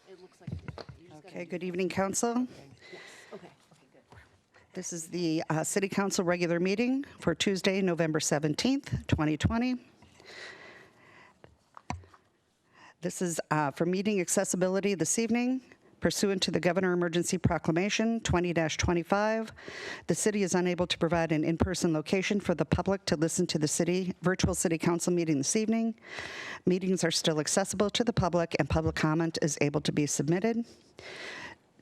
It looks like it did. You just Okay, good evening, Council. Yes, okay, good. This is the City Council regular meeting for Tuesday, November 17th, 2020. This is for meeting accessibility this evening. Pursuant to the Governor Emergency Proclamation 20-25, the city is unable to provide an in-person location for the public to listen to the virtual city council meeting this evening. Meetings are still accessible to the public and public comment is able to be submitted.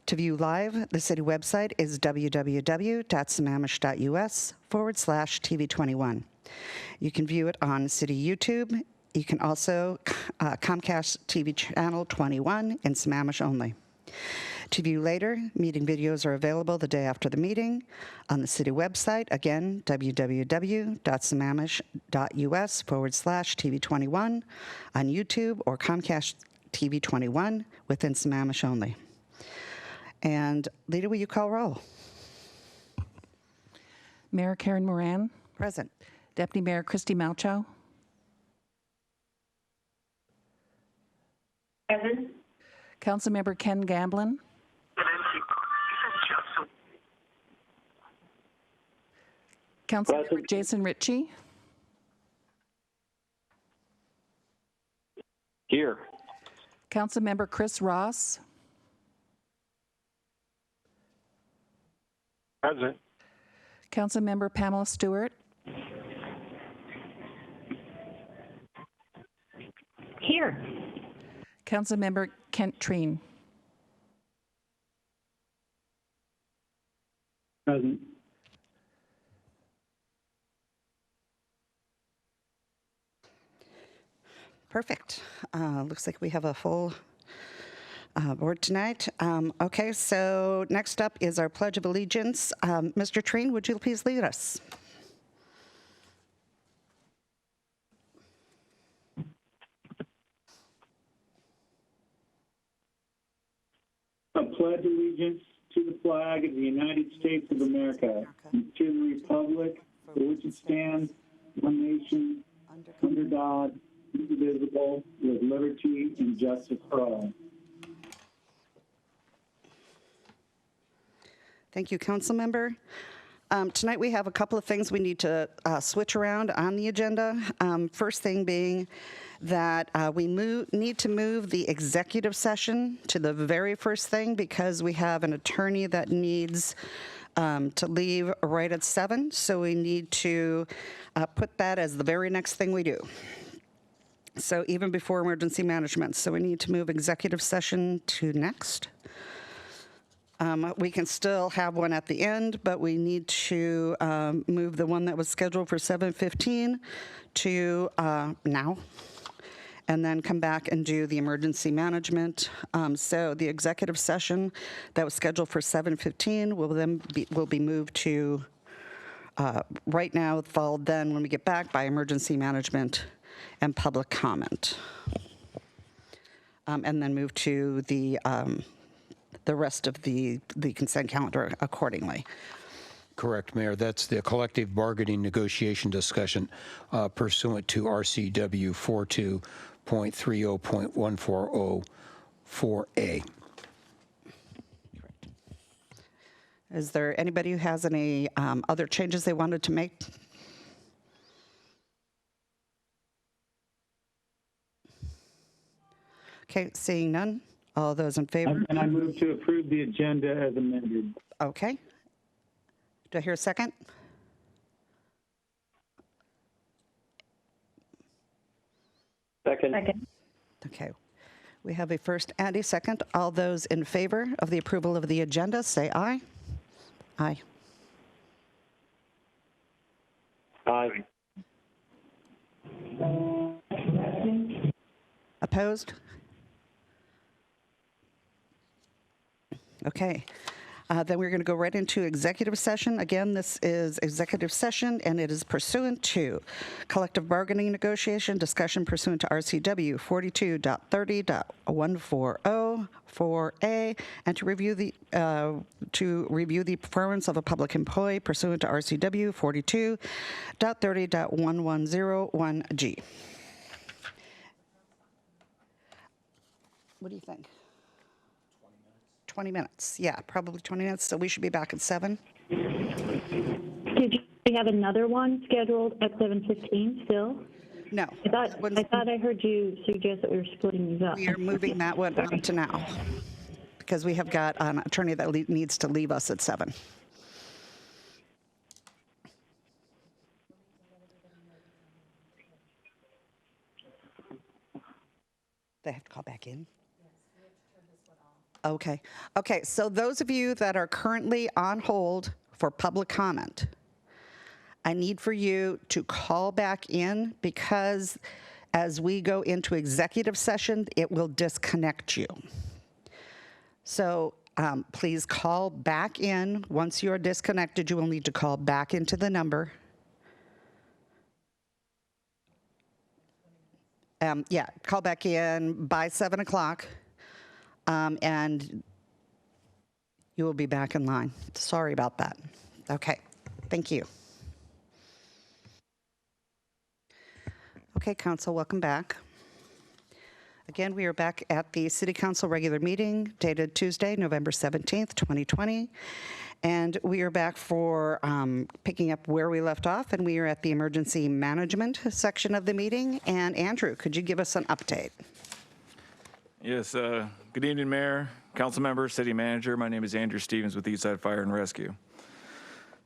To view live, the city website is www.sammamish.us/TV21. You can view it on city YouTube. You can also Comcast TV channel 21 in Sammamish only. To view later, meeting videos are available the day after the meeting on the city website, again, www.sammamish.us/TV21 on YouTube or Comcast TV 21 within Sammamish only. And Lita, will you call roll? Mayor Karen Moran. Present. Deputy Mayor Christy Malchow. Present. Councilmember Ken Gamblin. Councilmember Jason Ritchie. Here. Councilmember Chris Ross. Present. Councilmember Pamela Stewart. Here. Councilmember Kent Treen. Present. Perfect. Looks like we have a full board tonight. Okay, so next up is our Pledge of Allegiance. Mr. Treen, would you please lead us? I pledge allegiance to the flag of the United States of America and to the republic for which it stands, one nation, under God, indivisible, with liberty and justice for all. Thank you, Council Member. Tonight we have a couple of things we need to switch around on the agenda. First thing being that we need to move the executive session to the very first thing because we have an attorney that needs to leave right at 7, so we need to put that as the very next thing we do. So even before emergency management, so we need to move executive session to next. We can still have one at the end, but we need to move the one that was scheduled for 7:15 to now, and then come back and do the emergency management. So the executive session that was scheduled for 7:15 will be moved to right now, followed then when we get back by emergency management and public comment, and then move to the rest of the consent calendar accordingly. Correct, Mayor. That's the collective bargaining negotiation discussion pursuant to RCW 42.30.140-4A. Is there anybody who has any other changes they wanted to make? Okay, seeing none. All those in favor? And I move to approve the agenda as amended. Okay. Do I hear a second? Second. Okay. We have a first and a second. All those in favor of the approval of the agenda, say aye. Aye. Aye. Opposed? Okay. Then we're going to go right into executive session. Again, this is executive session, and it is pursuant to collective bargaining negotiation discussion pursuant to RCW 42.30.140-4A, and to review the performance of a public employee pursuant to RCW 42.30.1101G. What do you think? 20 minutes. Yeah, probably 20 minutes. So we should be back at 7. Did you have another one scheduled at 7:15 still? No, I thought I heard you suggest that we were splitting these up. we are moving that one up to now because we have got an attorney that needs to leave us at 7. They have to call back in? Okay. Okay, so those of you that are currently on hold for public comment, I need for you to call back in because as we go into executive session, it will disconnect you. So please call back in. Once you're disconnected, you will need to call back into the number. Yeah, call back in by 7 o'clock, and you will be back in line. Sorry about that. Okay, thank you. Okay, Council, welcome back. Again, we are back at the City Council regular meeting dated Tuesday, November 17th, 2020. And we are back for picking up where we left off, and we are at the emergency management section of the meeting. And Andrew, could you give us an update? Yes, good evening, Mayor, Council Member, City Manager. My name is Andrew Stevens with Eastside Fire and Rescue.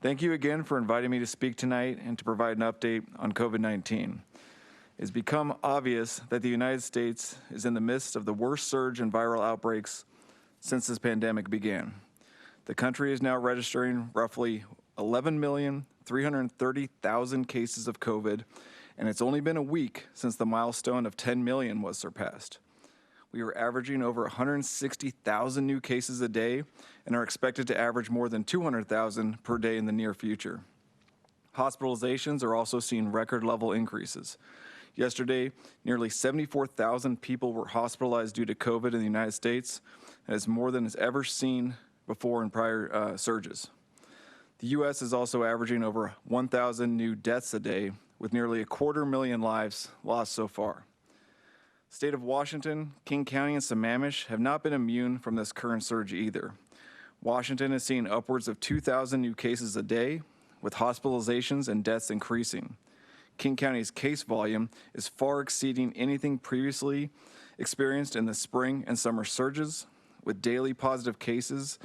Thank you again for inviting me to speak tonight and to provide an update on COVID-19. It's become obvious that the United States is in the midst of the worst surge in viral outbreaks since this pandemic began. The country is now registering roughly 11,330,000 cases of COVID, and it's only been a week since the milestone of 10 million was surpassed. We are averaging over 160,000 new cases a day and are expected to average more than 200,000 per day in the near future. Hospitalizations are also seeing record level increases. Yesterday, nearly 74,000 people were hospitalized due to COVID in the United States, and it's more than is ever seen before in prior surges. The U.S. is also averaging over 1,000 new deaths a day, with nearly 250,000 lives lost so far. State of Washington, King County, and Sammamish have not been immune from this current surge either. Washington is seeing upwards of 2,000 new cases a day, with hospitalizations and deaths increasing. King County's case volume is far exceeding anything previously experienced in the spring and summer surges, with daily positive cases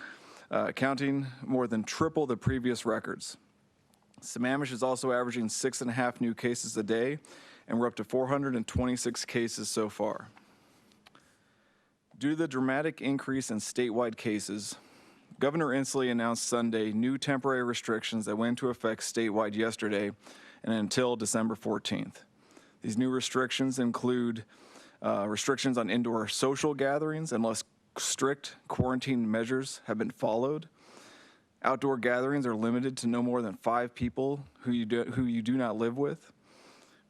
counting more than triple the previous records. Sammamish is also averaging 6.5 new cases a day, and we're up to 426 cases so far. Due to the dramatic increase in statewide cases, Governor Inslee announced Sunday new temporary restrictions that went into effect statewide yesterday and until December 14th. These new restrictions include restrictions on indoor social gatherings unless strict quarantine measures have been followed. Outdoor gatherings are limited to no more than 5 people who you do not live with.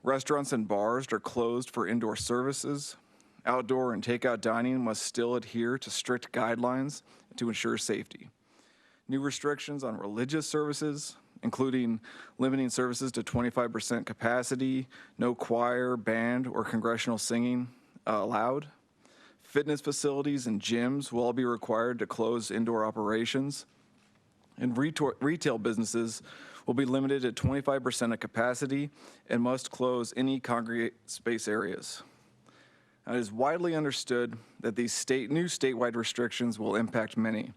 Restaurants and bars are closed for indoor services. Outdoor and takeout dining must still adhere to strict guidelines to ensure safety. New restrictions on religious services, including limiting services to 25% capacity, no choir, band, or congregational singing allowed. Fitness facilities and gyms will all be required to close indoor operations. And retail businesses will be limited at 25% of capacity and must close any congregate space areas. It is widely understood that these new statewide restrictions will impact many.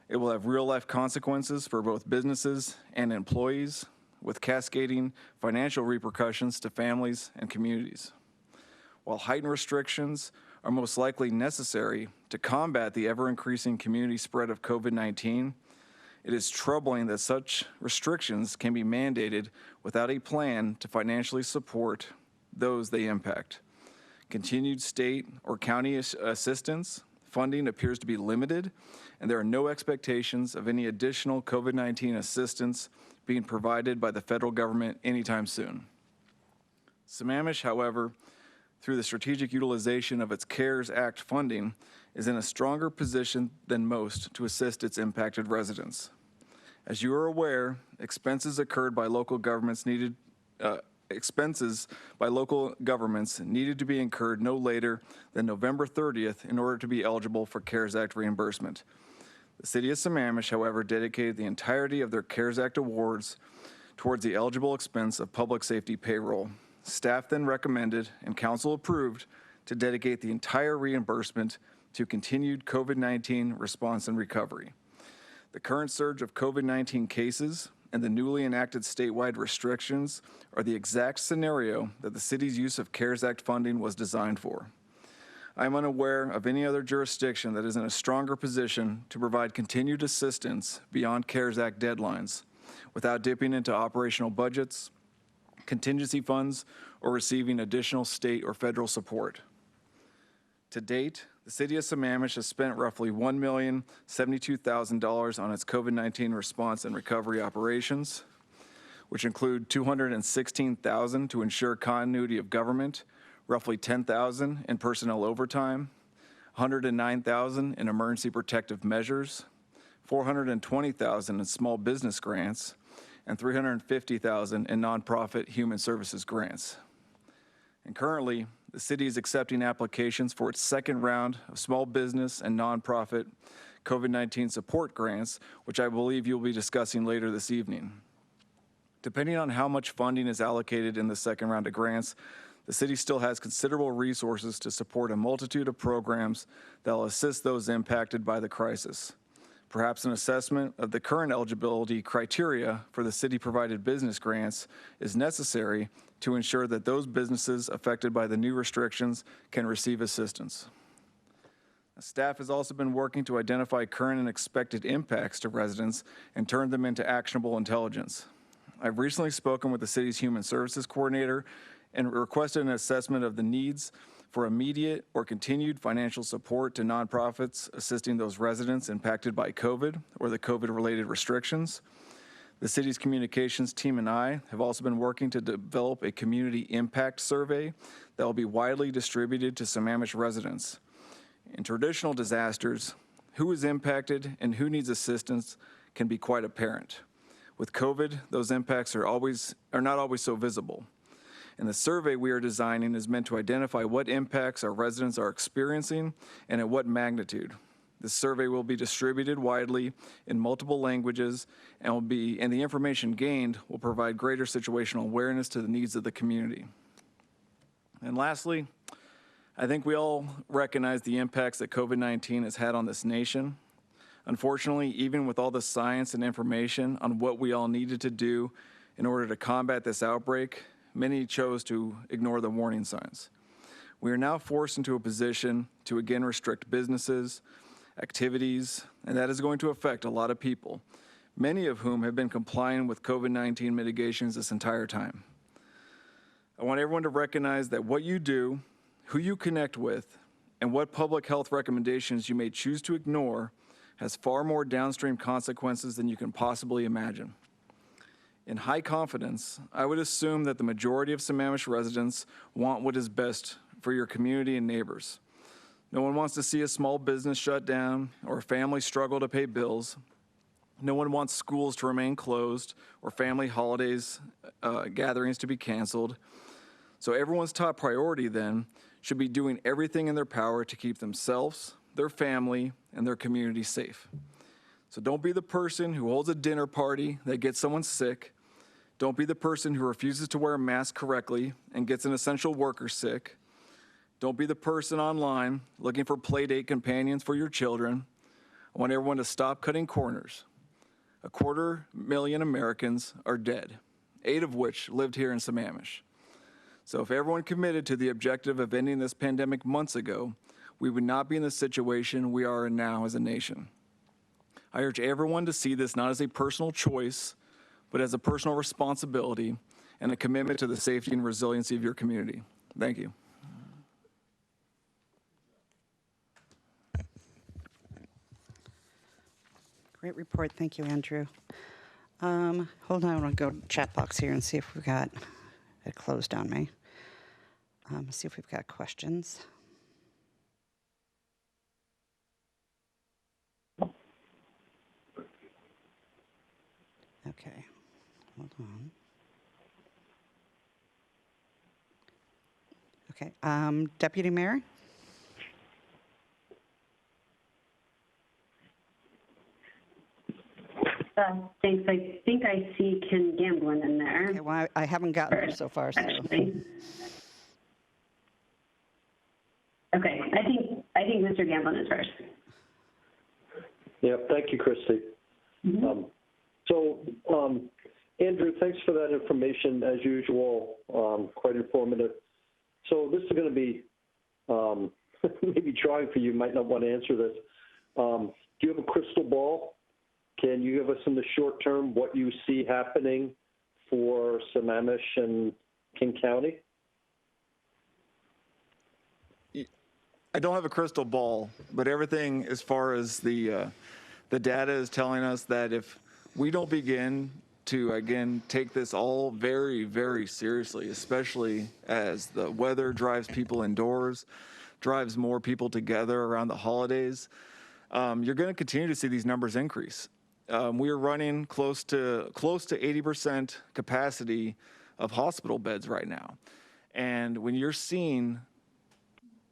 It will have real-life consequences for both businesses and employees, with cascading financial repercussions to families and communities. While heightened restrictions are most likely necessary to combat the ever-increasing community spread of COVID-19, it is troubling that such restrictions can be mandated without a plan to financially support those they impact. Continued state or county assistance funding appears to be limited, and there are no expectations of any additional COVID-19 assistance being provided by the federal government anytime soon. Sammamish, however, through the strategic utilization of its CARES Act funding, is in a stronger position than most to assist its impacted residents. As you are aware, expenses incurred by local governments expenses by local governments needed to be incurred no later than November 30th in order to be eligible for CARES Act reimbursement. The City of Sammamish, however, dedicated the entirety of their CARES Act awards towards the eligible expense of public safety payroll. Staff then recommended and council approved to dedicate the entire reimbursement to continued COVID-19 response and recovery. The current surge of COVID-19 cases and the newly enacted statewide restrictions are the exact scenario that the city's use of CARES Act funding was designed for. I am unaware of any other jurisdiction that is in a stronger position to provide continued assistance beyond CARES Act deadlines without dipping into operational budgets, contingency funds, or receiving additional state or federal support. To date, the City of Sammamish has spent roughly $1,072,000 on its COVID-19 response and recovery operations, which include $216,000 to ensure continuity of government, roughly $10,000 in personnel overtime, $109,000 in emergency protective measures, $420,000 in small business grants, and $350,000 in nonprofit human services grants. And currently, the city is accepting applications for its second round of small business and nonprofit COVID-19 support grants, which I believe you'll be discussing later this evening. Depending on how much funding is allocated in the second round of grants, the city still has considerable resources to support a multitude of programs that will assist those impacted by the crisis. Perhaps an assessment of the current eligibility criteria for the city-provided business grants is necessary to ensure that those businesses affected by the new restrictions can receive assistance. Staff has also been working to identify current and expected impacts to residents and turn them into actionable intelligence. I've recently spoken with the city's human services coordinator and requested an assessment of the needs for immediate or continued financial support to nonprofits assisting those residents impacted by COVID or the COVID-related restrictions. The city's communications team and I have also been working to develop a community impact survey that will be widely distributed to Sammamish residents. In traditional disasters, who is impacted and who needs assistance can be quite apparent. With COVID, those impacts are not always so visible. And the survey we are designing is meant to identify what impacts our residents are experiencing and at what magnitude. This survey will be distributed widely in multiple languages and the information gained will provide greater situational awareness to the needs of the community. And lastly, I think we all recognize the impacts that COVID-19 has had on this nation. Unfortunately, even with all the science and information on what we all needed to do in order to combat this outbreak, many chose to ignore the warning signs. We are now forced into a position to again restrict businesses, activities, and that is going to affect a lot of people, many of whom have been complying with COVID-19 mitigations this entire time. I want everyone to recognize that what you do, who you connect with, and what public health recommendations you may choose to ignore has far more downstream consequences than you can possibly imagine. In high confidence, I would assume that the majority of Sammamish residents want what is best for your community and neighbors. No one wants to see a small business shut down or a family struggle to pay bills. No one wants schools to remain closed or family holidays gatherings to be canceled. So everyone's top priority then should be doing everything in their power to keep themselves, their family, and their community safe. So don't be the person who holds a dinner party that gets someone sick. Don't be the person who refuses to wear a mask correctly and gets an essential worker sick. Don't be the person online looking for playdate companions for your children. I want everyone to stop cutting corners. 250,000 Americans are dead, 8 of which lived here in Sammamish. So if everyone committed to the objective of ending this pandemic months ago, we would not be in the situation we are in now as a nation. I urge everyone to see this not as a personal choice, but as a personal responsibility and a commitment to the safety and resiliency of your community. Thank you. Great report. Thank you, Andrew. Hold on. I want to go to chat box here and see if we've got it closed on me. See if we've got questions. Okay. Hold on. Okay. Deputy Mayor? Thanks. I think I see Ken Gamblin in there. Okay, well, I haven't gotten there so far, so. Actually. Okay, I think Mr. Gamblin is first. Yeah, thank you, Christy. Andrew, thanks for that information, as usual, quite informative. So this is going to be maybe trying for you, might not want to answer this. Do you have a crystal ball? Can you give us in the short term what you see happening for Sammamish and King County? I don't have a crystal ball, but everything as far as the data is telling us that if we don't begin to, again, take this all very, very seriously, especially as the weather drives people indoors, drives more people together around the holidays, you're going to continue to see these numbers increase. We are running close to 80% capacity of hospital beds right now. And when you're seeing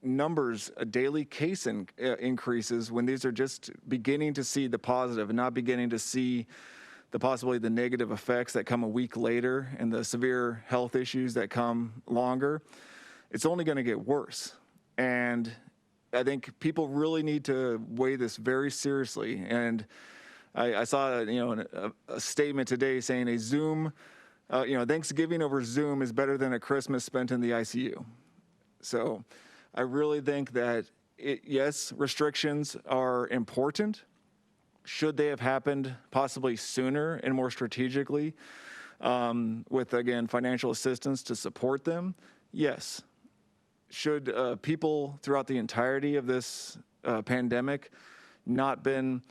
numbers, daily case increases, when these are just beginning to see the positive and not beginning to see possibly the negative effects that come a week later and the severe health issues that come longer, it's only going to get worse. And I think people really need to weigh this very seriously. And I saw, a statement today saying a Zoom, Thanksgiving over Zoom is better than a Christmas spent in the ICU. So I really think that, yes, restrictions are important. Should they have happened possibly sooner and more strategically with, again, financial assistance to support them? Yes. Should people throughout the entirety of this pandemic not been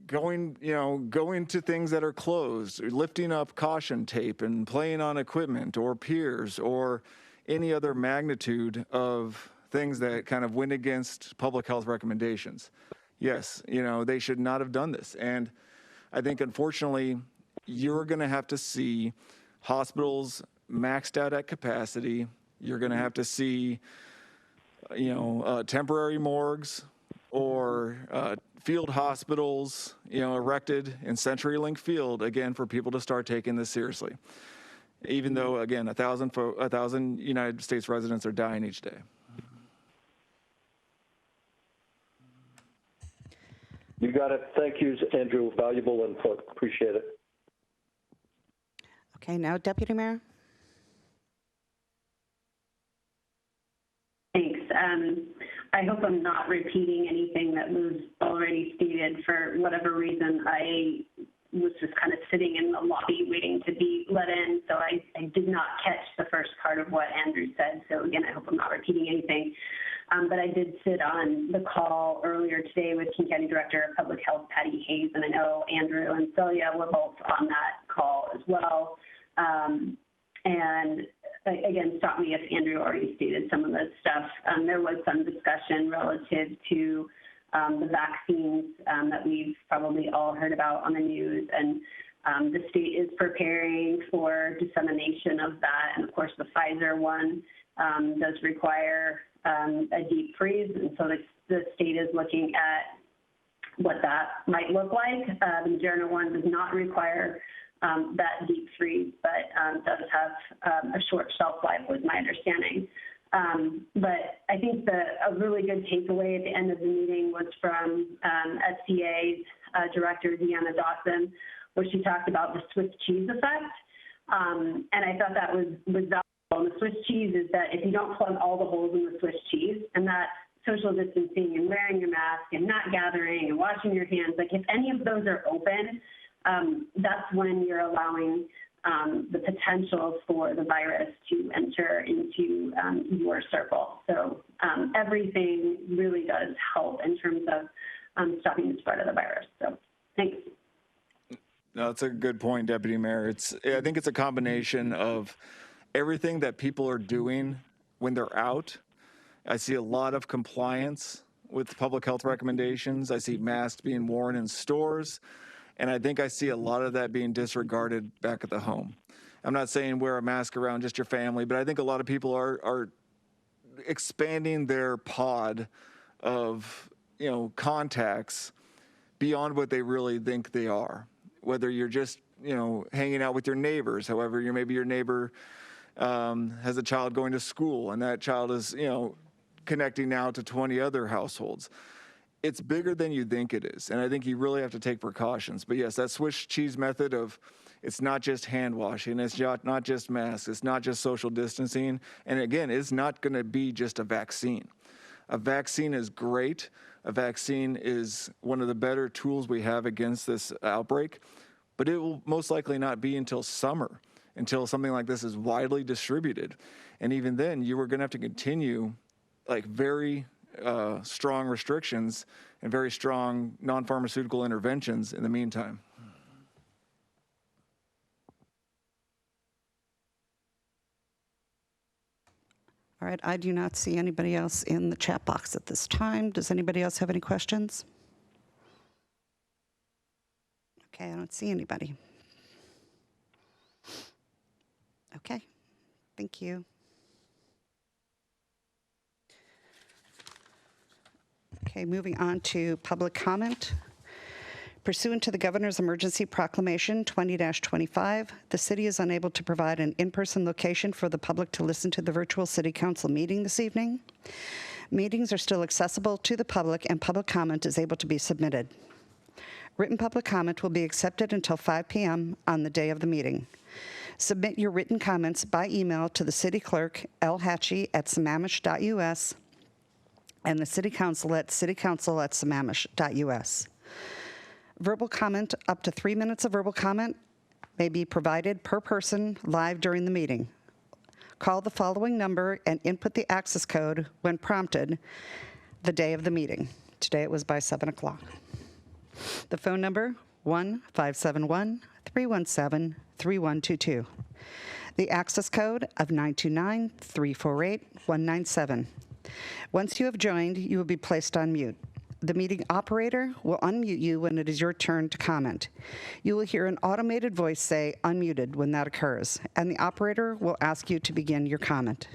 going to things that are closed, lifting up caution tape and playing on equipment or piers or any other magnitude of things that kind of went against public health recommendations? Yes, they should not have done this. And I think, unfortunately, you're going to have to see hospitals maxed out at capacity. You're going to have to see, temporary morgues or field hospitals, erected in CenturyLink Field, again, for people to start taking this seriously. Even though, again, 1,000 United States residents are dying each day. You got it. Thank you, Andrew. Valuable input. Appreciate it. Okay, now Deputy Mayor? Thanks. I hope I'm not repeating anything that was already stated. For whatever reason, I was just kind of sitting in the lobby waiting to be let in, so I did not catch the first part of what Andrew said. So again, I hope I'm not repeating anything. But I did sit on the call earlier today with King County Director of Public Health, Patty Hayes, and I know Andrew and Celia were both on that call as well. And again, stop me if Andrew already stated some of this stuff. There was some discussion relative to the vaccines that we've probably all heard about on the news, and the state is preparing for dissemination of that. And of course, the Pfizer one does require a deep freeze, and so the state is looking at what that might look like. The Moderna one does not require that deep freeze, but does have a short shelf life, was my understanding. But I think a really good takeaway at the end of the meeting was from SCA's director, Deanna Dawson, where she talked about the Swiss cheese effect. And I thought that was valuable. And the Swiss cheese is that if you don't plug all the holes in the Swiss cheese, and that's social distancing and wearing your mask and not gathering and washing your hands, like if any of those are open, that's when you're allowing the potential for the virus to enter into your circle. So everything really does help in terms of stopping the spread of the virus. So thanks. No, that's a good point, Deputy Mayor. I think it's a combination of everything that people are doing when they're out. I see a lot of compliance with public health recommendations. I see masks being worn in stores. And I think I see a lot of that being disregarded back at the home. I'm not saying wear a mask around just your family, but I think a lot of people are expanding their pod of, contacts beyond what they really think they are. Whether you're just, hanging out with your neighbors, however, maybe your neighbor has a child going to school and that child is, connecting now to 20 other households. It's bigger than you think it is. And I think you really have to take precautions. But yes, that Swiss cheese method of it's not just hand washing, it's not just masks, it's not just social distancing. And again, it's not going to be just a vaccine. A vaccine is great. A vaccine is one of the better tools we have against this outbreak, but it will most likely not be until summer, until something like this is widely distributed. And even then, you are going to have to continue very strong restrictions and very strong non-pharmaceutical interventions in the meantime. All right, I do not see anybody else in the chat box at this time. Does anybody else have any questions? Okay, I don't see anybody. Okay, thank you. Okay, moving on to public comment. Pursuant to the Governor's Emergency Proclamation 20-25, the city is unable to provide an in-person location for the public to listen to the virtual city council meeting this evening. Meetings are still accessible to the public and public comment is able to be submitted. Written public comment will be accepted until 5 p.m. on the day of the meeting. Submit your written comments by email to the city clerk, lhatchie@sammamish.us, and the city council at citycouncil@sammamish.us. Verbal comment, up to 3 minutes of verbal comment may be provided per person live during the meeting. Call the following number and input the access code when prompted the day of the meeting. Today it was by 7 o'clock. The phone number, 1-571-317-3122. The access code of 929-348-197. Once you have joined, you will be placed on mute. The meeting operator will unmute you when it is your turn to comment. You will hear an automated voice say unmuted when that occurs, and the operator will ask you to begin your comment.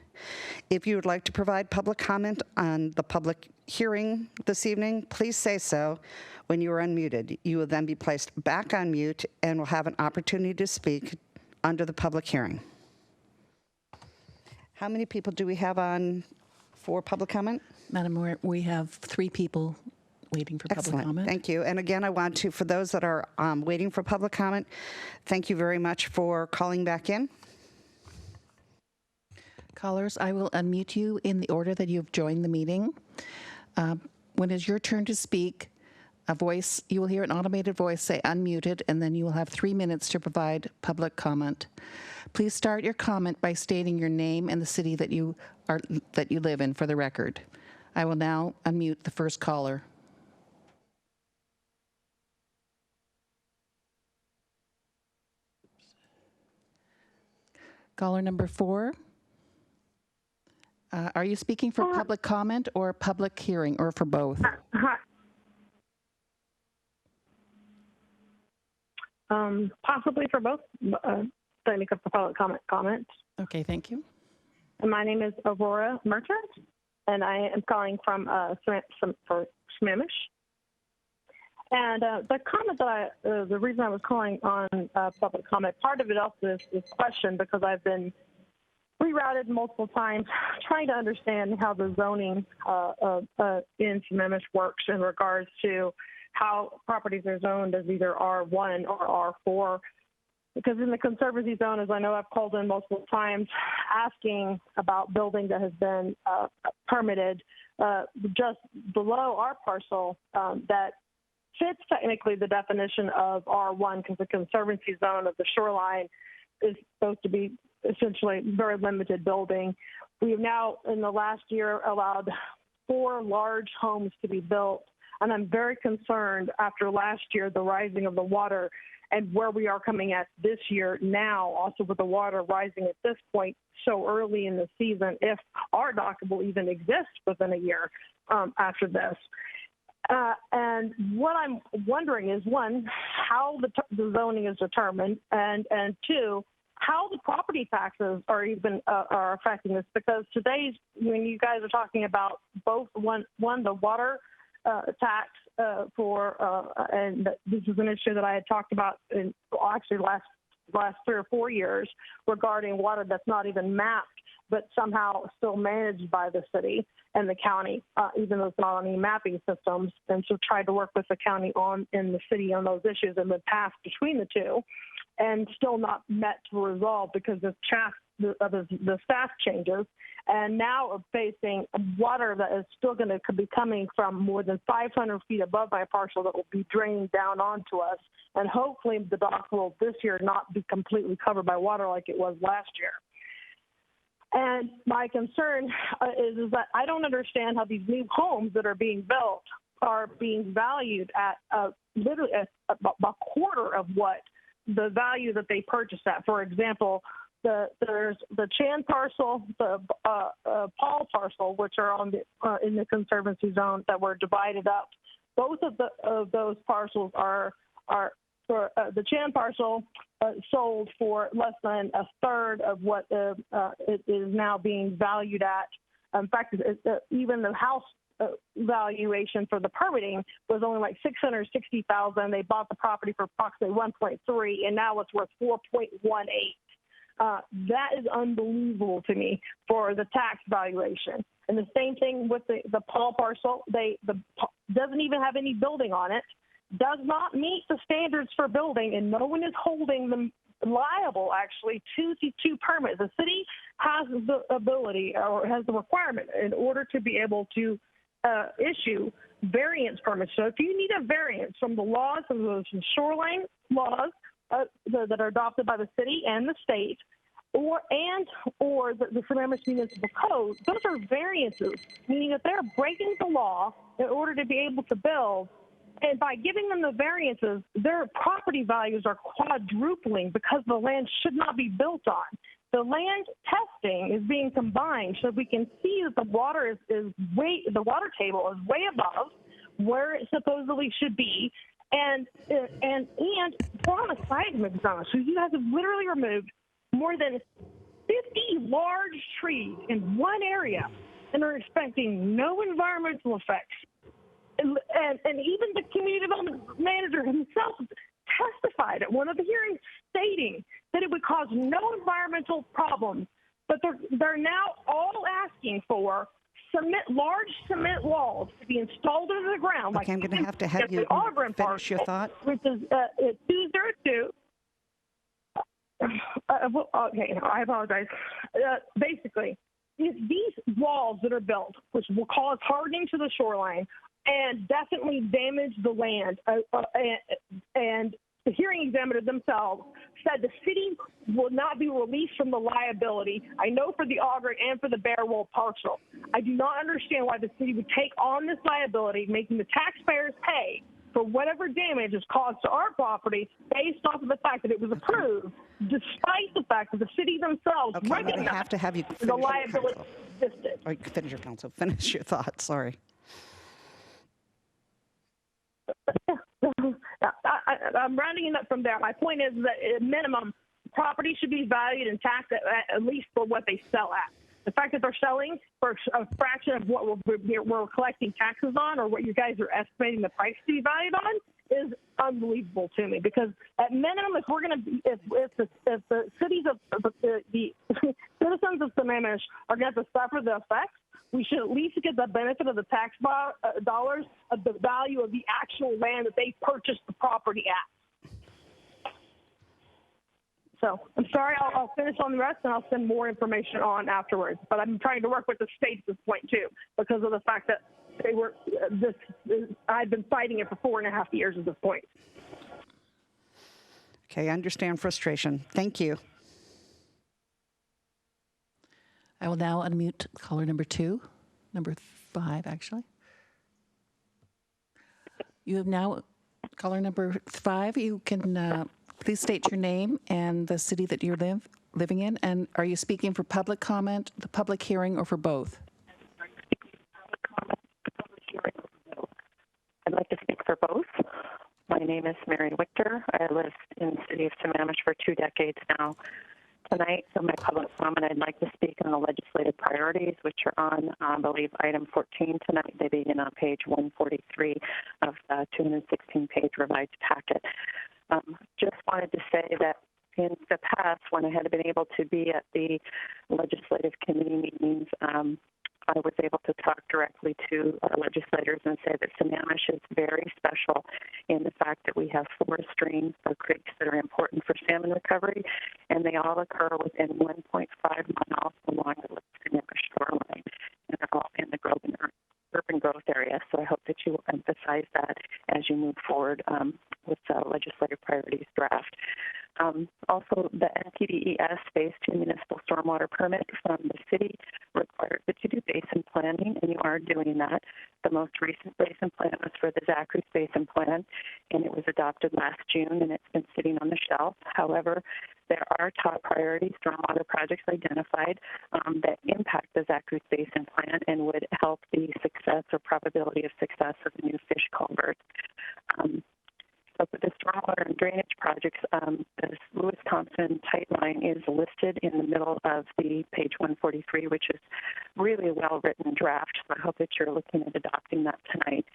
If you would like to provide public comment on the public hearing this evening, please say so when you are unmuted. You will then be placed back on mute and will have an opportunity to speak under the public hearing. How many people do we have on for public comment? Madam Mayor, we have 3 people waiting for public Excellent. comment. Thank you. And again, I want to, for those that are waiting for public comment, thank you very much for calling back in. Callers, I will unmute you in the order that you've joined the meeting. When it's your turn to speak, you will hear an automated voice say unmuted, and then you will have 3 minutes to provide public comment. Please start your comment by stating your name and the city that you live in for the record. I will now unmute the first caller. Caller number 4. Are you speaking for public comment or public hearing, or for both? Hi. Possibly for both. Let me go for public comment. Okay, thank you. And my name is Aurora Merchant, and I am calling from Sammamish. And the comment that the reason I was calling on public comment, part of it also is this question, because I've been rerouted multiple times trying to understand how the zoning in Sammamish works in regards to how properties are zoned as either R1 or R4. Because in the conservancy zone, as I know I've called in multiple times, asking about building that has been permitted just below our parcel that fits technically the definition of R1, because the conservancy zone of the shoreline is supposed to be essentially very limited building. We have now, in the last year, allowed 4 large homes to be built, and I'm very concerned after last year, the rising of the water, and where we are coming at this year now, also with the water rising at this point so early in the season, if our dock will even exist within a year after this. And what I'm wondering is, 1, how the zoning is determined, and 2, how the property taxes are even are affecting this, because today's, when you guys are talking about both one the water tax and this is an issue that I had talked about in actually last 3 or 4 years regarding water that's not even mapped, but somehow still managed by the city and the county, even though it's not on any mapping systems. And so tried to work with the county in the city on those issues and the path between the two, and still not met to resolve because of the staff changes. And now we're facing water that is still going to be coming from more than 500 feet above my parcel that will be draining down onto us. And hopefully the dock will this year not be completely covered by water like it was last year. And my concern is that I don't understand how these new homes that are being built are being valued at literally a quarter of what the value that they purchased at. For example, there's the Chan parcel, the Paul parcel, which are on in the conservancy zone that were divided up. Both of those parcels are for the Chan parcel sold for less than a third of what it is now being valued at. In fact, even the house valuation for the permitting was only like $660,000. They bought the property for approximately 1.3, and now it's worth 4.18. That is unbelievable to me for the tax valuation. And the same thing with the Paul parcel. Doesn't even have any building on it, does not meet the standards for building, and no one is holding them liable actually to the two permits. The city has the ability or has the requirement in order to be able to issue variance permits. So if you need a variance from the laws of those shoreline laws that are adopted by the city and the state, or the Sammamish Municipal Code, those are variances, meaning that they're breaking the law in order to be able to build. And by giving them the variances, their property values are quadrupling because the land should not be built on. The land testing is being combined so we can see that the water the water table is way above where it supposedly should be. And we're on a seismic zone, so you guys have literally removed more than 50 large trees in one area and are expecting no environmental effects. And even the community development manager himself testified at one of the hearings stating that it would cause no environmental problems. But they're now all asking for large cement walls to be installed into the ground. Okay, I'm going to have you finish your thought. Which is 202. Okay, I apologize. Basically, these walls that are built, which will cause hardening to the shoreline and definitely damage the land, and the hearing examiner themselves said the city will not be released from the liability. I know for the Auger and for the Bearwolf parcel. I do not understand why the city would take on this liability, making the taxpayers pay for whatever damage is caused to our property based off of the fact that it was approved, despite the fact that the city themselves recognized have to have you the liability existed. All right, finish your counsel. Finish your thought. Sorry. I'm rounding it up from there. My point is that at minimum, property should be valued and taxed at least for what they sell at. The fact that they're selling for a fraction of what we're collecting taxes on, or what you guys are estimating the price to be valued on, is unbelievable to me. Because at minimum, if we're going to, if the cities of the citizens of Sammamish are going to have to suffer the effects, we should at least get the benefit of the tax dollars of the value of the actual land that they purchased the property at. So I'm sorry, I'll finish on the rest and I'll send more information on afterwards. But I'm trying to work with the state at this point too, because of the fact that I've been fighting it for 4.5 years at this point. Okay, I understand frustration. Thank you. I will now unmute caller number 5, actually. You have now, caller number 5, you can please state your name and the city that you're living in, and are you speaking for public comment, the public hearing, or for both? I'd like to speak for both. My name is Mary Wichter. I lived in the city of Sammamish for 2 decades now. tonight. So my public comment, I'd like to speak on the legislative priorities, which are on, I believe, item 14 tonight. They begin on page 143 of the 216-page revised packet. Just wanted to say that in the past, when I had been able to be at the legislative committee meetings, I was able to talk directly to our legislators and say that Sammamish is very special in the fact that we have 4 streams or creeks that are important for salmon recovery, and they all occur within 1.5 miles along the Sammamish shoreline, and they're all in the urban growth area. So I hope that you will emphasize that as you move forward with the legislative priorities draft. Also, the NTDES Phase 2 municipal stormwater permit from the city requires that you do basin planning, and you are doing that. The most recent basin plan was for the Zachry's Basin Plan, and it was adopted last June, and it's been sitting on the shelf. However, there are top priority stormwater projects identified that impact the Zachry's Basin Plan and would help the success or probability of success of the new fish culvert. So for the stormwater and drainage projects, the Lewis-Thompson tight line is listed in the middle of the page 143, which is really a well-written draft. So I hope that you're looking at adopting that tonight.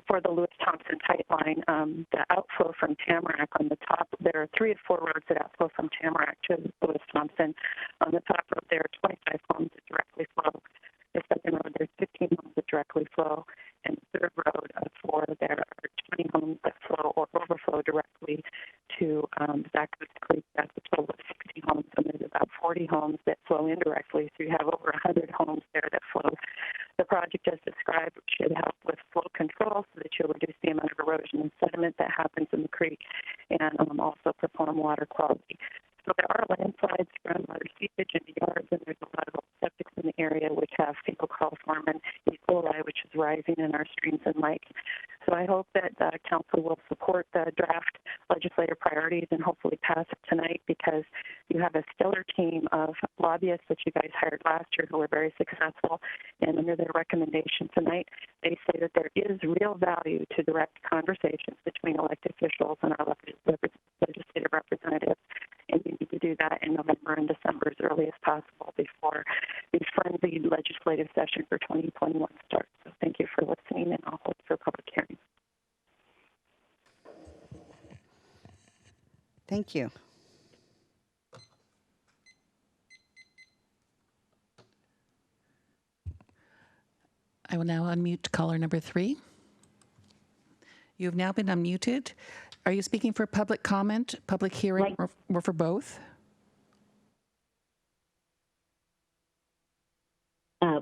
For the Lewis-Thompson tight line, the outflow from Tamarack on the top, there are 3 of 4 roads that outflow from Tamarack to Lewis-Thompson. On the top road, there are 25 homes that directly flow. The second road, there's 15 homes that directly flow. And the third road of 4, there are 20 homes that flow or overflow directly to Zachry's Creek. That's a total of 60 homes, and there's about 40 homes that flow indirectly. So you have over 100 homes there that flow. The project, as described, should help with flow control so that you'll reduce the amount of erosion and sediment that happens in the creek, and also perform water quality. So there are landslides, groundwater seepage into yards, and there's a lot of septics in the area which have fecal coliform and E. coli, which is rising in our streams and lakes. So I hope that Council will support the draft legislative priorities and hopefully pass it tonight, because you have a stellar team of lobbyists that you guys hired last year who were very successful. And under their recommendation tonight, they say that there is real value to direct conversations between elected officials and our legislative representatives. And you need to do that in November and December as early as possible before the frenzied legislative session for 2021 starts. So thank you for listening, and I'll hold for public hearing. Thank you. I will now unmute caller number 3. You have now been unmuted. Are you speaking for public comment, public hearing, or for both?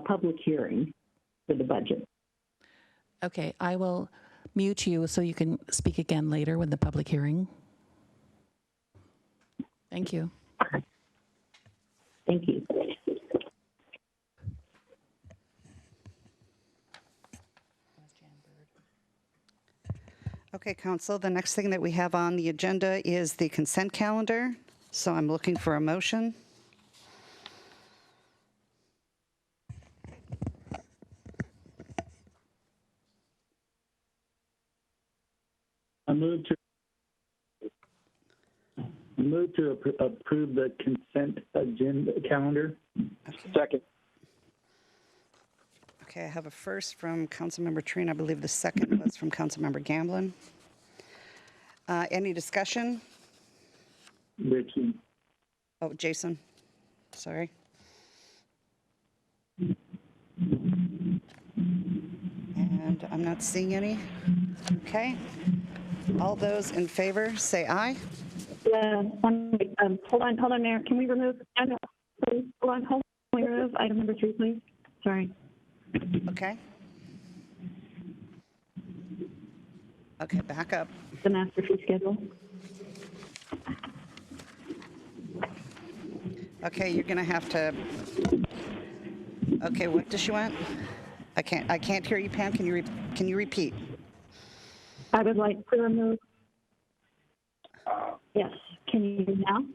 Public hearing for the budget. Okay, I will mute you so you can speak again later when the public hearing. Thank you. Thank you. Okay, Council, the next thing that we have on the agenda is the consent calendar. So I'm looking for a motion. I move to approve the consent agenda calendar. Okay. Second. Okay, I have a first from Councilmember Trine. I believe the second was from Councilmember Gamblin. Any discussion? Richie. Oh, Jason. Sorry. And I'm not seeing any. Okay. All those in favor, say aye. Yeah, hold on, Mayor. Can we remove, please? Hold on. Can we remove item number 3, please? Sorry. Okay. Okay, back up. The master fee schedule. Okay, you're gonna have to. Okay, what does she want? I can't hear you, Pam. Can you repeat? I would like to remove. Yes. Can you hear now?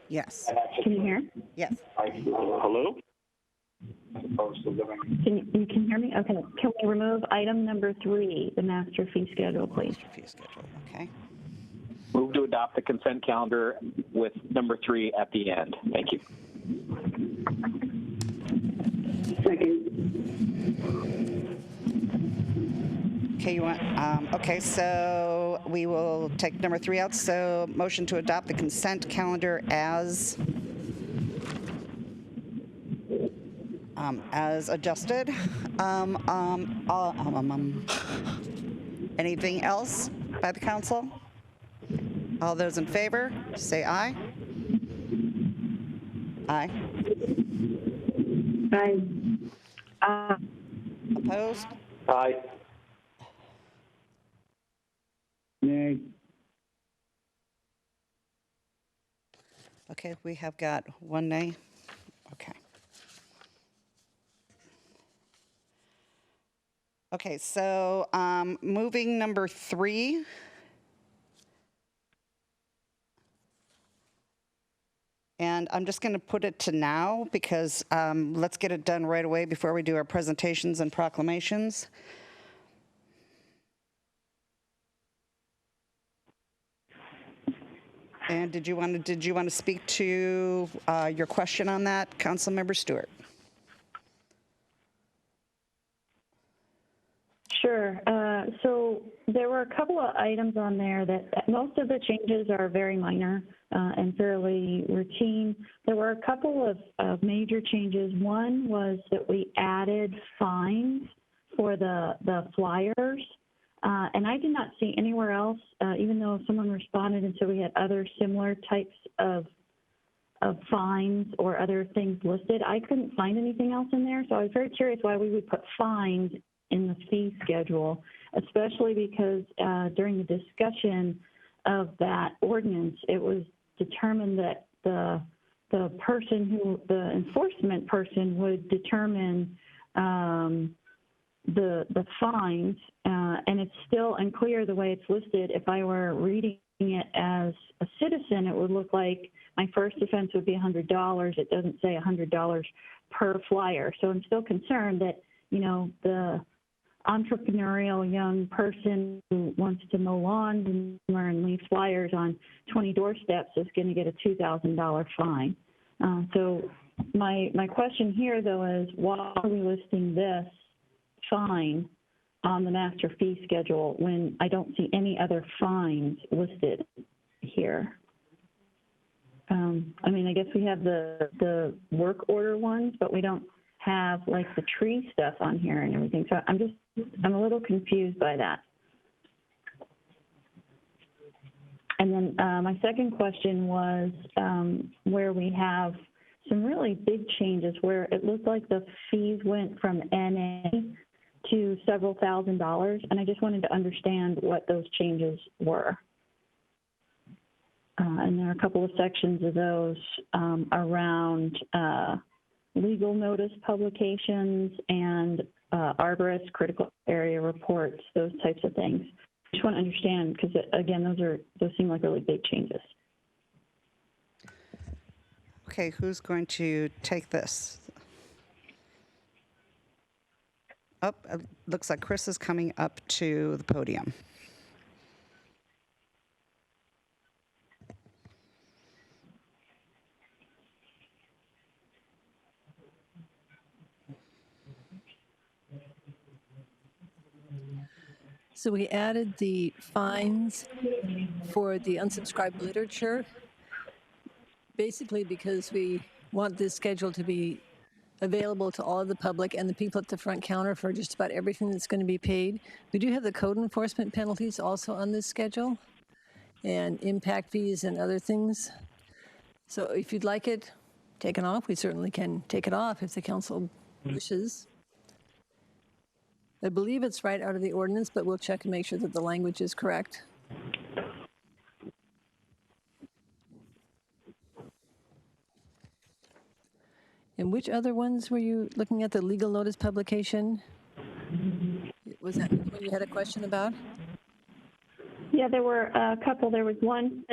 Yes. Can you hear? Yes. Hello? You can hear me? Okay. Can we remove item number 3, the master fee schedule, please? Master fee schedule. Okay. Move to adopt the consent calendar with number 3 at the end. Thank you. Second. Okay, you want, okay, so we will take number 3 out. So motion to adopt the consent calendar as adjusted. Anything else by the council? All those in favor, say aye. Aye. Aye. Opposed? Aye. Nay. Okay, we have got 1 nay. Okay. Okay, so moving number 3. And I'm just going to put it to now because let's get it done right away before we do our presentations and proclamations. And did you want to speak to your question on that, Councilmember Stewart? Sure. So there were a couple of items on there that most of the changes are very minor and fairly routine. There were a couple of major changes. One was that we added fines for the flyers. And I did not see anywhere else, even though someone responded and said we had other similar types of fines or other things listed. I couldn't find anything else in there, so I was very curious why we would put fines in the fee schedule, especially because during the discussion of that ordinance, it was determined that the enforcement person would determine the fines, and it's still unclear the way it's listed. If I were reading it as a citizen, it would look like my first offense would be $100. It doesn't say $100 per flyer. So I'm still concerned that, you know, the entrepreneurial young person who wants to mow lawns and leave flyers on 20 doorsteps is going to get a $2,000 fine. So my question here, though, is why are we listing this fine on the master fee schedule when I don't see any other fines listed here? I mean, I guess we have the work order ones, but we don't have like the tree stuff on here and everything. So I'm a little confused by that. And then my second question was where we have some really big changes where it looked like the fees went from NA to several $1,000s, and I just wanted to understand what those changes were. And there are a couple of sections of those around legal notice publications and arborist critical area reports, those types of things. I just want to understand because, again, those seem like really big changes. Okay, who's going to take this? Oh, it looks like Chris is coming up to the podium. So we added the fines for the unsubscribed literature, basically because we want this schedule to be available to all of the public and the people at the front counter for just about everything that's going to be paid. We do have the code enforcement penalties also on this schedule and impact fees and other things. So if you'd like it taken off, we certainly can take it off if the council wishes. I believe it's right out of the ordinance, but we'll check and make sure that the language is correct. And which other ones were you looking at? The legal notice publication? Was that what you had a question about? Yeah, there were a couple. There was one,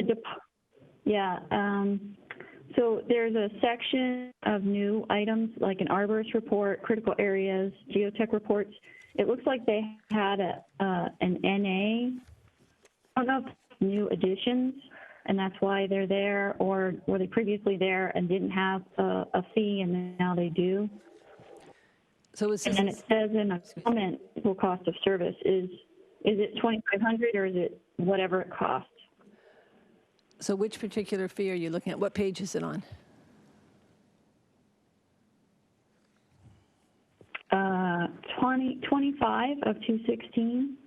so there's a section of new items like an arborist report, critical areas, geotech reports. It looks like they had an NA. I don't know if new additions, and that's why they're there, or were they previously there and didn't have a fee and now they do? So is and then it says in a comment, full cost of service, is it $2,500 or is it whatever it costs? So which particular fee are you looking at? What page is it on? 25 of 216.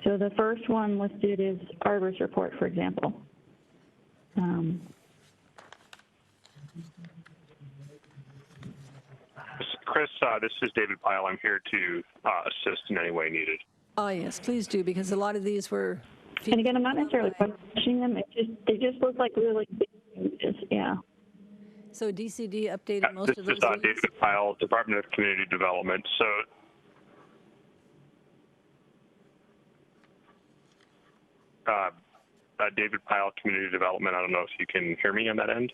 So the first one listed is Arbor's report, for example. Chris, this is David Pyle. I'm here to assist in any way needed. Oh, yes, please do, because a lot of these were... And again, I'm not necessarily questioning them. They just look like really big changes, yeah. So DCD updated most of those This is David Pyle, Department of Community Development. So David Pyle, Community Development. I don't know if you can hear me on that end.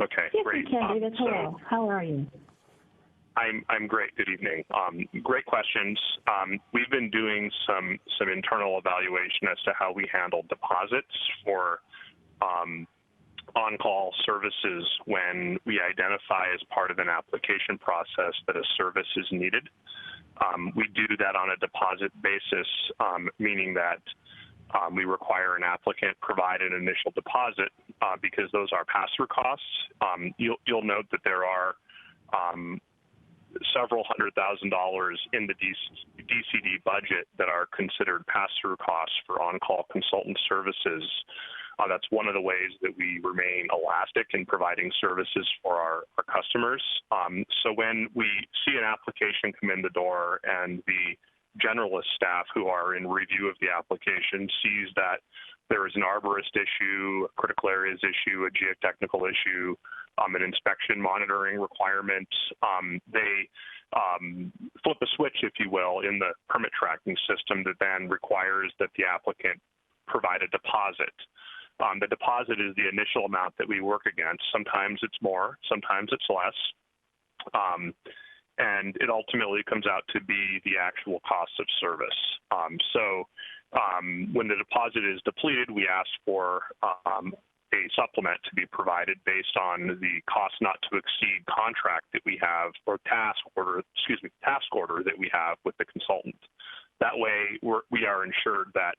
Okay, yes, great. Yes, David. Hello. How are you? I'm great. Good evening. Great questions. We've been doing some internal evaluation as to how we handle deposits for on-call services when we identify as part of an application process that a service is needed. We do that on a deposit basis, meaning that we require an applicant provide an initial deposit because those are pass-through costs. You'll note that there are several $100,000 in the DCD budget that are considered pass-through costs for on-call consultant services. That's one of the ways that we remain elastic in providing services for our customers. So when we see an application come in the door and the generalist staff who are in review of the application sees that there is an arborist issue, a critical areas issue, a geotechnical issue, an inspection monitoring requirement, they flip a switch, if you will, in the permit tracking system that then requires that the applicant provide a deposit. The deposit is the initial amount that we work against. Sometimes it's more, sometimes it's less. And it ultimately comes out to be the actual cost of service. When the deposit is depleted, we ask for a supplement to be provided based on the cost not to exceed contract that we have, or task order that we have with the consultant. That way, we are ensured that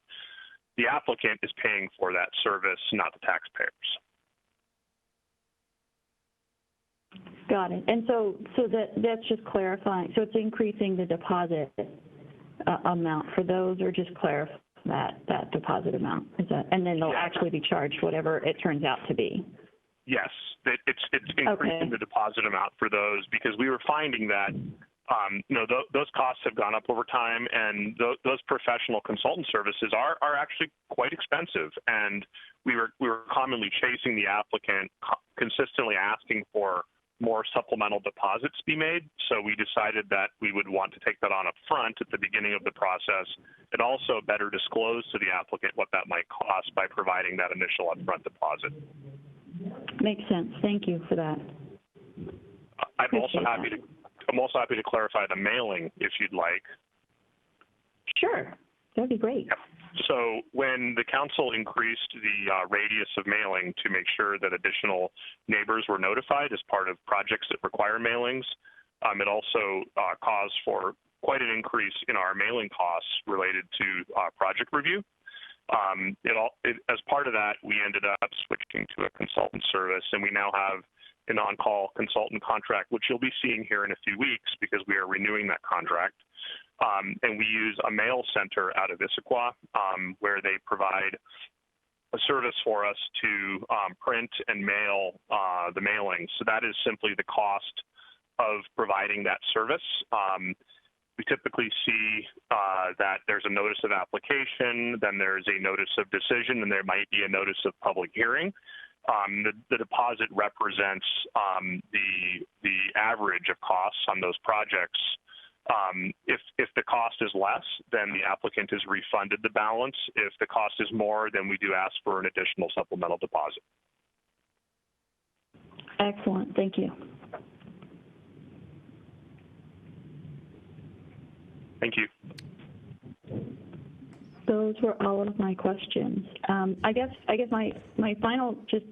the applicant is paying for that service, not the taxpayers. Got it. And so that's just clarifying. So it's increasing the deposit amount for those, or just clarify that deposit amount? Is that, and then they'll actually be charged whatever it turns out to be? Yes, it's increasing the deposit amount for those, because we were finding that those costs have gone up over time, and those professional consultant services are actually quite expensive. And we were commonly chasing the applicant, consistently asking for more supplemental deposits be made. So we decided that we would want to take that on up front at the beginning of the process, and also better disclose to the applicant what that might cost by providing that initial upfront deposit. Makes sense. Thank you for that. I'm also happy to clarify the mailing if you'd like. Sure, that'd be great. Yep. So when the council increased the radius of mailing to make sure that additional neighbors were notified as part of projects that require mailings, it also caused for quite an increase in our mailing costs related to project review. As part of that, we ended up switching to a consultant service, and we now have an on-call consultant contract, which you'll be seeing here in a few weeks because we are renewing that contract. And we use a mail center out of Issaquah, where they provide a service for us to print and mail the mailings. So that is simply the cost of providing that service. We typically see that there's a notice of application, then there's a notice of decision, and there might be a notice of public hearing. The deposit represents the average of costs on those projects. If the cost is less, then the applicant is refunded the balance. If the cost is more, then we do ask for an additional supplemental deposit. Excellent. Thank you. Thank you. those were all of my questions. I guess my final just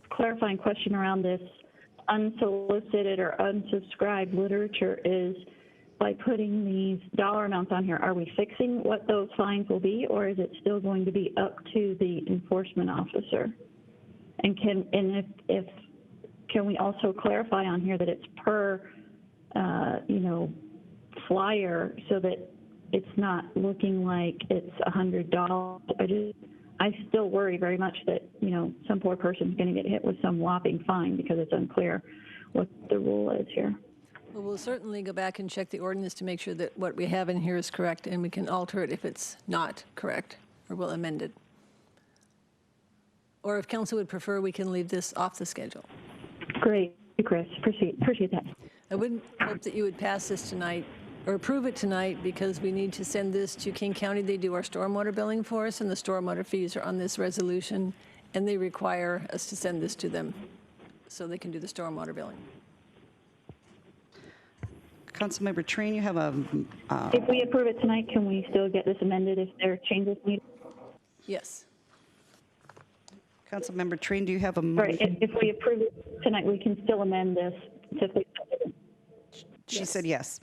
clarifying question around this unsolicited or unsubscribed literature is, by putting these dollar amounts on here, are we fixing what those fines will be, or is it still going to be up to the enforcement officer? And can we also clarify on here that it's per, flyer, so that it's not looking like it's $100? I still worry very much that, some poor person's going to get hit with some whopping fine because it's unclear what the rule is here. Well, we'll certainly go back and check the ordinance to make sure that what we have in here is correct, and we can alter it if it's not correct, or we'll amend it. Or if council would prefer, we can leave this off the schedule. Great, Chris. Appreciate that. I wouldn't hope that you would pass this tonight or approve it tonight, because we need to send this to King County. They do our stormwater billing for us, and the stormwater fees are on this resolution, and they require us to send this to them so they can do the stormwater billing. Councilmember Trine, you have a... If we approve it tonight, can we still get this amended if there are changes needed? Yes. Councilmember Trine, do you have a motion? Right. If we approve it tonight, we can still amend this to fix it. She said yes.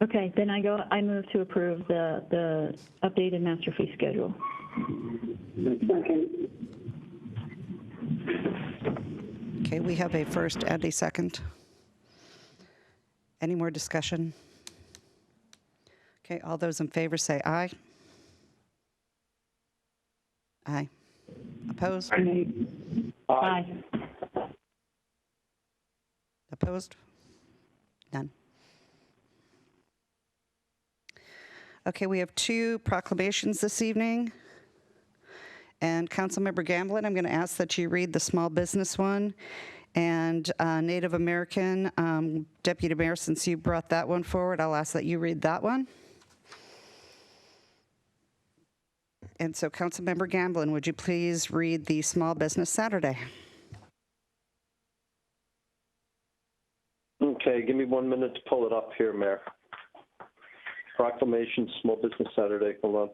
Okay, then I move to approve the updated master fee schedule. Okay, we have a first and a second. Any more discussion? Okay, all those in favor say aye. Aye. Opposed? Aye. Opposed? None. Okay, we have two proclamations this evening. And Councilmember Gamblin, I'm going to ask that you read the small business one. And Native American, Deputy Mayor, since you brought that one forward, I'll ask that you read that one. And so, Councilmember Gamblin, would you please read the Small Business Saturday? Okay, give me 1 minute to pull it up here, Mayor. Proclamation, Small Business Saturday. Hold on.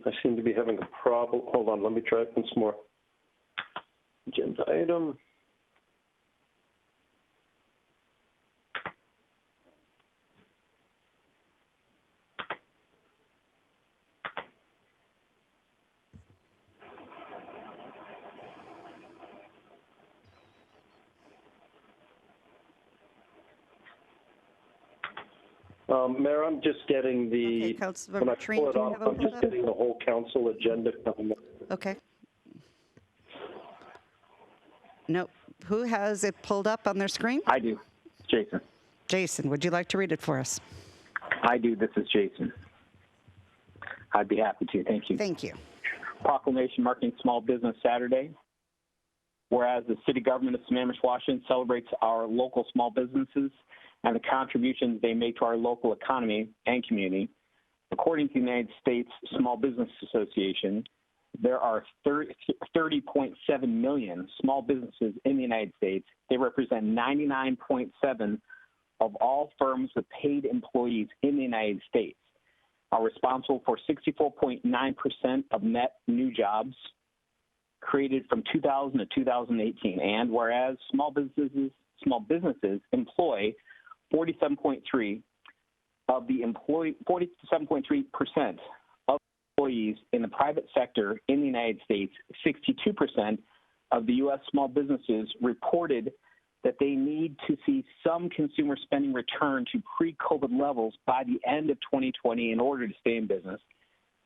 I seem to be having a problem. Hold on, let me try it once more. Agenda item. Mayor, I'm just getting the, okay, when I pull it off, I'm just getting the whole council agenda coming up. Okay. No, who has it pulled up on their screen? I do. Jason. Jason, would you like to read it for us? I do. This is Jason. I'd be happy to. Thank you. Thank you. Proclamation marking Small Business Saturday. Whereas the city government of Sammamish, Washington celebrates our local small businesses and the contributions they make to our local economy and community. According to the United States Small Business Association, there are 30.7 million small businesses in the United States. They represent 99.7% of all firms with paid employees in the United States, are responsible for 64.9% of net new jobs created from 2000 to 2018. And whereas small businesses employ 47.3% of employees in the private sector in the United States, 62% of the U.S. small businesses reported that they need to see some consumer spending return to pre-COVID levels by the end of 2020 in order to stay in business.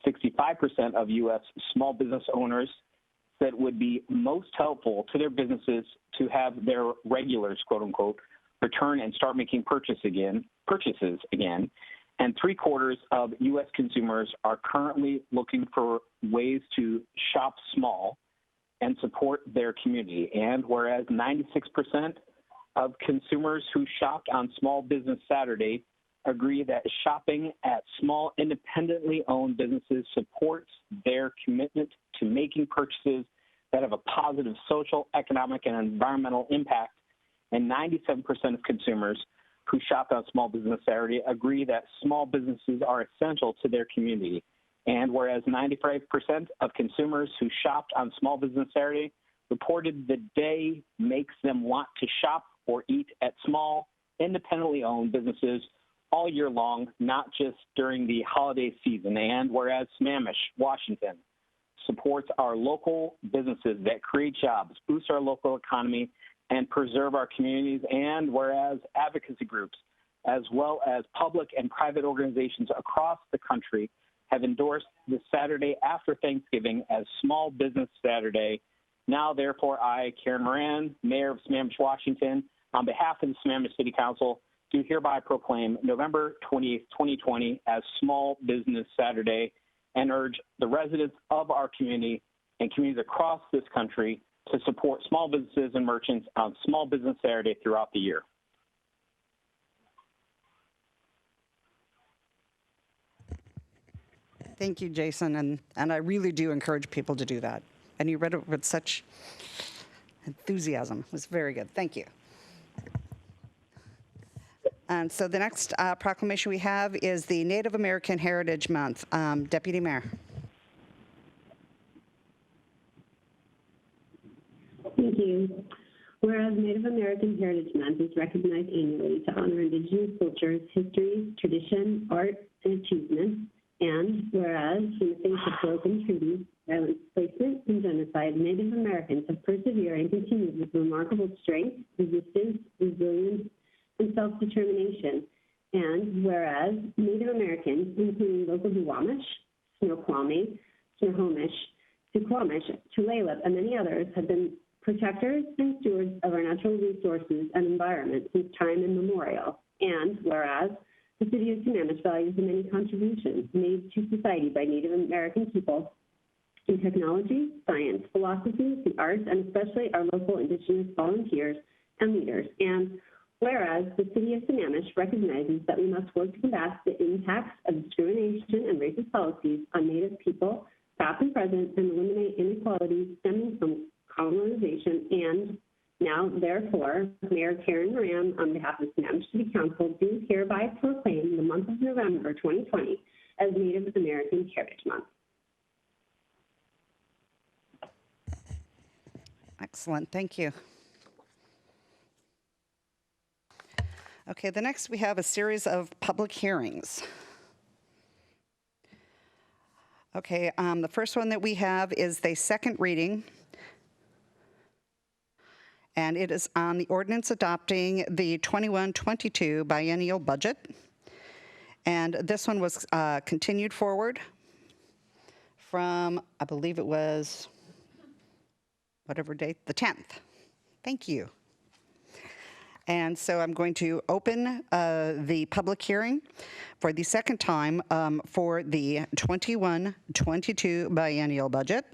65% of U.S. small business owners said it would be most helpful to their businesses to have their regulars, quote unquote, return and start making purchases again. And 3/4 of U.S. consumers are currently looking for ways to shop small and support their community. And whereas 96% of consumers who shopped on Small Business Saturday agree that shopping at small independently owned businesses supports their commitment to making purchases that have a positive social, economic, and environmental impact. And 97% of consumers who shopped on Small Business Saturday agree that small businesses are essential to their community. And whereas 95% of consumers who shopped on Small Business Saturday reported the day makes them want to shop or eat at small, independently owned businesses all year long, not just during the holiday season. And whereas Sammamish, Washington, supports our local businesses that create jobs, boost our local economy, and preserve our communities, and whereas advocacy groups, as well as public and private organizations across the country, have endorsed the Saturday after Thanksgiving as Small Business Saturday. Now, therefore, I, Karen Moran, Mayor of Sammamish, Washington, on behalf of the Sammamish City Council, do hereby proclaim November 20th, 2020 as Small Business Saturday and urge the residents of our community and communities across this country to support small businesses and merchants on Small Business Saturday throughout the year. Thank you, Jason, and I really do encourage people to do that. And you read it with such enthusiasm. It was very good. Thank you. And so the next proclamation we have is the Native American Heritage Month. Deputy Mayor. Thank you. Whereas Native American Heritage Month is recognized annually to honor Indigenous cultures, histories, tradition, art, and achievements, and whereas in the face of broken treaties, violent displacement, and genocide, Native Americans have persevered and continued with remarkable strength, resistance, resilience, and self-determination. And whereas Native Americans, including local Duwamish, Snoqualmie, Snohomish, Suquamish, Tulalip, and many others, have been protectors and stewards of our natural resources and environment since time immemorial. And whereas the City of Sammamish values the many contributions made to society by Native American people in technology, science, philosophy, the arts, and especially our local Indigenous volunteers and leaders. And whereas the City of Sammamish recognizes that we must work to combat the impacts of discrimination and racist policies on Native people, past and present, and eliminate inequalities stemming from colonization. And now, therefore, Mayor Karen Moran, on behalf of the Sammamish City Council, do hereby proclaim the month of November 2020 as Native American Heritage Month. Excellent. Thank you. Okay, the next we have a series of public hearings. Okay, the first one that we have is the second reading, and it is on the ordinance adopting the 21-22 biennial budget. And this one was continued forward from, I believe it was, whatever date, the 10th. Thank you. And so I'm going to open the public hearing for the second time for the 21-22 biennial budget.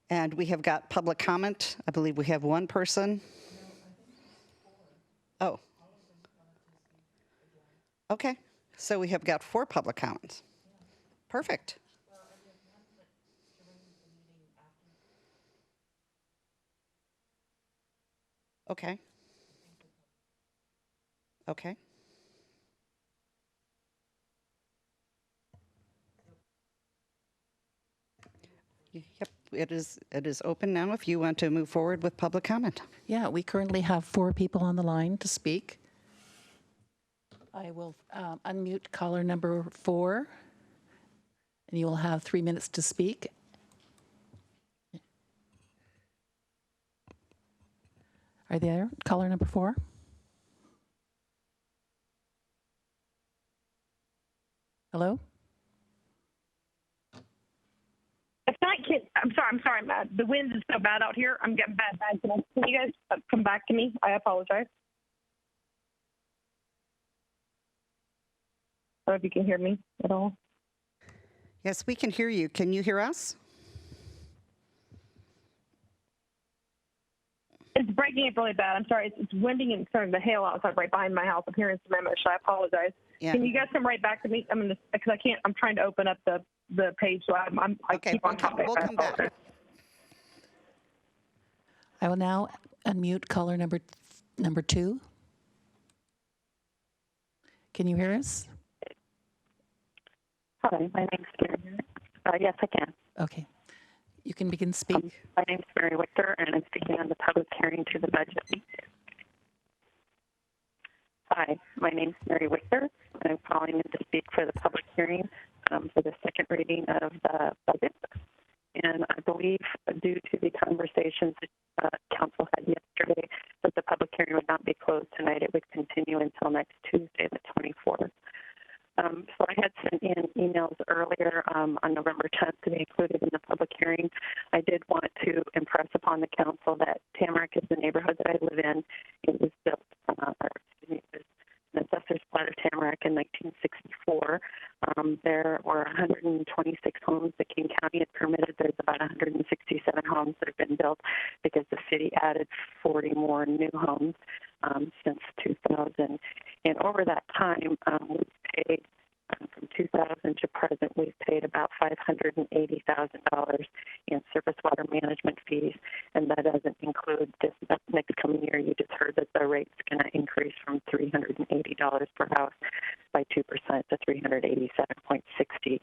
And we have got public comment. I believe we have one person. Oh. Okay, so we have got 4 public comments. Perfect. Okay. Okay. Yep, it is open now if you want to move forward with public comment. Yeah, we currently have 4 people on the line to speak. I will unmute caller number 4, and you will have 3 minutes to speak. Are they there? Caller number 4? Hello? I'm sorry, Matt. The wind is so bad out here. I'm getting bad signal. Can you guys come back to me? I apologize. I don't know if you can hear me at all. Yes, we can hear you. Can you hear us? It's breaking up really bad. I'm sorry. It's winding and starting to hail outside right behind my house. I'm here in Sammamish. I apologize. Yeah. Can you guys come right back to me? Because I can't. I'm trying to open up the page, so I Okay, keep on talking. we'll come back. I will now unmute caller number 2. Can you hear us? Hi, my name's Mary. Yes, I can. Okay. You can begin speak. My name's Mary Wichter, and I'm speaking on the public hearing to the budget. Hi, my name's Mary Wichter, and I'm calling in to speak for the public hearing for the second reading of the budget. And I believe, due to the conversations that Council had yesterday, that the public hearing would not be closed tonight. It would continue until next Tuesday, the 24th. So I had sent in emails earlier on November 10th to be included in the public hearing. I did want to impress upon the council that Tamarack is the neighborhood that I live in. It was built, it was an assessor's plat of Tamarack in 1964. There were 126 homes that King County had permitted. There's about 167 homes that have been built because the city added 40 more new homes since 2000. And over that time, we've paid, from 2000 to present, we've paid about $580,000 in surface water management fees, and that doesn't include this next coming year. You just heard that the rate's going to increase from $380 per house by 2% to $387.60.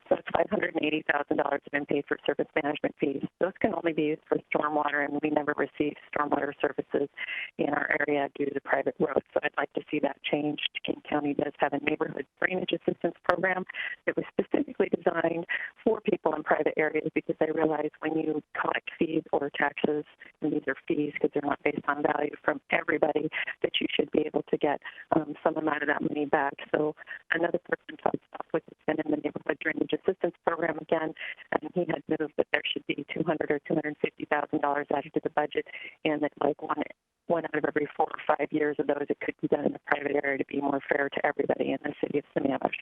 So it's $580,000 have been paid for surface management fees. Those can only be used for stormwater, and we never received stormwater services in our area due to the private roads. So I'd like to see that changed. King County does have a neighborhood drainage assistance program that was specifically designed for people in private areas because they realize when you collect fees or taxes, and these are fees because they're not based on value, from everybody, that you should be able to get some amount of that money back. So another person talked about what's been in the neighborhood drainage assistance program again, and he had moved that there should be $200,000 or $250,000 added to the budget, and that like one out of every 4 or 5 years of those, it could be done in the private area to be more fair to everybody in the city of Sammamish.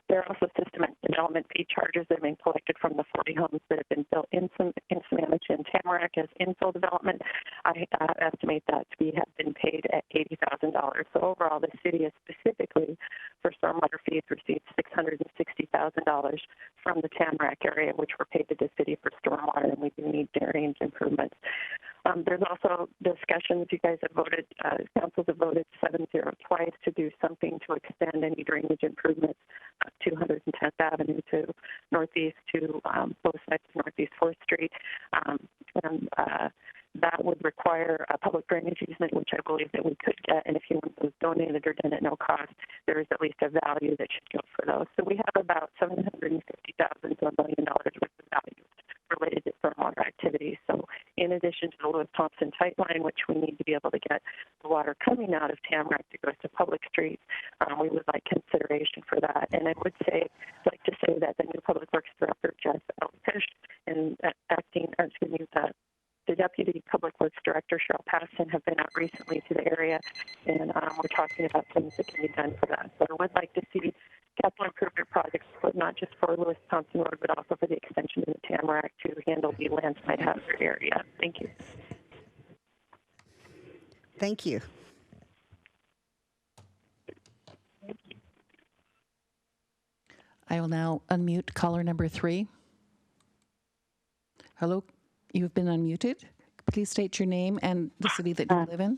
There are also system and development fee charges that have been collected from the 40 homes that have been built in Sammamish and Tamarack as infill development. I estimate that to have been paid at $80,000. So overall, the city has specifically, for stormwater fees, received $660,000 from the Tamarack area, which were paid to the city for stormwater, and we do need drainage improvements. There's also discussions. You guys have voted, councils have voted 7-0 twice to do something to extend any drainage improvements up 210th Avenue to northeast to both sides of Northeast 4th Street. That would require a public drainage easement, which I believe that we could get. And if you want those donated or done at no cost, there is at least a value that should go for those. So we have about $750,000 to $1 million worth of value related to stormwater activities. So in addition to the Lewis Thompson tight line, which we need to be able to get the water coming out of Tamarack to go to public streets, we would like consideration for that. And I would like to say that the new Public Works Director, Jeff Elfish, and the Deputy Public Works Director, Cheryl Patterson, have been out recently to the area, and we're talking about things that can be done for that. So I would like to see capital improvement projects, but not just for Lewis Thompson Road, but also for the extension of the Tamarack to handle the landslide hazard area. Thank you. Thank you. I will now unmute caller number 3. Hello, you've been unmuted. Please state your name and the city that you live in.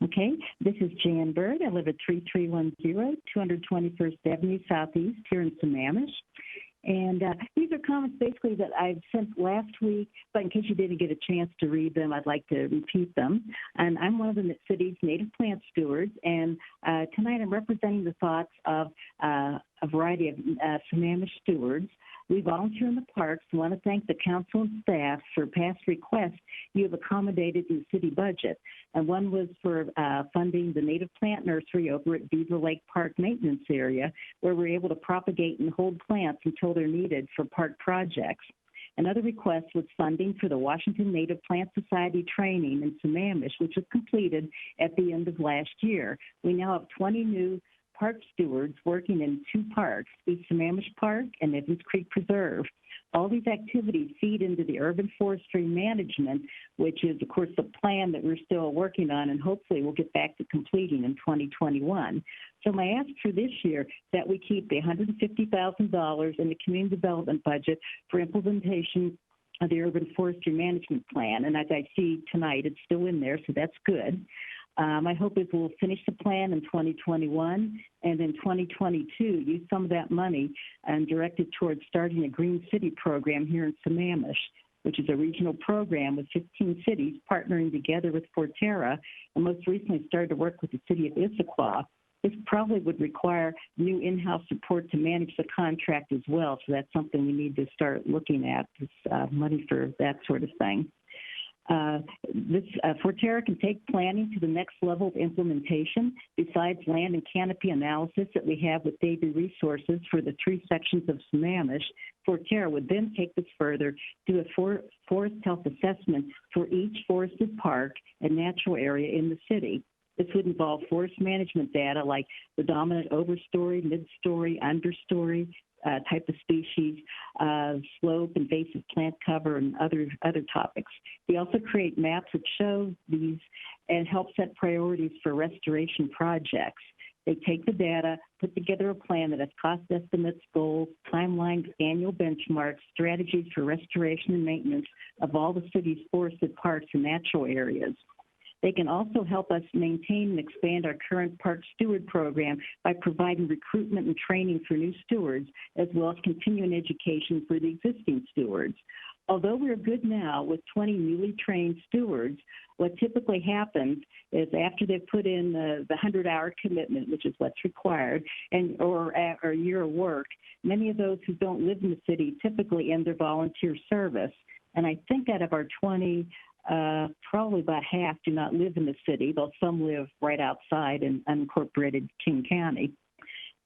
Okay, this is Jan Bird. I live at 3310 221st Avenue Southeast here in Sammamish. And these are comments basically that I've sent last week, but in case you didn't get a chance to read them, I'd like to repeat them. And I'm one of the city's native plant stewards, and tonight I'm representing the thoughts of a variety of Sammamish stewards. We volunteer in the parks and want to thank the council and staff for past requests you have accommodated in the city budget. And one was for funding the native plant nursery over at Beaver Lake Park maintenance area, where we're able to propagate and hold plants until they're needed for park projects. Another request was funding for the Washington Native Plant Society training in Sammamish, which was completed at the end of last year. We now have 20 new park stewards working in 2 parks, East Sammamish Park and Evans Creek Preserve. All these activities feed into the urban forestry management, which is, of course, the plan that we're still working on and hopefully we'll get back to completing in 2021. So my ask for this year that we keep the $150,000 in the community development budget for implementation of the urban forestry management plan. And as I see tonight, it's still in there, so that's good. My hope is we'll finish the plan in 2021, and in 2022, use some of that money and direct it towards starting a Green City program here in Sammamish, which is a regional program with 15 cities partnering together with Forterra, and most recently started to work with the city of Issaquah. This probably would require new in-house support to manage the contract as well, so that's something we need to start looking at, this money for that sort of thing. Forterra can take planning to the next level of implementation. Besides land and canopy analysis that we have with Davie Resources for the 3 sections of Sammamish, Forterra would then take this further, do a forest health assessment for each forested park and natural area in the city. This would involve forest management data like the dominant overstory, midstory, understory, type of species, slope, invasive plant cover, and other topics. We also create maps that show these and help set priorities for restoration projects. They take the data, put together a plan that has cost estimates, goals, timelines, annual benchmarks, strategies for restoration and maintenance of all the city's forested parks and natural areas. They can also help us maintain and expand our current park steward program by providing recruitment and training for new stewards, as well as continuing education for the existing stewards. Although we're good now with 20 newly trained stewards, what typically happens is after they've put in the 100-hour commitment, which is what's required, or a year of work, many of those who don't live in the city typically end their volunteer service. And I think out of our 20, probably about half do not live in the city, though some live right outside in unincorporated King County.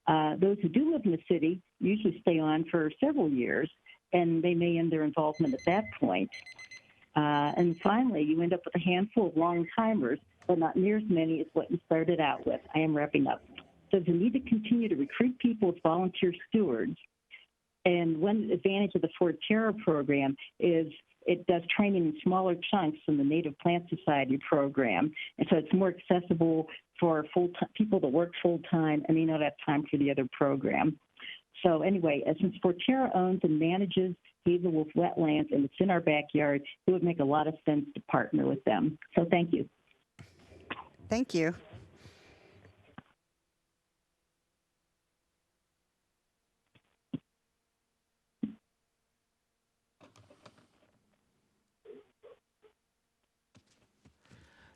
Those who do live in the city usually stay on for several years, and they may end their involvement at that point. And finally, you end up with a handful of long-timers, but not near as many as what you started out with. I am wrapping up. So the need to continue to recruit people as volunteer stewards. And one advantage of the Forterra program is it does training in smaller chunks than the Native Plant Society program. And so it's more accessible for people that work full-time and may not have time for the other program. So anyway, since Forterra owns and manages Hazel Wolf wetlands and it's in our backyard, it would make a lot of sense to partner with them. So thank you. Thank you.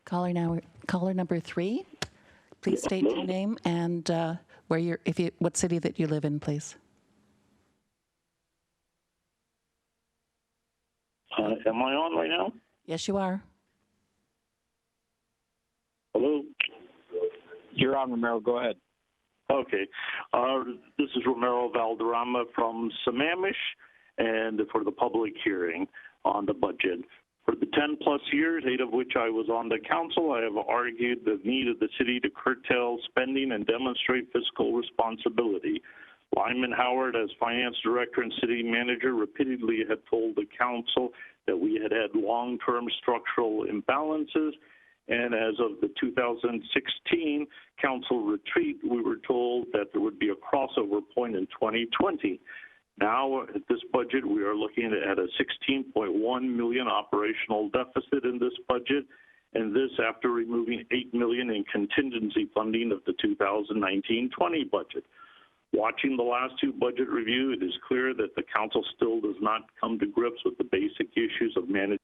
Caller number 3, please state your name and what city that you live in, please. Am I on right now? Yes, you are. Hello? You're on, Romero. Go ahead. Okay. This is Romero Valderrama from Sammamish, and for the public hearing on the budget. For the 10-plus years, 8 of which I was on the council, I have argued the need of the city to curtail spending and demonstrate fiscal responsibility. Lyman Howard, as finance director and city manager, repeatedly had told the council that we had had long-term structural imbalances, and as of the 2016 council retreat, we were told that there would be a crossover point in 2020. Now, at this budget, we are looking at a $16.1 million operational deficit in this budget, and this after removing $8 million in contingency funding of the 2019-20 budget. Watching the last 2 budget reviews, it is clear that the council still does not come to grips with the basic issues of managing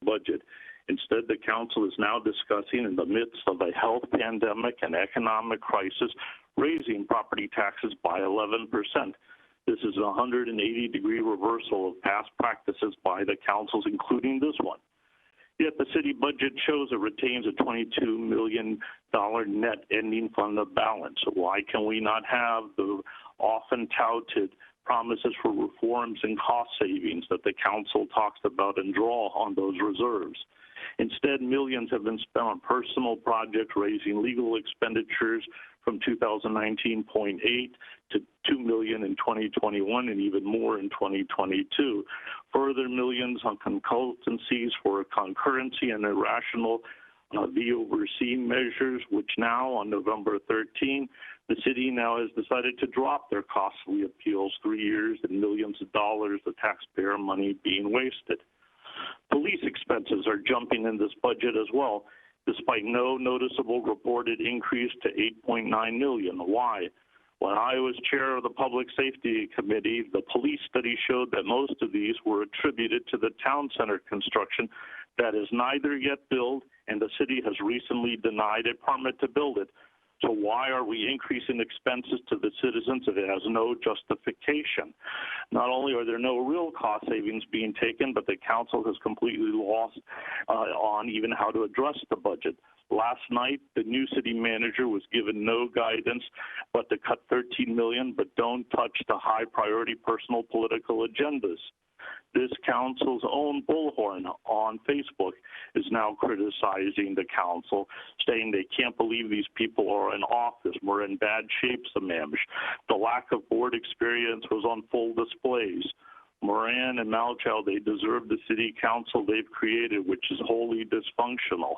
the budget. Instead, the council is now discussing, in the midst of a health pandemic and economic crisis, raising property taxes by 11%. This is a 180-degree reversal of past practices by the councils, including this one. Yet the city budget shows it retains a $22 million net ending fund balance. Why can we not have the often touted promises for reforms and cost savings that the council talks about and draw on those reserves? Instead, millions have been spent on personal projects, raising legal expenditures from 2019.8 to 2 million in 2021 and even more in 2022. Further millions on consultancies for concurrency and irrational the overseen measures, which now on November 13, the city now has decided to drop their costly appeals, 3 years and millions of dollars of taxpayer money being wasted. Police expenses are jumping in this budget as well, despite no noticeable reported increase to 8.9 million. Why? When I was chair of the Public Safety Committee, the police study showed that most of these were attributed to the town center construction that is neither yet built, and the city has recently denied a permit to build it. So why are we increasing expenses to the citizens if it has no justification? Not only are there no real cost savings being taken, but the council has completely lost on even how to address the budget. Last night, the new city manager was given no guidance but to cut $13 million, but don't touch the high priority personal political agendas. This council's own bullhorn on Facebook is now criticizing the council, saying they can't believe these people are in office. We're in bad shape, Sammamish. The lack of board experience was on full displays. Moran and Malchow, they deserve the city council they've created, which is wholly dysfunctional.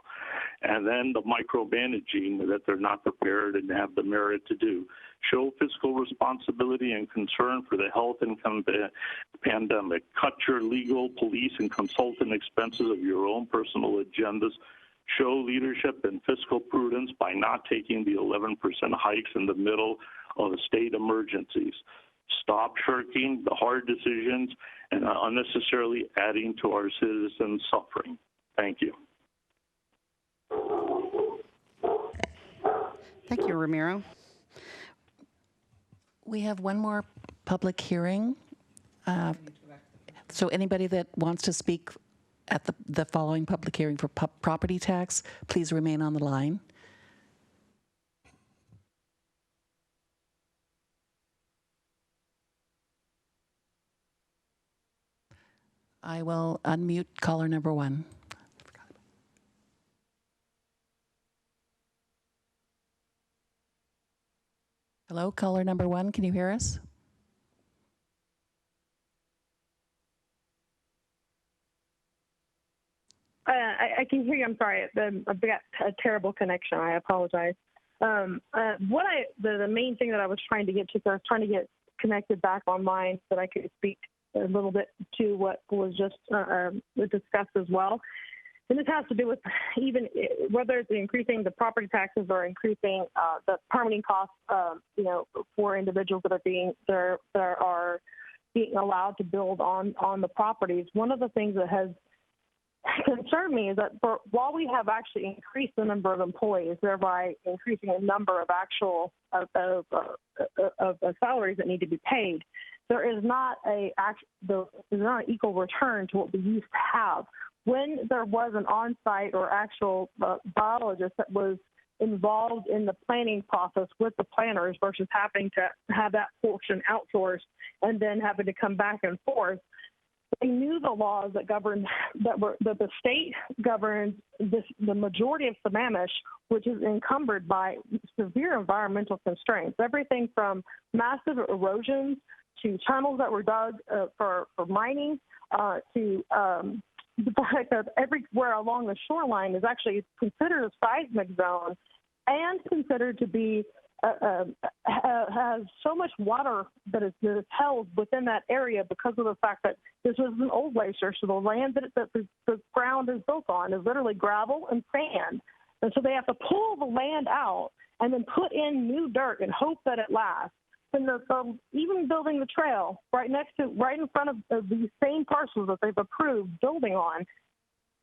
And then the micromanaging that they're not prepared and have the merit to do. Show fiscal responsibility and concern for the health and pandemic. Cut your legal, police, and consultant expenses of your own personal agendas. Show leadership and fiscal prudence by not taking the 11% hikes in the middle of state emergencies. Stop shirking the hard decisions and unnecessarily adding to our citizens' suffering. Thank you. Thank you, Ramiro. We have one more public hearing. So anybody that wants to speak at the following public hearing for property tax, please remain on the line. I will unmute caller number 1. Hello, caller number 1, can you hear us? I can hear you. I'm sorry. I've got a terrible connection. I apologize. The main thing that I was trying to get to, so I was trying to get connected back online so that I could speak a little bit to what was just discussed as well. And this has to do with even whether it's increasing the property taxes or increasing the permitting costs, for individuals that are being allowed to build on the properties. One of the things that has concerned me is that while we have actually increased the number of employees, thereby increasing the number of actual of salaries that need to be paid, there is not an equal return to what we used to have. When there was an on-site or actual biologist that was involved in the planning process with the planners versus having to have that portion outsourced and then having to come back and forth, they knew the laws that govern that the state governs the majority of Sammamish, which is encumbered by severe environmental constraints. Everything from massive erosions to tunnels that were dug for mining to the fact that everywhere along the shoreline is actually considered a seismic zone and considered to be has so much water that is held within that area because of the fact that this was an old glacier, so the land that the ground is built on is literally gravel and sand. And so they have to pull the land out and then put in new dirt and hope that it lasts. And even building the trail right in front of these same parcels that they've approved building on,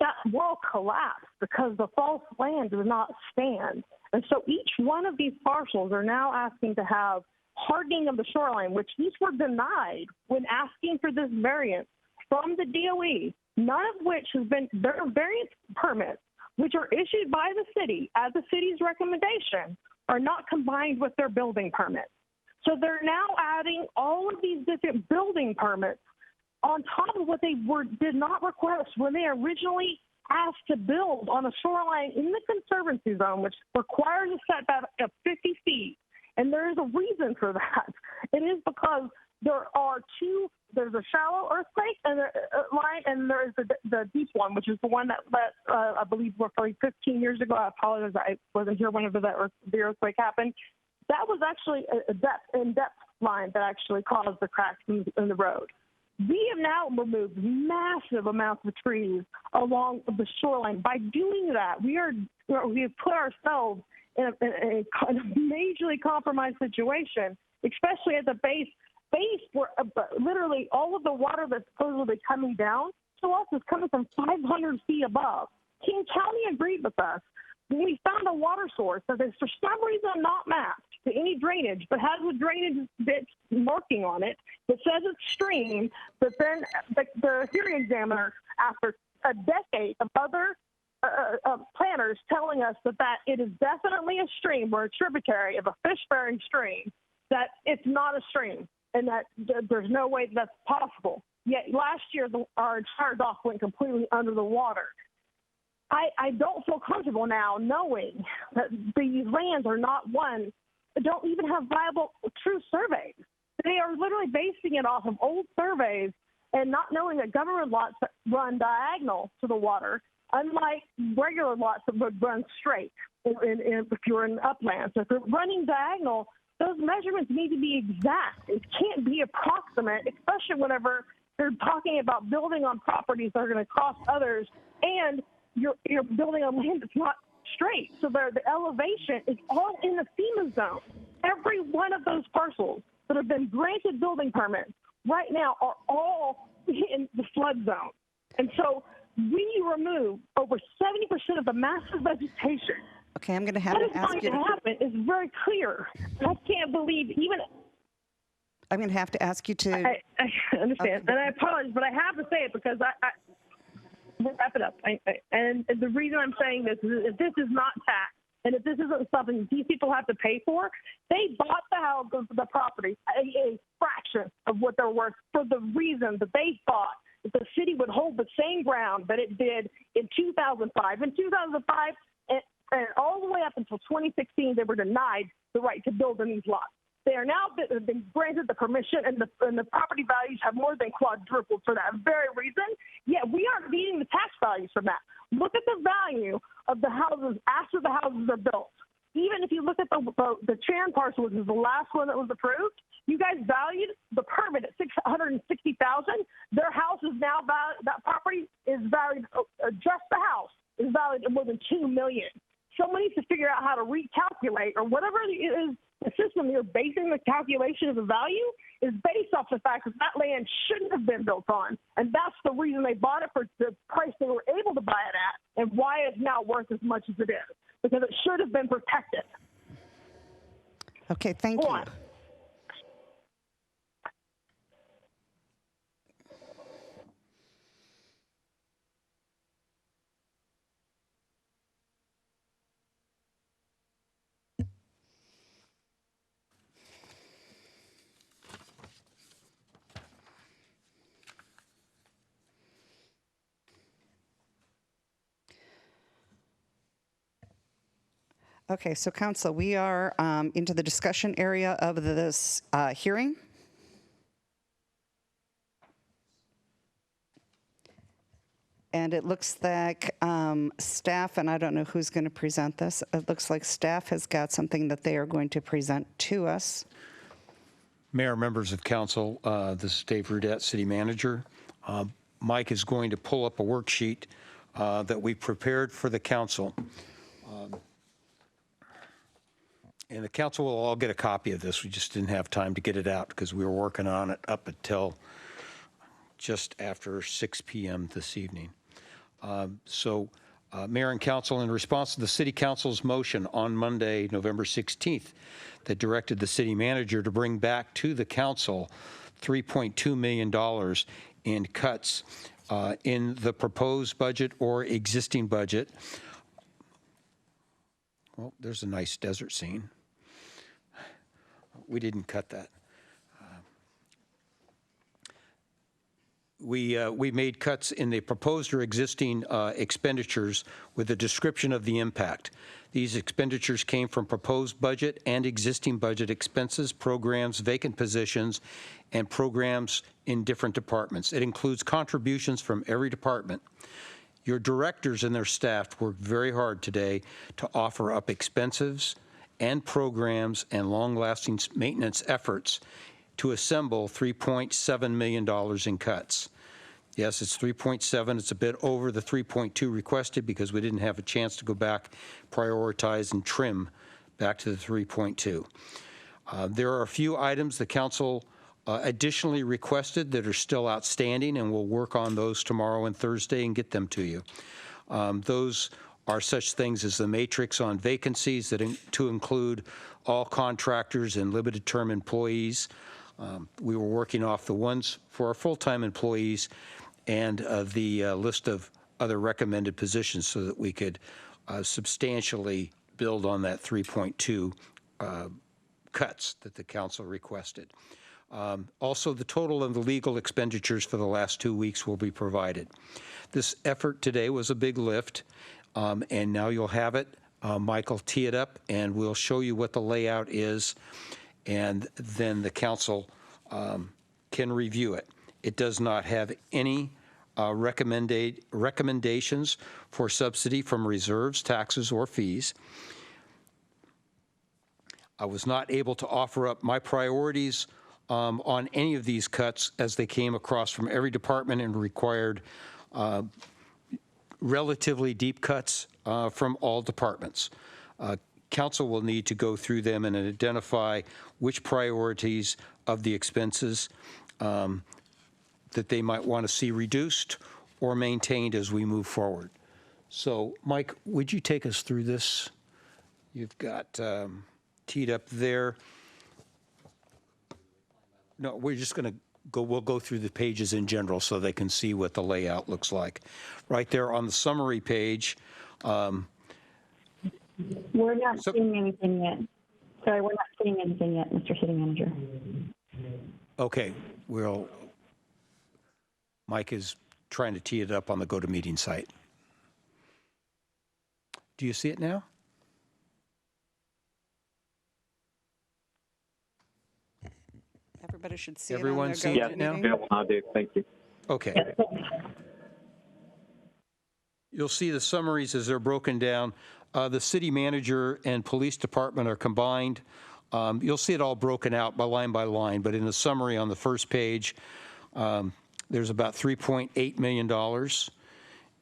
that wall collapsed because the false land does not stand. And so each one of these parcels are now asking to have hardening of the shoreline, which these were denied when asking for this variance from the DOE, none of which has been, there are variance permits, which are issued by the city as the city's recommendation, are not combined with their building permits. So they're now adding all of these different building permits on top of what they did not request when they originally asked to build on a shoreline in the conservancy zone, which requires a setback of 50 feet. And there is a reason for that. It is because there's a shallow earthquake and line, and there is the deep one, which is the one that I believe roughly 15 years ago. I apologize, I wasn't here whenever the earthquake happened. That was actually a in-depth line that actually caused the cracks in the road. We have now removed massive amounts of trees along the shoreline. By doing that, we have put ourselves in a kind of majorly compromised situation, especially at the base where literally all of the water that's supposedly coming down to us is coming from 500 feet above. King County agreed with us. When we found a water source that is for some reason not mapped to any drainage, but has a drainage bit marking on it that says it's stream, but then the hearing examiner, after a decade of other planners telling us that it is definitely a stream or a tributary of a fish-bearing stream, that it's not a stream and that there's no way that's possible. Yet last year, our entire dock went completely under the water. I don't feel comfortable now knowing that these lands are don't even have viable true surveys. They are literally basing it off of old surveys and not knowing that government lots run diagonal to the water, unlike regular lots that would run straight if you're in upland. So if you're running diagonal, those measurements need to be exact. It can't be approximate, especially whenever they're talking about building on properties that are going to cost others, and you're building on land that's not straight. So the elevation is all in the FEMA zone. Every one of those parcels that have been granted building permits right now are all in the flood zone. And so we remove over 70% of the massive vegetation. Okay, I'm going to have to ask you. What is going to happen is very clear. I can't believe even. I'm going to have to ask you to. I understand, and I apologize, but I have to say it because we'll wrap it up. And the reason I'm saying this is if this is not tax, and if this isn't something these people have to pay for, they bought the property a fraction of what they're worth for the reason that they thought that the city would hold the same ground that it did in 2005. In 2005, and all the way up until 2016, they were denied the right to build in these lots. They are now been granted the permission, and the property values have more than quadrupled for that very reason. Yet we aren't meeting the tax values from that. Look at the value of the houses after the houses are built. Even if you look at the Chan parcel, which is the last one that was approved, you guys valued the permit at $660,000. Their house is now valued. That property is valued. Just the house is valued at more than $2 million. Someone needs to figure out how to recalculate, or whatever it is, the system you're basing the calculation of the value is based off the fact that that land shouldn't have been built on. And that's the reason they bought it for the price they were able to buy it at, and why it's now worth as much as it is, because it should have been protected. Okay, thank you. Okay, so council, we are into the discussion area of this hearing. And it looks like staff, and I don't know who's going to present this, it looks like staff has got something that they are going to present to us. Mayor, members of council, this is Dave Rudette, City Manager. Mike is going to pull up a worksheet that we prepared for the council. And the council will all get a copy of this. We just didn't have time to get it out because we were working on it up until just after 6 p.m. this evening. Mayor and council, in response to the City Council's motion on Monday, November 16th, that directed the city manager to bring back to the council $3.2 million in cuts in the proposed budget or existing budget. Well, there's a nice desert scene. We didn't cut that. we made cuts in the proposed or existing expenditures with a description of the impact. These expenditures came from proposed budget and existing budget expenses, programs, vacant positions, and programs in different departments. It includes contributions from every department. Your directors and their staff worked very hard today to offer up expenses and programs and long-lasting maintenance efforts to assemble $3.7 million in cuts. Yes, it's 3.7. It's a bit over the 3.2 requested because we didn't have a chance to go back, prioritize, and trim back to the 3.2. There are a few items the council additionally requested that are still outstanding, and we'll work on those tomorrow and Thursday and get them to you. Those are such things as the matrix on vacancies to include all contractors and limited term employees. We were working off the ones for our full-time employees and the list of other recommended positions so that we could substantially build on that 3.2 cuts that the council requested. Also, the total of the legal expenditures for the last 2 weeks will be provided. This effort today was a big lift, and now you'll have it. Mike will tee it up, and we'll show you what the layout is, and then the council can review it. It does not have any recommendations for subsidy from reserves, taxes, or fees. I was not able to offer up my priorities on any of these cuts as they came across from every department and required relatively deep cuts from all departments. Council will need to go through them and identify which priorities of the expenses that they might want to see reduced or maintained as we move forward. So, Mike, would you take us through this? You've got teed up there. No, we're just going to go, we'll go through the pages in general so they can see what the layout looks like. Right there on the summary page. We're not seeing anything yet. Sorry, we're not seeing anything yet, Mr. City Manager. Okay, Mike is trying to tee it up on the GoToMeeting site. Do you see it now? Everybody should see Everyone it on see their it now? Yeah, I do. Thank you. Okay. You'll see the summaries as they're broken down. The city manager and police department are combined. You'll see it all broken out by line, but in the summary on the first page, there's about $3.8 million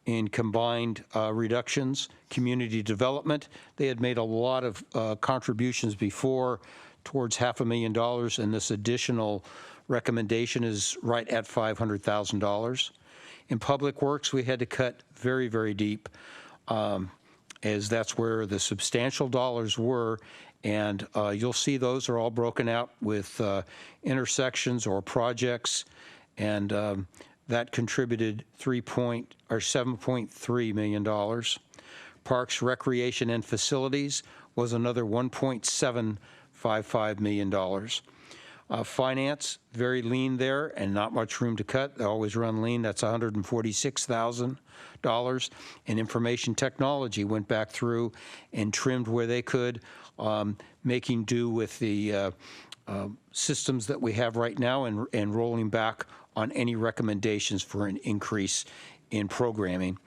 in combined reductions. Community development, they had made a lot of contributions before towards $500,000, and this additional recommendation is right at $500,000. In public works, we had to cut very, very deep, as that's where the substantial dollars were, and you'll see those are all broken out with intersections or projects, and that contributed $7.3 million. Parks, recreation, and facilities was another $1.755 million. Finance, very lean there and not much room to cut. They always run lean. That's $146,000. And information technology went back through and trimmed where they could, making do with the systems that we have right now and rolling back on any recommendations for an increase in programming.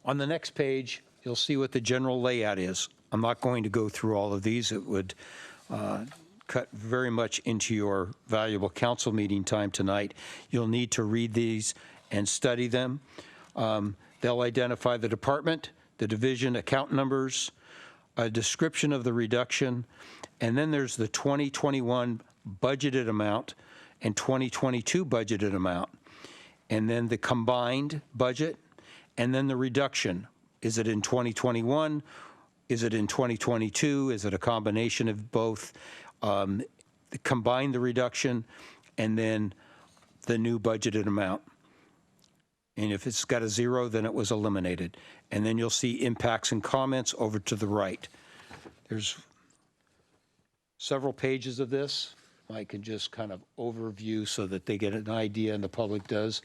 On the next page, you'll see what the general layout is. I'm not going to go through all of these. It would cut very much into your valuable council meeting time tonight. You'll need to read these and study them. They'll identify the department, the division, account numbers, a description of the reduction, and then there's the 2021 budgeted amount and 2022 budgeted amount, and then the combined budget, and then the reduction. Is it in 2021? Is it in 2022? Is it a combination of both? Combine the reduction and then the new budgeted amount. And if it's got a zero, then it was eliminated. And then you'll see impacts and comments over to the right. There's several pages of this. Mike can just kind of overview so that they get an idea, and the public does,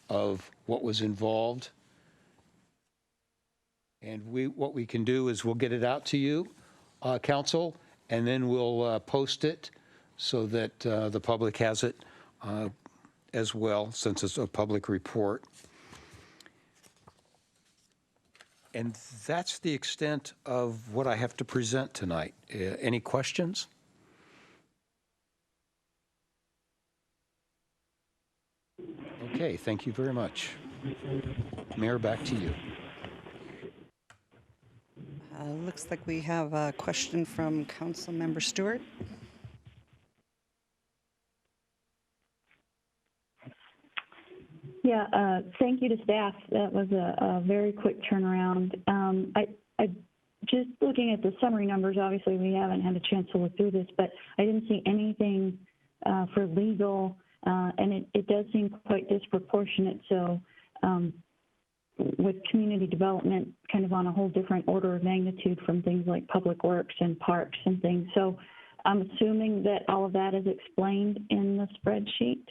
of what was involved. And what we can do is we'll get it out to you, council, and then we'll post it so that the public has it as well, since it's a public report. And that's the extent of what I have to present tonight. Any questions? Okay, thank you very much. Mayor, back to you. Looks like we have a question from Council Member Stewart. Yeah, thank you to staff. That was a very quick turnaround. I just looking at the summary numbers, obviously we haven't had a chance to look through this, but I didn't see anything for legal, and it does seem quite disproportionate. So with community development kind of on a whole different order of magnitude from things like public works and parks and things. So I'm assuming that all of that is explained in the spreadsheet.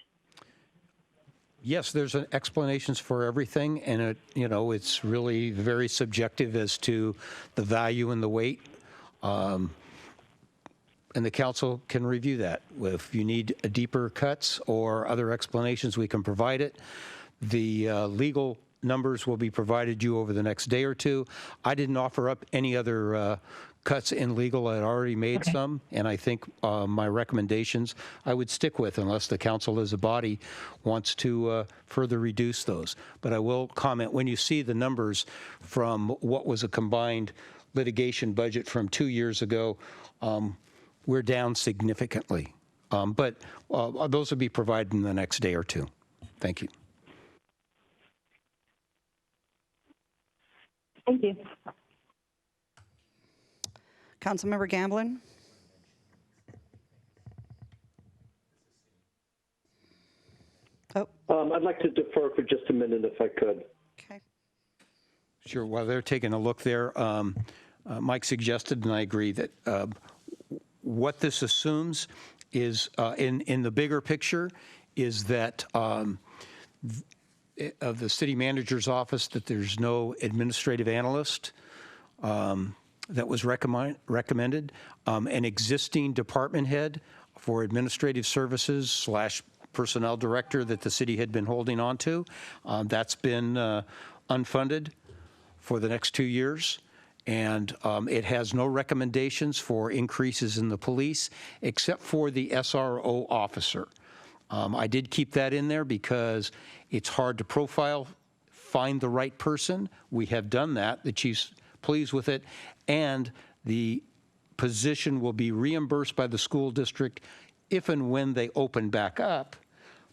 Yes, there's explanations for everything, and it's really very subjective as to the value and the weight. And the council can review that. If you need deeper cuts or other explanations, we can provide it. The legal numbers will be provided you over the next day or two. I didn't offer up any other cuts in legal. I'd already made some, and I think my recommendations I would stick with unless the council as a body wants to further reduce those. But I will comment, when you see the numbers from what was a combined litigation budget from 2 years ago, we're down significantly. But those will be provided in the next day or two. Thank you. Thank you. Councilmember Gamblin. I'd like to defer for just a minute if I could. Okay. Sure. While they're taking a look there, Mike suggested, and I agree, that what this assumes is, in the bigger picture, is that of the city manager's office, that there's no administrative analyst that was recommended, an existing department head for administrative services / personnel director that the city had been holding on to. That's been unfunded for the next 2 years. And it has no recommendations for increases in the police except for the SRO officer. I did keep that in there because it's hard to profile, find the right person. We have done that. The chief's pleased with it. And the position will be reimbursed by the school district if and when they open back up.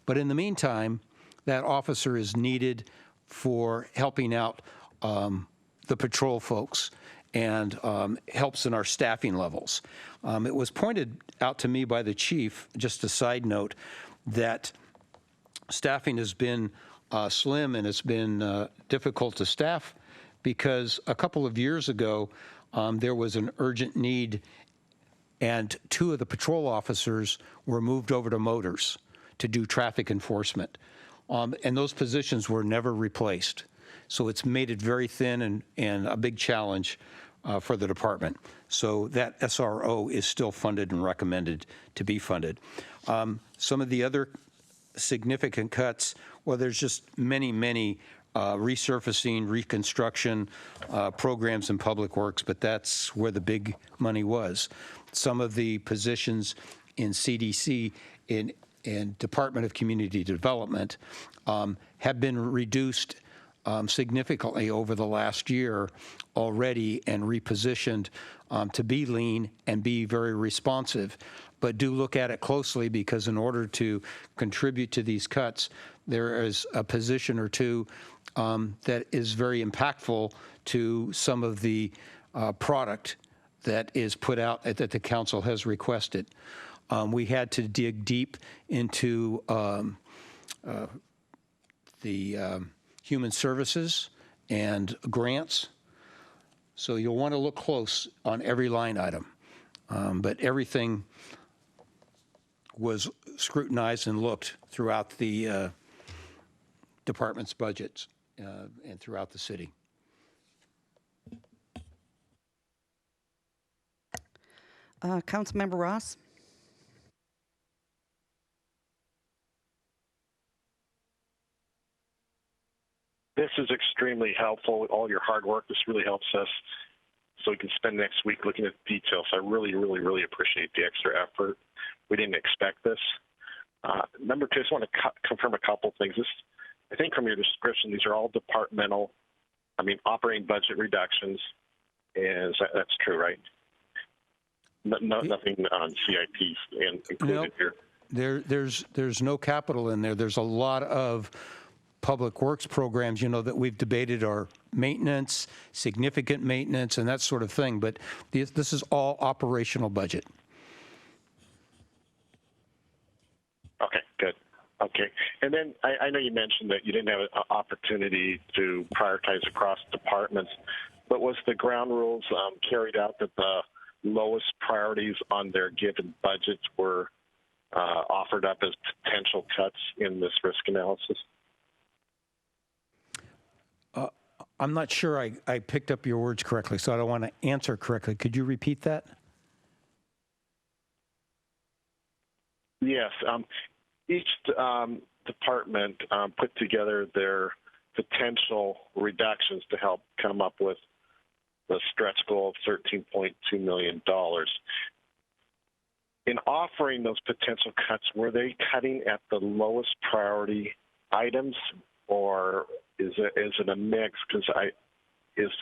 But in the meantime, that officer is needed for helping out the patrol folks and helps in our staffing levels. It was pointed out to me by the chief, just a side note, that staffing has been slim and it's been difficult to staff because a couple of years ago, there was an urgent need and 2 of the patrol officers were moved over to motors to do traffic enforcement. And those positions were never replaced. So it's made it very thin and a big challenge for the department. So that SRO is still funded and recommended to be funded. Some of the other significant cuts, well, there's just many resurfacing, reconstruction programs in public works, but that's where the big money was. Some of the positions in CDC in Department of Community Development have been reduced significantly over the last year already and repositioned to be lean and be very responsive. But do look at it closely because in order to contribute to these cuts, there is a position or two that is very impactful to some of the product that is put out that the council has requested. We had to dig deep into the human services and grants. So you'll want to look close on every line item. But everything was scrutinized and looked throughout the department's budgets and throughout the city. Councilmember Ross? This is extremely helpful. All your hard work, this really helps us so we can spend next week looking at the details. I really, really, really appreciate the extra effort. We didn't expect this. Number two, I just want to confirm a couple things. I think from your description, these are all departmental, operating budget reductions. That's true, right? Nothing on CIPs included here. There's no capital in there. There's a lot of public works programs, that we've debated are maintenance, significant maintenance, and that sort of thing. But this is all operational budget. Okay, good. Okay. And then I know you mentioned that you didn't have an opportunity to prioritize across departments, but was the ground rules carried out that the lowest priorities on their given budgets were offered up as potential cuts in this risk analysis? I'm not sure I picked up your words correctly, so I don't want to answer correctly. Could you repeat that? Yes. Each department put together their potential reductions to help come up with the stretch goal of $13.2 million. In offering those potential cuts, were they cutting at the lowest priority items, or is it a mix? Because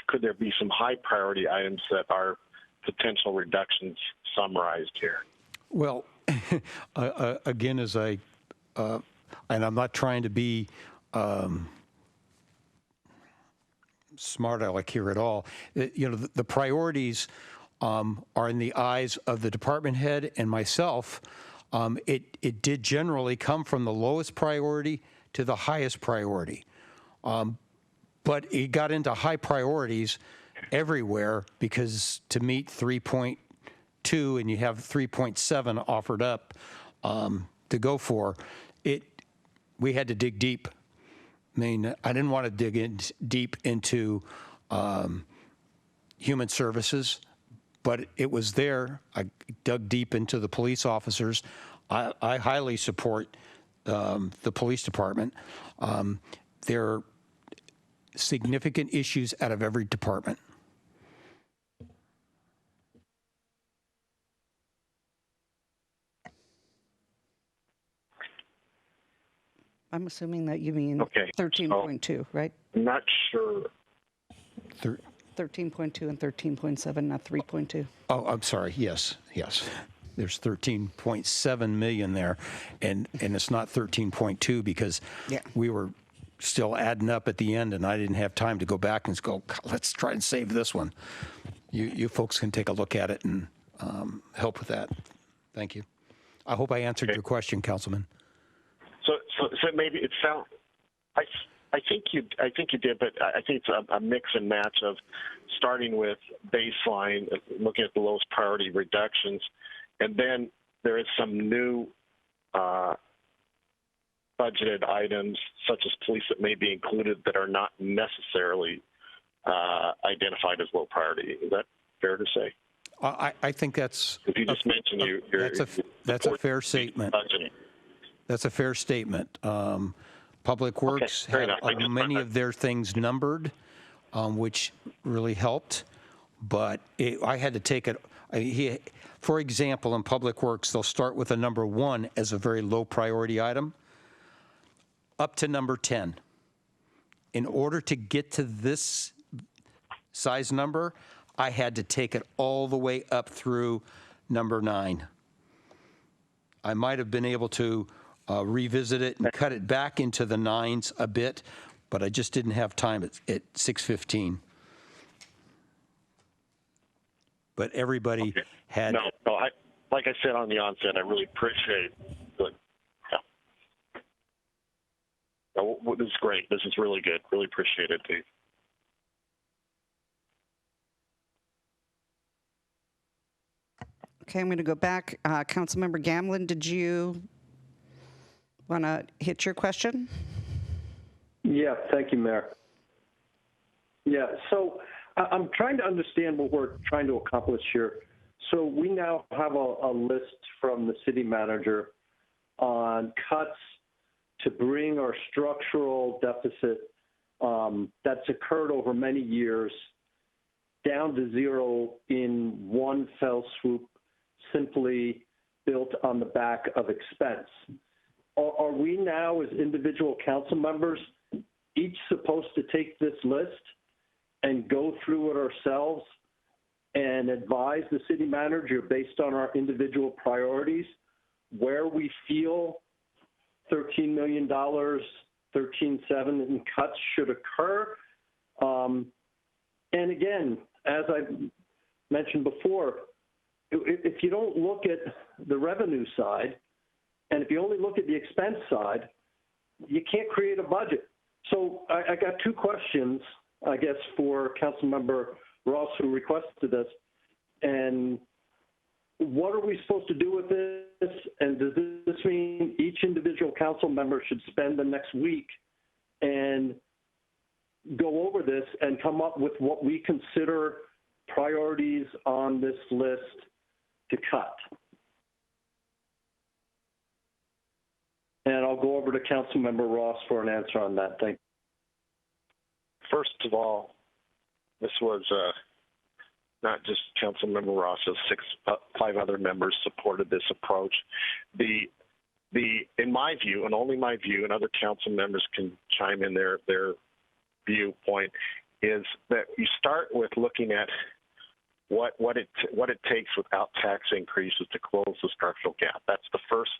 could there be some high priority items that are potential reductions summarized here? Well, again, and I'm not trying to be smart aleck here at all. The priorities are in the eyes of the department head and myself. It did generally come from the lowest priority to the highest priority. But it got into high priorities everywhere because to meet 3.2 and you have 3.7 offered up to go for, we had to dig deep. I didn't want to dig in deep into human services, but it was there. I dug deep into the police officers. I highly support the police department. There are significant issues out of every department. I'm assuming that you mean 13.2, right? I'm not sure. 13.2 and 13.7, not 3.2. Oh, I'm sorry. Yes. There's 13.7 million there, and it's not 13.2 because we were still adding up at the end, and I didn't have time to go back and go, let's try and save this one. You folks can take a look at it and help with that. Thank you. I hope I answered your question, Councilman. So maybe it sounds. I think you did, but I think it's a mix and match of starting with baseline, looking at the lowest priority reductions, and then there is some new budgeted items such as police that may be included that are not necessarily identified as low priority. Is that fair to say? I think that's. If you just mentioned that's a fair statement. Budgeting. That's a fair statement. Public Works had many of their things numbered, which really helped. But I had to take it. For example, in Public Works, they'll start with a number 1 as a very low priority item, up to number 10. In order to get to this size number, I had to take it all the way up through number 9. I might have been able to revisit it and cut it back into the 9s a bit, but I just didn't have time at 6:15. But everybody had. No. Like I said on the onset, I really appreciate. This is great. This is really good. Really appreciate it, Dave. Okay, I'm going to go back. Councilmember Gamlin, did you want to hit your question? Yeah, thank you, Mayor. Yeah, so I'm trying to understand what we're trying to accomplish here. So we now have a list from the city manager on cuts to bring our structural deficit that's occurred over many years down to zero in one fell swoop, simply built on the back of expense. Are we now, as individual council members, each supposed to take this list and go through it ourselves and advise the city manager based on our individual priorities where we feel $13 million, $13.7 in cuts should occur? And again, as I mentioned before, if you don't look at the revenue side, and if you only look at the expense side, you can't create a budget. So I got two questions, I guess, for Councilmember Ross, who requested this. And what are we supposed to do with this? And does this mean each individual council member should spend the next week and go over this and come up with what we consider priorities on this list to cut? And I'll go over to Councilmember Ross for an answer on that. Thank you. First of all, this was not just Councilmember Ross, 5 other members supported this approach. In my view, and only my view, and other council members can chime in their viewpoint, is that you start with looking at what it takes without tax increases to close the structural gap. That's the first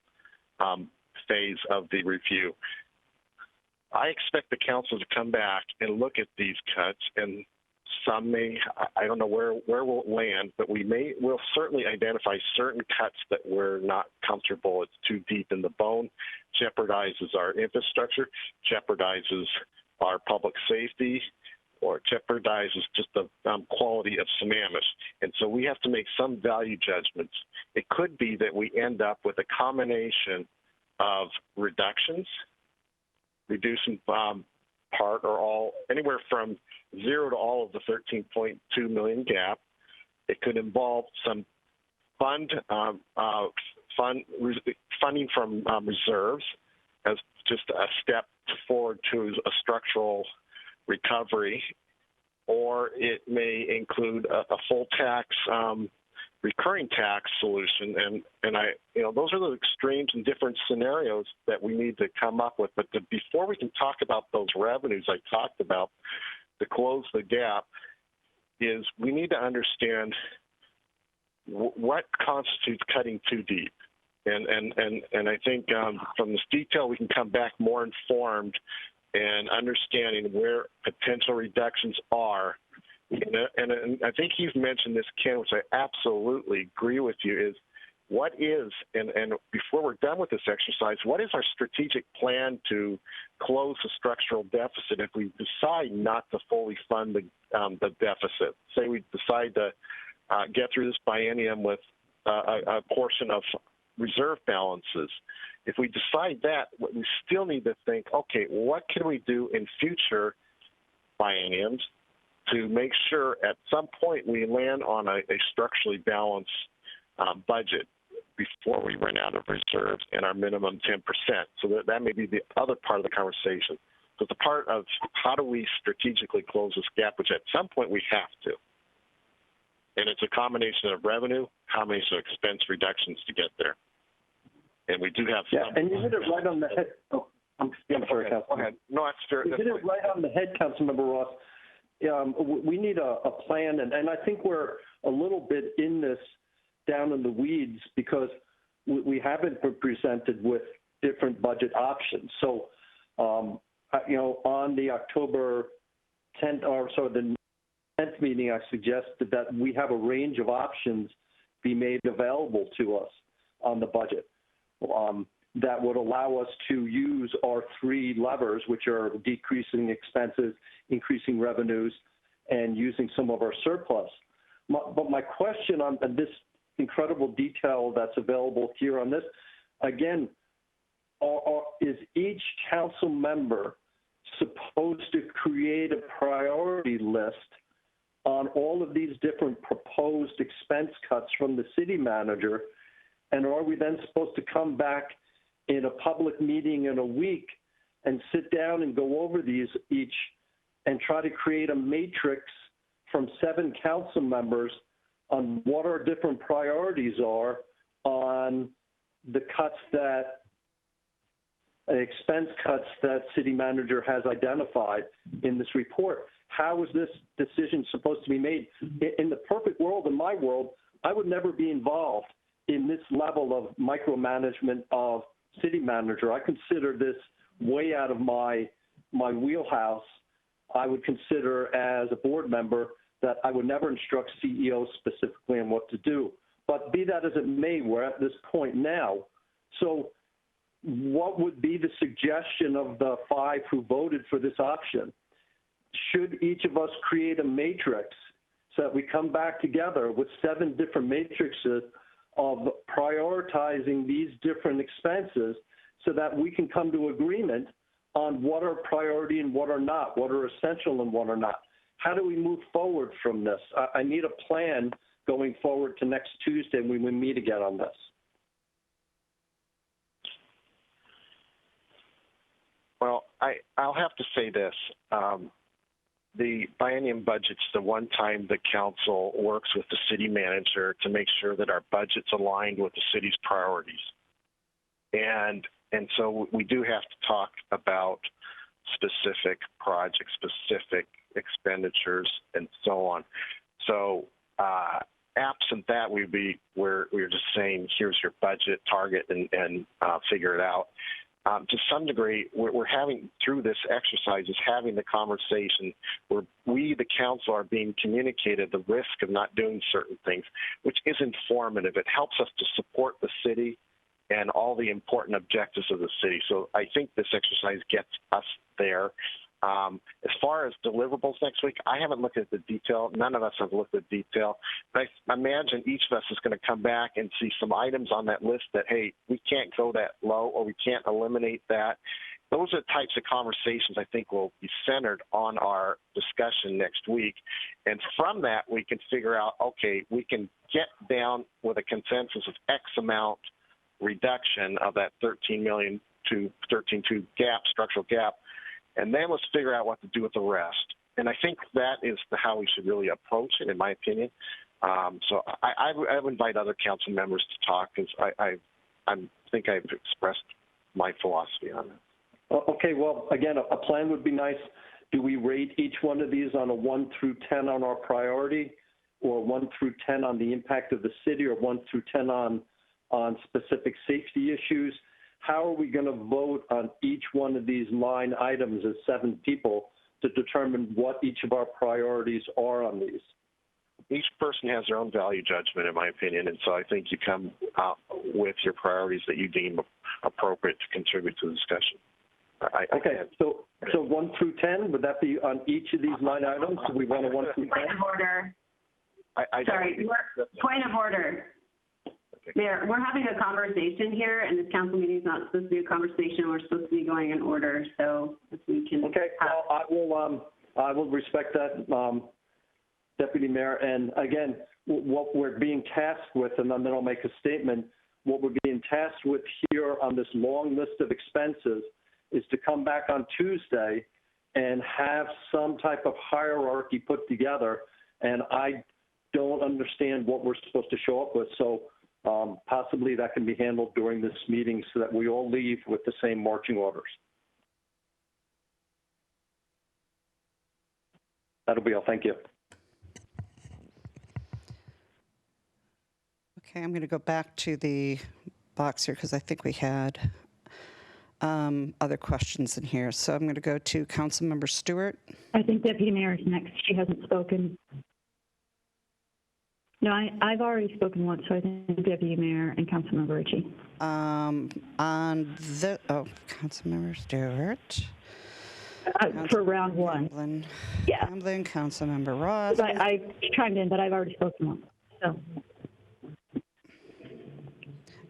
phase of the review. I expect the council to come back and look at these cuts, and some may, I don't know where we'll land, but we'll certainly identify certain cuts that we're not comfortable. It's too deep in the bone, jeopardizes our infrastructure, jeopardizes our public safety, or jeopardizes just the quality of Sammamish. And so we have to make some value judgments. It could be that we end up with a combination of reductions, reducing part or all, anywhere from zero to all of the 13.2 million gap. It could involve some funding from reserves as just a step forward to a structural recovery, or it may include a full tax, recurring tax solution, and those are the extremes and different scenarios that we need to come up with. But before we can talk about those revenues I talked about to close the gap, is we need to understand what constitutes cutting too deep, and I think from this detail we can come back more informed and understanding where potential reductions are. And I think you've mentioned this, Ken, which I absolutely agree with you, is what is, and before we're done with this exercise, what is our strategic plan to close the structural deficit if we decide not to fully fund the deficit? Say we decide to get through this biennium with a portion of reserve balances. If we decide that, we still need to think, okay, what can we do in future bienniums to make sure at some point we land on a structurally balanced budget before we run out of reserves and our minimum 10%. So that may be the other part of the conversation. So it's a part of how do we strategically close this gap, which at some point we have to. And it's a combination of revenue, combination of expense reductions to get there. And we do have some. And you hit it right on the head. Oh, I'm sorry, Councilman. Go ahead. No, that's fair. You hit it right on the head, Councilmember Ross. We need a plan, and I think we're a little bit in this down in the weeds because we haven't been presented with different budget options. So, on the October 10th, the 10th meeting, I suggested that we have a range of options be made available to us on the budget that would allow us to use our 3 levers, which are decreasing expenses, increasing revenues, and using some of our surplus. But my question on this, incredible detail that's available here on this. Again, is each council member supposed to create a priority list on all of these different proposed expense cuts from the city manager? And are we then supposed to come back in a public meeting in a week and sit down and go over these each and try to create a matrix from 7 council members on what our different priorities are on the cuts that expense cuts that city manager has identified in this report? How is this decision supposed to be made? In the perfect world, in my world, I would never be involved in this level of micromanagement of city manager. I consider this way out of my wheelhouse. I would consider as a board member that I would never instruct CEOs specifically on what to do. But be that as it may, we're at this point now. So what would be the suggestion of the 5 who voted for this option? Should each of us create a matrix so that we come back together with 7 different matrices of prioritizing these different expenses so that we can come to agreement on what are priority and what are not, what are essential and what are not? How do we move forward from this? I need a plan going forward to next Tuesday when we meet again on this. Well, I'll have to say this. The biennium budget's the one time the council works with the city manager to make sure that our budget's aligned with the city's priorities. And so we do have to talk about specific projects, specific expenditures, and so on. So absent that, we're just saying, here's your budget target and figure it out. To some degree, we're having, through this exercise, is having the conversation where we, the council, are being communicated the risk of not doing certain things, which is informative. It helps us to support the city and all the important objectives of the city. So I think this exercise gets us there. As far as deliverables next week, I haven't looked at the detail. None of us have looked at detail. But I imagine each of us is going to come back and see some items on that list that, hey, we can't go that low or we can't eliminate that. Those are types of conversations I think will be centered on our discussion next week. And from that, we can figure out, okay, we can get down with a consensus of X amount reduction of that 13 million to 13.2 gap, structural gap. And then let's figure out what to do with the rest. And I think that is how we should really approach it, in my opinion. So I would invite other council members to talk, because I think I've expressed my philosophy on it. Okay, well, again, a plan would be nice. Do we rate each one of these on a 1 through 10 on our priority, or 1 through 10 on the impact of the city, or 1 through 10 on specific safety issues? How are we going to vote on each one of these line items as 7 people to determine what each of our priorities are on these? Each person has their own value judgment, in my opinion, and so I think you come out with your priorities that you deem appropriate to contribute to the discussion. Okay, so 1 through 10, would that be on each of these line items? Do we want a 1 through 10? Point of order. Point of order. Mayor, we're having a conversation here, and this council meeting is not supposed to be a conversation. We're supposed to be going in order, so if we can. Okay, well, I will respect that, Deputy Mayor. And again, what we're being tasked with, and then I'll make a statement, what we're being tasked with here on this long list of expenses is to come back on Tuesday and have some type of hierarchy put together. And I don't understand what we're supposed to show up with. So possibly that can be handled during this meeting so that we all leave with the same marching orders. That'll be all. Thank you. Okay, I'm going to go back to the box here because I think we had other questions in here. So I'm going to go to Councilmember Stewart. I think Deputy Mayor is next. She hasn't spoken. No, I've already spoken once, so I think Deputy Mayor and Councilmember Ritchie. Councilmember Stewart. For round 1. Hamblin, yeah. Councilmember Ross. I chimed in, but I've already spoken once. So.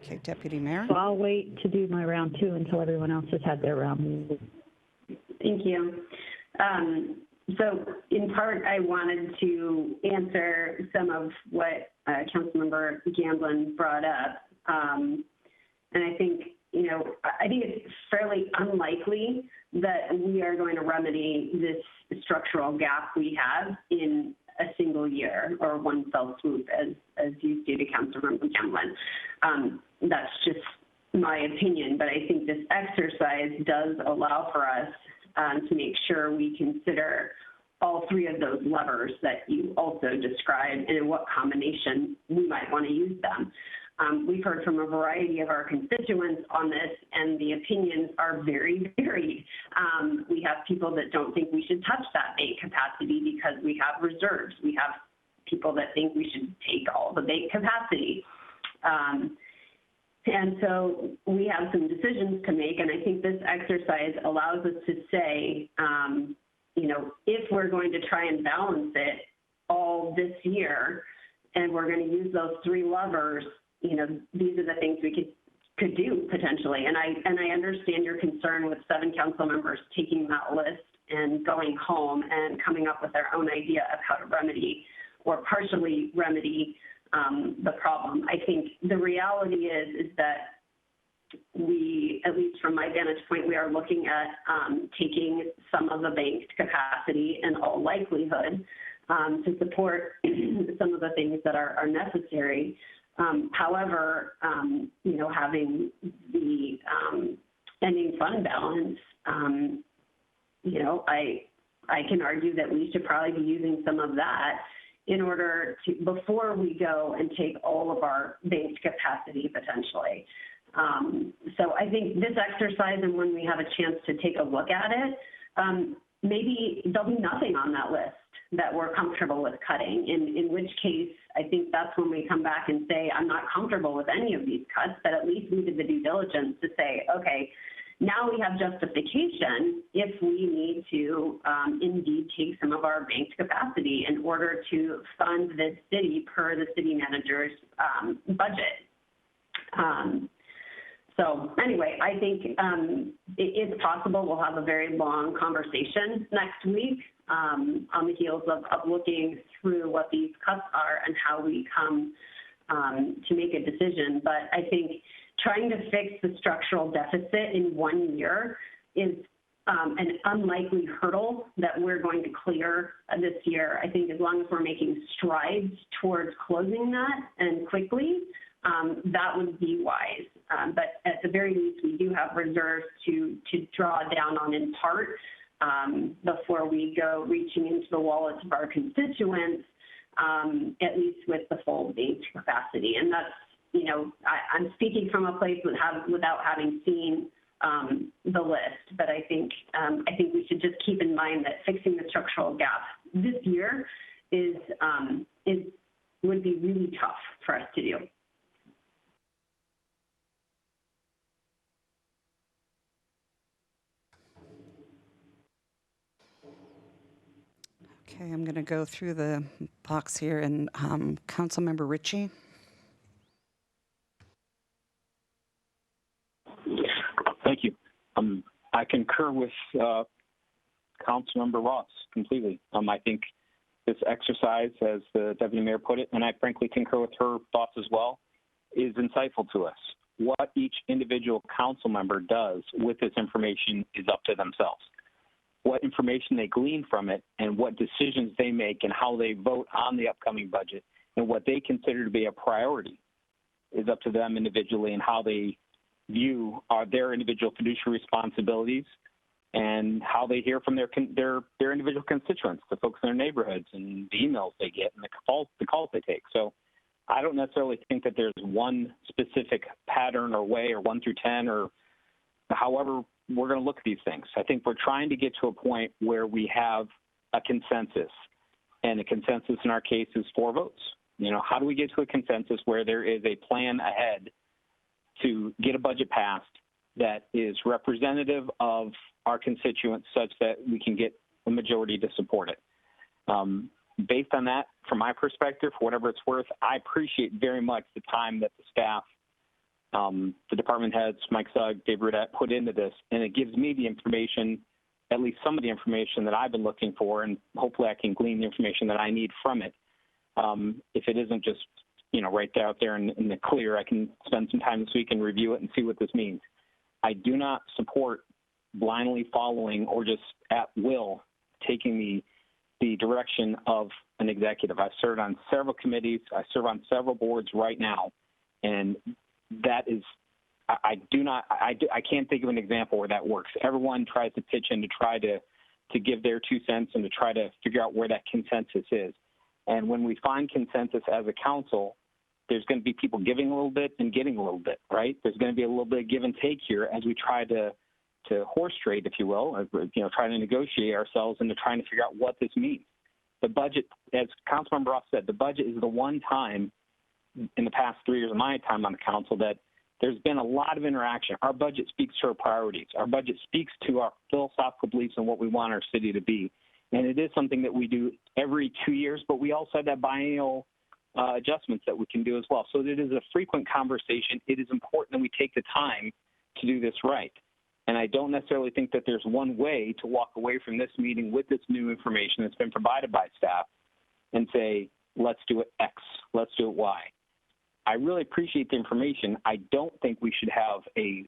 Okay, Deputy Mayor. So I'll wait to do my round 2 until everyone else has had their round. Thank you. So in part, I wanted to answer some of what Councilmember Gamblin brought up. And I think, I think it's fairly unlikely that we are going to remedy this structural gap we have in a single year or one fell swoop, as you stated, Councilmember Gamblin. That's just my opinion, but I think this exercise does allow for us to make sure we consider all 3 of those levers that you also described and in what combination we might want to use them. We've heard from a variety of our constituents on this, and the opinions are very varied. We have people that don't think we should touch that bank capacity because we have reserves. We have people that think we should take all the bank capacity. And so we have some decisions to make, and I think this exercise allows us to say, if we're going to try and balance it all this year, and we're going to use those 3 levers, these are the things we could do potentially. And I understand your concern with 7 council members taking that list and going home and coming up with their own idea of how to remedy or partially remedy the problem. I think the reality is that we, at least from my vantage point, we are looking at taking some of the banked capacity in all likelihood to support some of the things that are necessary. However, having the ending fund balance, I can argue that we should probably be using some of that in order to, before we go and take all of our banked capacity potentially. So I think this exercise, and when we have a chance to take a look at it, maybe there'll be nothing on that list that we're comfortable with cutting, in which case I think that's when we come back and say, I'm not comfortable with any of these cuts, but at least we did the due diligence to say, okay, now we have justification if we need to indeed take some of our banked capacity in order to fund this city per the city manager's budget. So anyway, I think it's possible we'll have a very long conversation next week on the heels of looking through what these cuts are and how we come to make a decision. But I think trying to fix the structural deficit in 1 year is an unlikely hurdle that we're going to clear this year. I think as long as we're making strides towards closing that and quickly, that would be wise. But at the very least, we do have reserves to draw down on in part before we go reaching into the wallets of our constituents, at least with the full banked capacity. And that's, I'm speaking from a place without having seen the list, but I think we should just keep in mind that fixing the structural gap this year would be really tough for us to do. Okay, I'm going to go through the box here, and Councilmember Ritchie. Thank you. I concur with Councilmember Ross completely. I think this exercise, as the Deputy Mayor put it, and I frankly concur with her thoughts as well, is insightful to us. What each individual council member does with this information is up to themselves. What information they glean from it and what decisions they make and how they vote on the upcoming budget and what they consider to be a priority is up to them individually and how they view their individual fiduciary responsibilities and how they hear from their individual constituents, the folks in their neighborhoods, and the emails they get and the calls they take. So I don't necessarily think that there's one specific pattern or way or 1 through 10 or however we're going to look at these things. I think we're trying to get to a point where we have a consensus, and a consensus in our case is 4 votes. How do we get to a consensus where there is a plan ahead to get a budget passed that is representative of our constituents such that we can get a majority to support it? Based on that, from my perspective, for whatever it's worth, I appreciate very much the time that the staff the department heads, Mike Sugg, Dave Rudette, put into this, and it gives me the information, at least some of the information that I've been looking for, and hopefully I can glean the information that I need from it. If it isn't just, right out there in the clear, I can spend some time this week and review it and see what this means. I do not support blindly following or just at will taking the direction of an executive. I've served on several committees. I serve on several boards right now, and that is, I can't think of an example where that works. Everyone tries to pitch in to try to give their 2 cents and to try to figure out where that consensus is. And when we find consensus as a council, there's going to be people giving a little bit and getting a little bit, right? There's going to be a little bit of give and take here as we try to horse trade, if you will, trying to negotiate ourselves into trying to figure out what this means. The budget, as Councilmember Ross said, the budget is the one time in the past 3 years of my time on the council that there's been a lot of interaction. Our budget speaks to our priorities. Our budget speaks to our philosophical beliefs and what we want our city to be. And it is something that we do every 2 years, but we also have that biennial adjustments that we can do as well. So it is a frequent conversation. It is important that we take the time to do this right. And I don't necessarily think that there's one way to walk away from this meeting with this new information that's been provided by staff and say, let's do it X, let's do it Y. I really appreciate the information. I don't think we should have a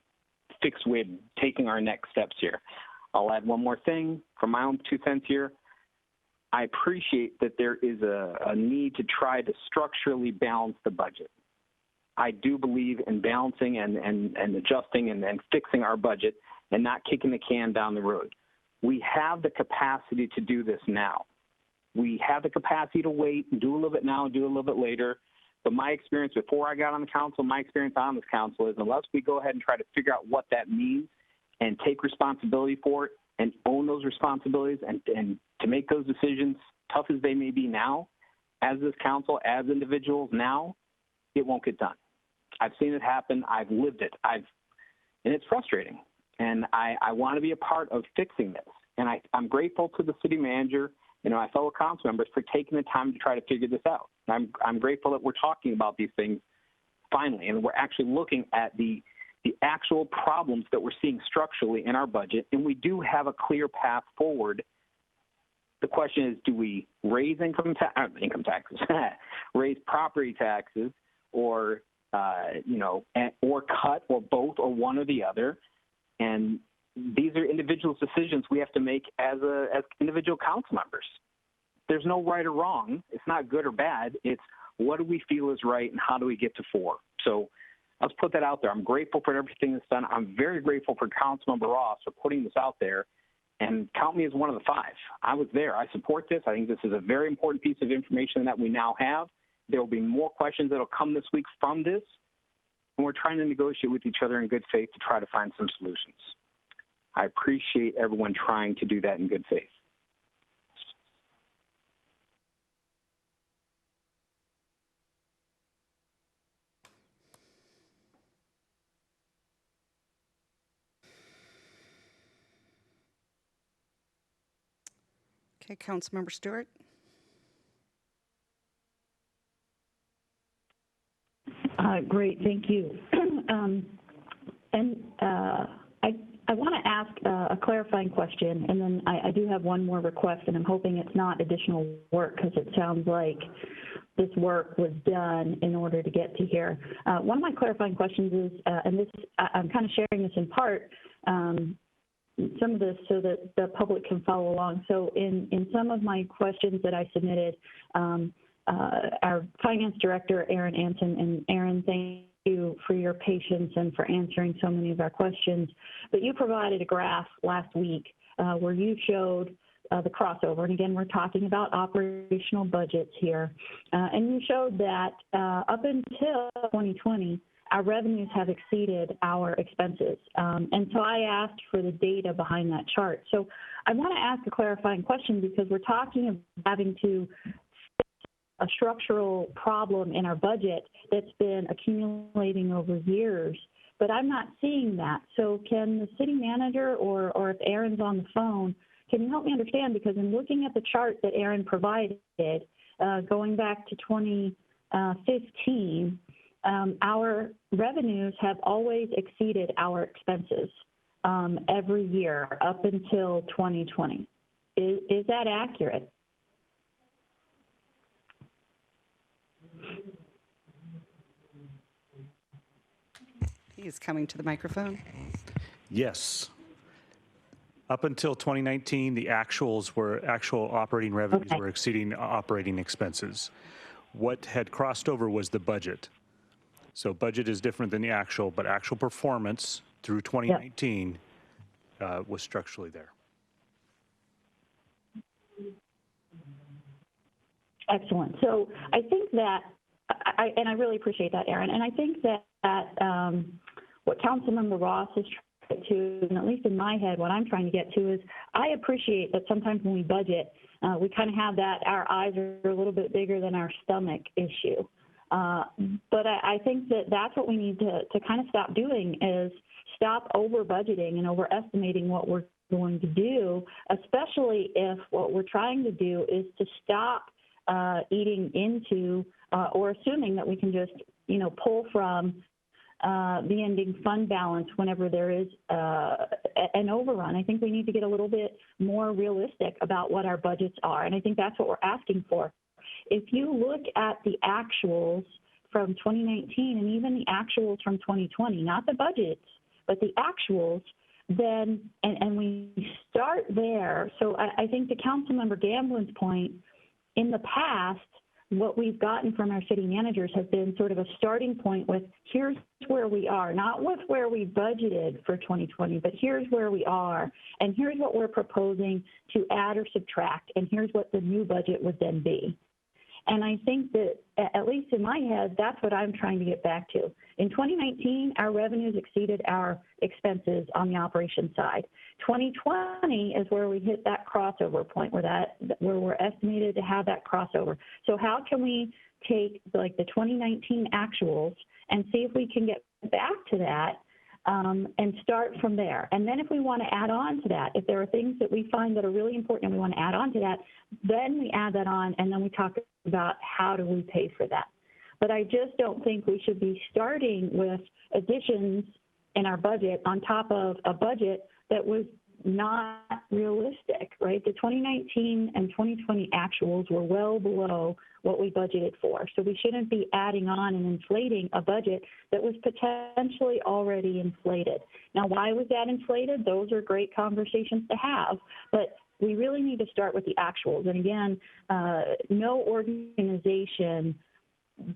fixed way of taking our next steps here. I'll add one more thing from my own 2 cents here. I appreciate that there is a need to try to structurally balance the budget. I do believe in balancing and adjusting and fixing our budget and not kicking the can down the road. We have the capacity to do this now. We have the capacity to wait and do a little bit now, do a little bit later. But my experience before I got on the council, my experience on this council is unless we go ahead and try to figure out what that means and take responsibility for it and own those responsibilities and to make those decisions, tough as they may be now, as this council, as individuals now, it won't get done. I've seen it happen. I've lived it. And it's frustrating. And I want to be a part of fixing this. And I'm grateful to the city manager and my fellow council members for taking the time to try to figure this out. And I'm grateful that we're talking about these things finally, and we're actually looking at the actual problems that we're seeing structurally in our budget, and we do have a clear path forward. The question is, do we raise income taxes, raise property taxes, or or cut, or both, or one or the other? And these are individual decisions we have to make as individual council members. There's no right or wrong. It's not good or bad. It's what do we feel is right and how do we get to 4? So let's put that out there. I'm grateful for everything that's done. I'm very grateful for Councilmember Ross for putting this out there, and count me as one of the 5. I was there. I support this. I think this is a very important piece of information that we now have. There will be more questions that will come this week from this, and we're trying to negotiate with each other in good faith to try to find some solutions. I appreciate everyone trying to do that in good faith. Okay, Councilmember Stewart. Great, thank you. I want to ask a clarifying question, and then I do have one more request, and I'm hoping it's not additional work because it sounds like this work was done in order to get to here. One of my clarifying questions is, and this I'm kind of sharing this in part, some of this so that the public can follow along. So in some of my questions that I submitted, our finance director, Aaron Anson, and Aaron, thank you for your patience and for answering so many of our questions. But you provided a graph last week where you showed the crossover. And again, we're talking about operational budgets here. And you showed that up until 2020, our revenues have exceeded our expenses. And so I asked for the data behind that chart. So I want to ask a clarifying question because we're talking about having to a structural problem in our budget that's been accumulating over years, but I'm not seeing that. So can the city manager or if Aaron's on the phone, can you help me understand? Because in looking at the chart that Aaron provided, going back to 2015, our revenues have always exceeded our expenses every year up until 2020. Is that accurate? He's coming to the microphone. Yes. Up until 2019, the actuals were actual operating revenues were exceeding operating expenses. What had crossed over was the budget. So budget is different than the actual, but actual performance through 2019 was structurally there. Excellent. So I think that, and I really appreciate that, Aaron, and I think that what Councilmember Ross is trying to get to, and at least in my head, what I'm trying to get to is I appreciate that sometimes when we budget, we kind of have that our eyes are a little bit bigger than our stomach issue. But I think that that's what we need to kind of stop doing is stop over budgeting and overestimating what we're going to do, especially if what we're trying to do is to stop eating into or assuming that we can just, pull from the ending fund balance whenever there is an overrun. I think we need to get a little bit more realistic about what our budgets are, and I think that's what we're asking for. If you look at the actuals from 2019 and even the actuals from 2020, not the budgets, but the actuals, then, and we start there. So I think to Councilmember Gamblin's point, in the past, what we've gotten from our city managers has been sort of a starting point with here's where we are, not with where we budgeted for 2020, but here's where we are, and here's what we're proposing to add or subtract, and here's what the new budget would then be. And I think that, at least in my head, that's what I'm trying to get back to. In 2019, our revenues exceeded our expenses on the operations side. 2020 is where we hit that crossover point where we're estimated to have that crossover. So how can we take like the 2019 actuals and see if we can get back to that and start from there. And then if we want to add on to that, if there are things that we find that are really important and we want to add on to that, then we add that on and then we talk about how do we pay for that. But I just don't think we should be starting with additions in our budget on top of a budget that was not realistic, right? The 2019 and 2020 actuals were well below what we budgeted for. So we shouldn't be adding on and inflating a budget that was potentially already inflated. Now, why was that inflated? Those are great conversations to have, but we really need to start with the actuals. And again, no organization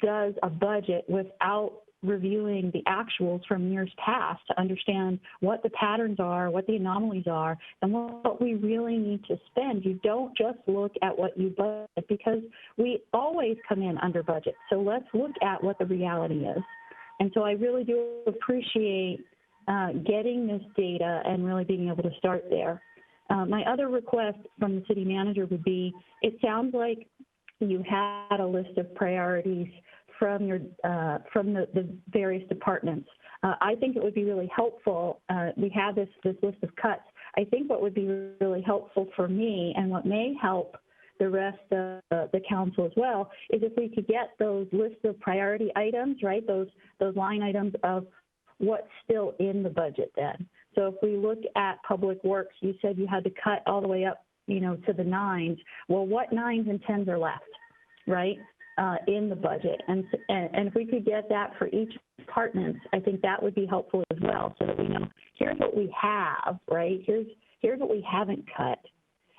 does a budget without reviewing the actuals from years past to understand what the patterns are, what the anomalies are, and what we really need to spend. You don't just look at what you budget because we always come in under budget. So let's look at what the reality is. And so I really do appreciate getting this data and really being able to start there. My other request from the city manager would be, it sounds like you had a list of priorities from your from the various departments. I think it would be really helpful. We have this list of cuts. I think what would be really helpful for me and what may help the rest of the council as well is if we could get those lists of priority items, right? Those line items of what's still in the budget then. So if we look at public works, you said you had to cut all the way up, to the 9s. Well, what 9s and 10s are left, right? In the budget. And if we could get that for each department, I think that would be helpful as well so that we know here's what we have, right? Here's what we haven't cut.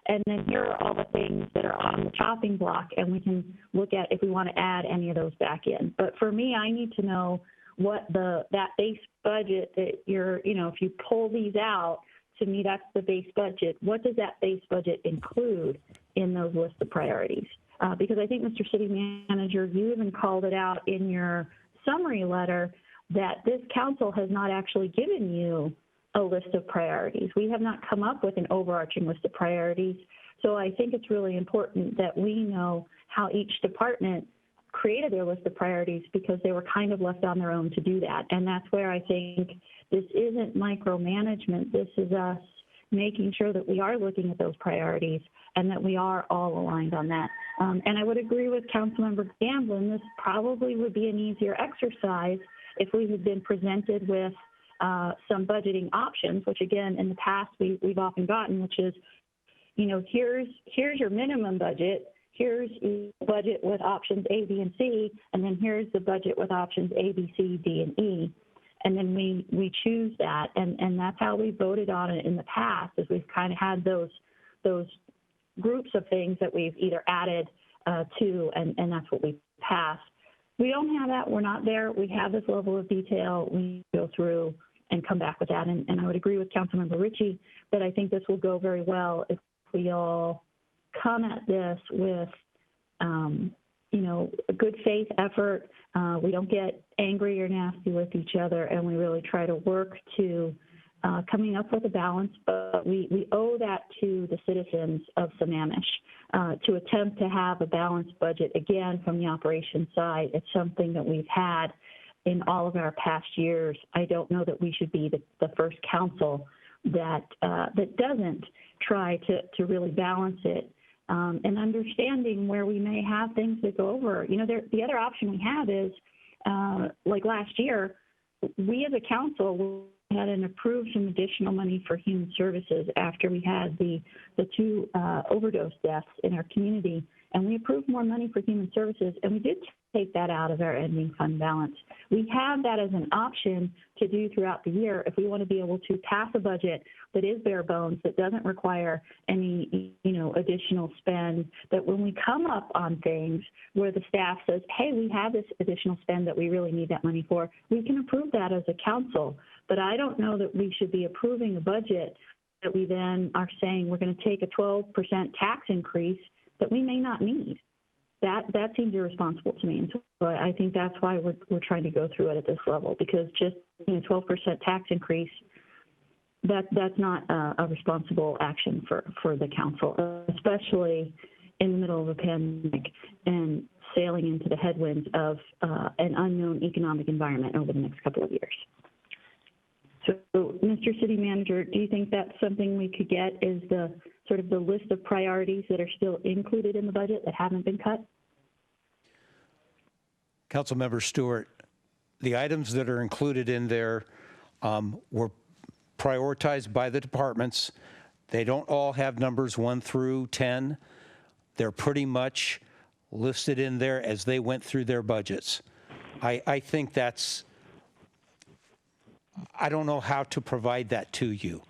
And then here are all the things that are on the chopping block, and we can look at if we want to add any of those back in. But for me, I need to know what that base budget that if you pull these out, to me, that's the base budget. What does that base budget include in those list of priorities? Because I think, Mr. City Manager, you even called it out in your summary letter that this council has not actually given you a list of priorities. We have not come up with an overarching list of priorities. So I think it's really important that we know how each department created their list of priorities because they were kind of left on their own to do that. And that's where I think this isn't micromanagement. This is us making sure that we are looking at those priorities and that we are all aligned on that. And I would agree with Councilmember Gamblin, this probably would be an easier exercise if we had been presented with some budgeting options, which again, in the past, we've often gotten, which is, you know, here's your minimum budget, here's the budget with options A, B, and C, and then here's the budget with options A, B, C, D, and E. And then we choose that, and that's how we voted on it in the past, is we've kind of had those groups of things that we've either added to, and that's what we passed. We don't have that. We're not there. We have this level of detail. We go through and come back with that. And I would agree with Councilmember Ritchie that I think this will go very well if we all come at this with, you know, a good faith effort. We don't get angry or nasty with each other, and we really try to work to coming up with a balance. But we owe that to the citizens of Sammamish to attempt to have a balanced budget. Again, from the operations side, it's something that we've had in all of our past years. I don't know that we should be the first council that doesn't try to really balance it. And understanding where we may have things that go over. You know, the other option we have is, like last year, we as a council had approved some additional money for human services after we had the two overdose deaths in our community, and we approved more money for human services, and we did take that out of our ending fund balance. We have that as an option to do throughout the year if we want to be able to pass a budget that is bare bones, that doesn't require any, you know, additional spend, that when we come up on things where the staff says, hey, we have this additional spend that we really need that money for, we can approve that as a council. But I don't know that we should be approving a budget that we then are saying we're going to take a 12% tax increase that we may not need. That seems irresponsible to me. And so I think that's why we're trying to go through it at this level, because just, you know, 12% tax increase, that's not a responsible action for the council, especially in the middle of a pandemic and sailing into the headwinds of an unknown economic environment over the next couple of years. So, Mr. City Manager, do you think that's something we could get, is the sort of the list of priorities that are still included in the budget that haven't been cut? Councilmember Stewart, the items that are included in there were prioritized by the departments. They don't all have numbers 1 through 10. They're pretty much listed in there as they went through their budgets. I think that's, I don't know how to provide that to you.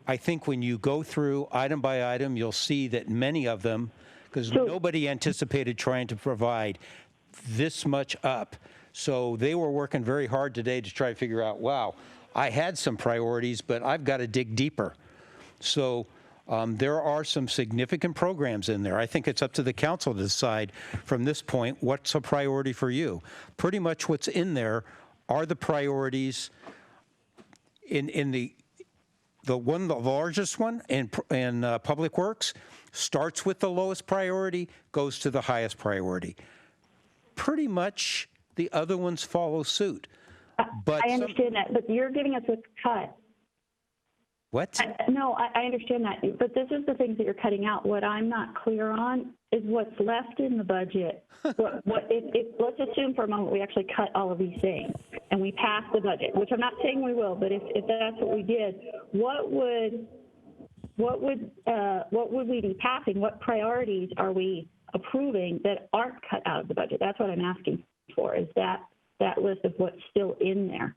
I think when you go through item by item, you'll see that many of them, because nobody anticipated trying to provide this much up. So they were working very hard today to try to figure out, wow, I had some priorities, but I've got to dig deeper. So there are some significant programs in there. I think it's up to the council to decide from this point what's a priority for you. Pretty much what's in there are the priorities in the largest one in Public Works, starts with the lowest priority, goes to the highest priority. Pretty much the other ones follow suit. But I understand that, but you're giving us what's cut. What? No, I understand that, but this is the things that you're cutting out. What I'm not clear on is what's left in the budget. Let's assume for a moment we actually cut all of these things and we pass the budget, which I'm not saying we will, but if that's what we did, what would we be passing? What priorities are we approving that aren't cut out of the budget? That's what I'm asking for, is that list of what's still in there.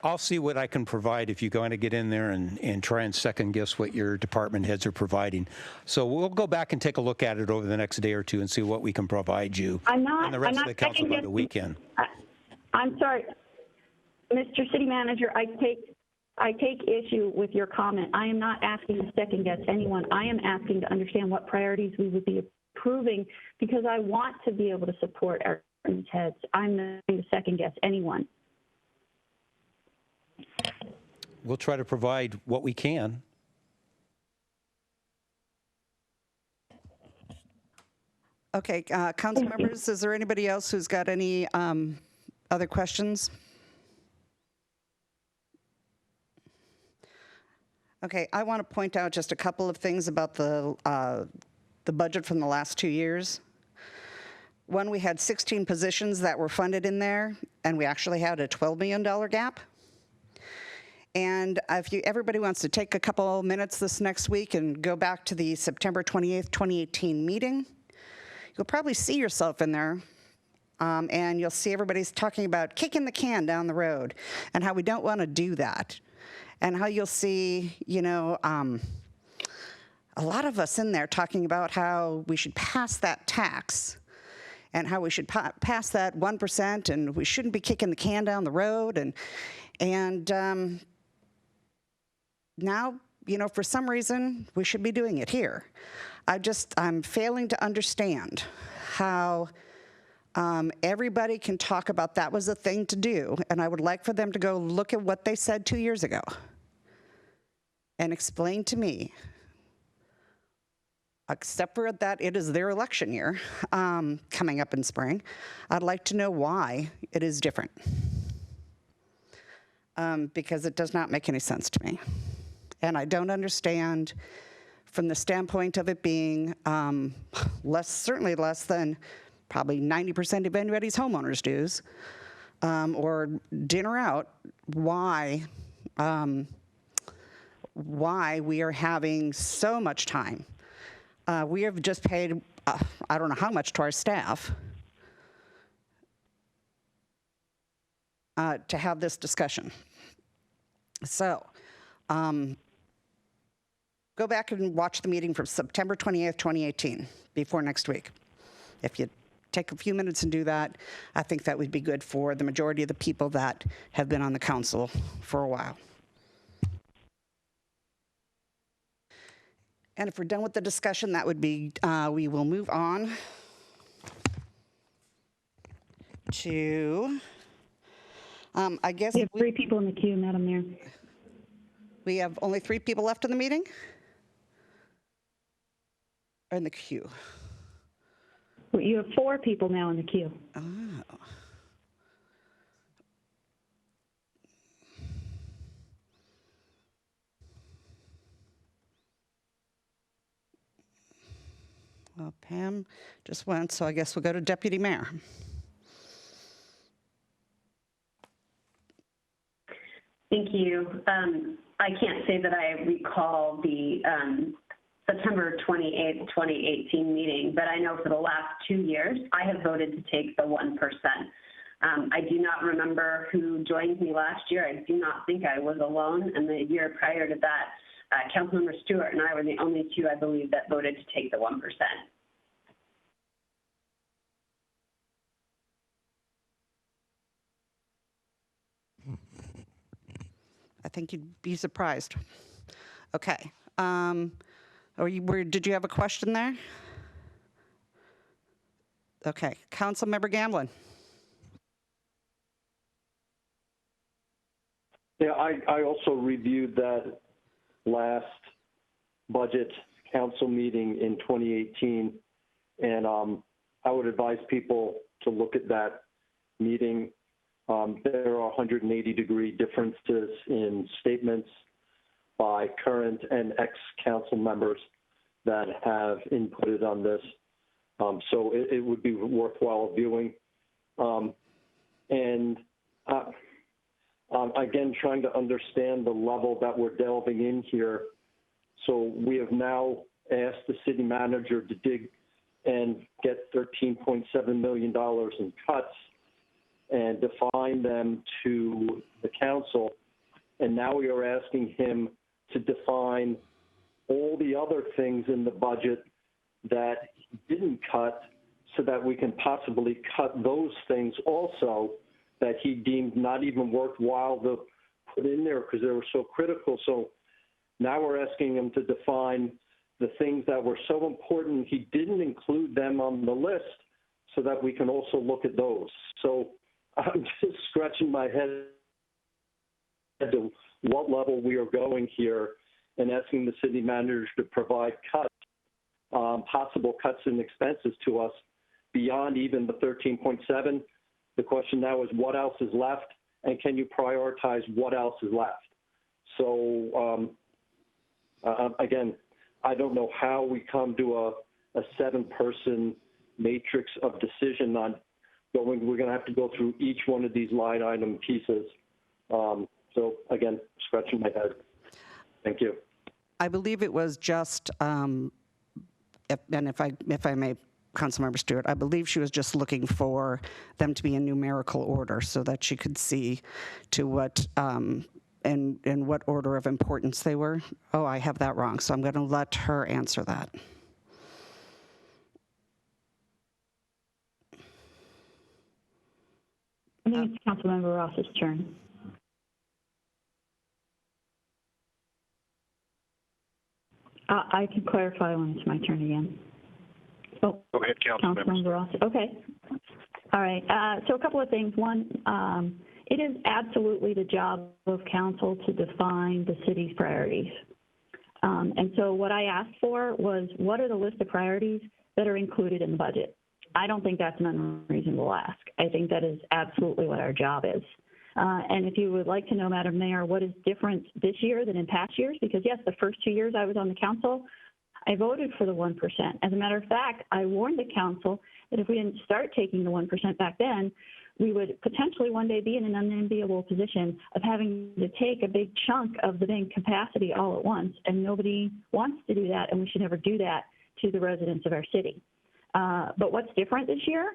I'll see what I can provide if you're going to get in there and try and second guess what your department heads are providing. So we'll go back and take a look at it over the next day or two and see what we can provide you and the rest of the council by the weekend. I'm sorry, Mr. City Manager, I take issue with your comment. I am not asking to second guess anyone. I am asking to understand what priorities we would be approving, because I want to be able to support our department heads. I'm not going to second guess anyone. We'll try to provide what we can. Okay, council members, is there anybody else who's got any other questions? Okay, I want to point out just a couple of things about the budget from the last 2 years. One, we had 16 positions that were funded in there, and we actually had a $12 million gap. And if everybody wants to take a couple minutes this next week and go back to the September 28th, 2018 meeting, you'll probably see yourself in there. And you'll see everybody's talking about kicking the can down the road and how we don't want to do that. And how you'll see, you know, a lot of us in there talking about how we should pass that tax and how we should pass that 1% and we shouldn't be kicking the can down the road. And now, you know, for some reason, we should be doing it here. I'm failing to understand how everybody can talk about that was a thing to do, and I would like for them to go look at what they said 2 years ago and explain to me, except for that it is their election year coming up in spring, I'd like to know why it is different. Because it does not make any sense to me. And I don't understand from the standpoint of it being certainly less than probably 90% of anybody's homeowners' dues, or dinner out, why we are having so much time. We have just paid, I don't know how much to our staff to have this discussion. So, go back and watch the meeting from September 28th, 2018, before next week. If you take a few minutes and do that, I think that would be good for the majority of the people that have been on the council for a while. And if we're done with the discussion, that would be, we will move on to, I guess. We have 3 people in the queue, Madam Mayor. We have only 3 people left in the meeting? Or in the queue? Well, you have 4 people now in the queue. Oh. Well, Pam just went, so I guess we'll go to Deputy Mayor. Thank you. I can't say that I recall the September 28th, 2018 meeting, but I know for the last 2 years, I have voted to take the 1%. I do not remember who joined me last year. I do not think I was alone. And the year prior to that, Councilmember Stewart and I were the only 2, I believe, that voted to take the 1%. I think you'd be surprised. Okay. Did you have a question there? Okay. Councilmember Gamblin. Yeah, I also reviewed that last budget council meeting in 2018, and I would advise people to look at that meeting. There are 180-degree differences in statements by current and ex-council members that have inputted on this. So it would be worthwhile viewing. Again, trying to understand the level that we're delving in here. So we have now asked the city manager to dig and get $13.7 million in cuts and define them to the council. And now we are asking him to define all the other things in the budget that he didn't cut so that we can possibly cut those things also that he deemed not even worthwhile to put in there because they were so critical. So now we're asking him to define the things that were so important he didn't include them on the list so that we can also look at those. So I'm just scratching my head to what level we are going here and asking the city managers to provide cuts, possible cuts in expenses to us beyond even the 13.7. The question now is what else is left, and can you prioritize what else is left? So Again, I don't know how we come to a 7-person matrix of decision on going. We're going to have to go through each one of these line item pieces. So again, scratching my head. Thank you. I believe it was just, if I may, Councilmember Stewart, I believe she was just looking for them to be in numerical order so that she could see to what in what order of importance they were. Oh, I have that wrong, so I'm going to let her answer that. I think it's Councilmember Ross's turn. I can clarify when it's my turn again. Oh, go ahead, Councilmember Ross. Okay. All right. So a couple of things. One, it is absolutely the job of council to define the city's priorities. And so what I asked for was, what are the list of priorities that are included in the budget? I don't think that's an unreasonable ask. I think that is absolutely what our job is. And if you would like to know, Madam Mayor, what is different this year than in past years, because yes, the first 2 years I was on the council, I voted for the 1%. As a matter of fact, I warned the council that if we didn't start taking the 1% back then, we would potentially one day be in an unenviable position of having to take a big chunk of the bank capacity all at once, and nobody wants to do that, and we should never do that to the residents of our city. But what's different this year?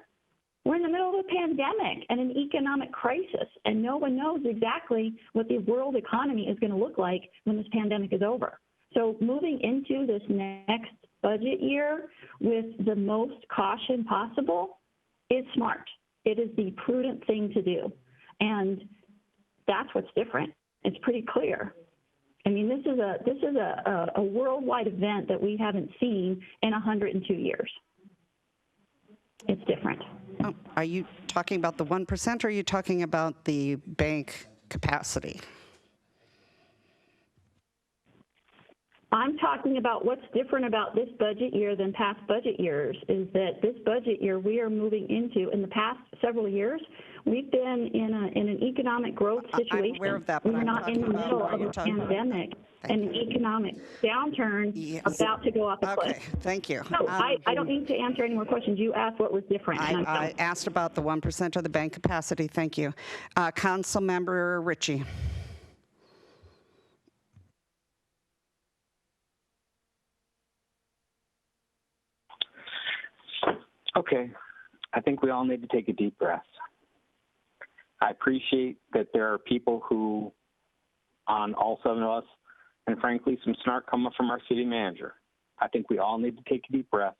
We're in the middle of a pandemic and an economic crisis, and no one knows exactly what the world economy is going to look like when this pandemic is over. So moving into this next budget year with the most caution possible is smart. It is the prudent thing to do, and that's what's different. It's pretty clear. I mean, this is a worldwide event that we haven't seen in 102 years. It's different. Oh, are you talking about the 1%, or are you talking about the bank capacity? I'm talking about what's different about this budget year than past budget years is that this budget year we are moving into, in the past several years, we've been in an economic growth situation. I'm aware of that, but we're not in the middle of a pandemic and an economic downturn about to go off a cliff. Okay, thank you. So I don't need to answer any more questions. You asked what was different. I asked about the 1% of the bank capacity. Thank you. Councilmember Ritchie. Okay, I think we all need to take a deep breath. I appreciate that there are people who, on all 7 of us, and frankly, some snark coming from our city manager. I think we all need to take a deep breath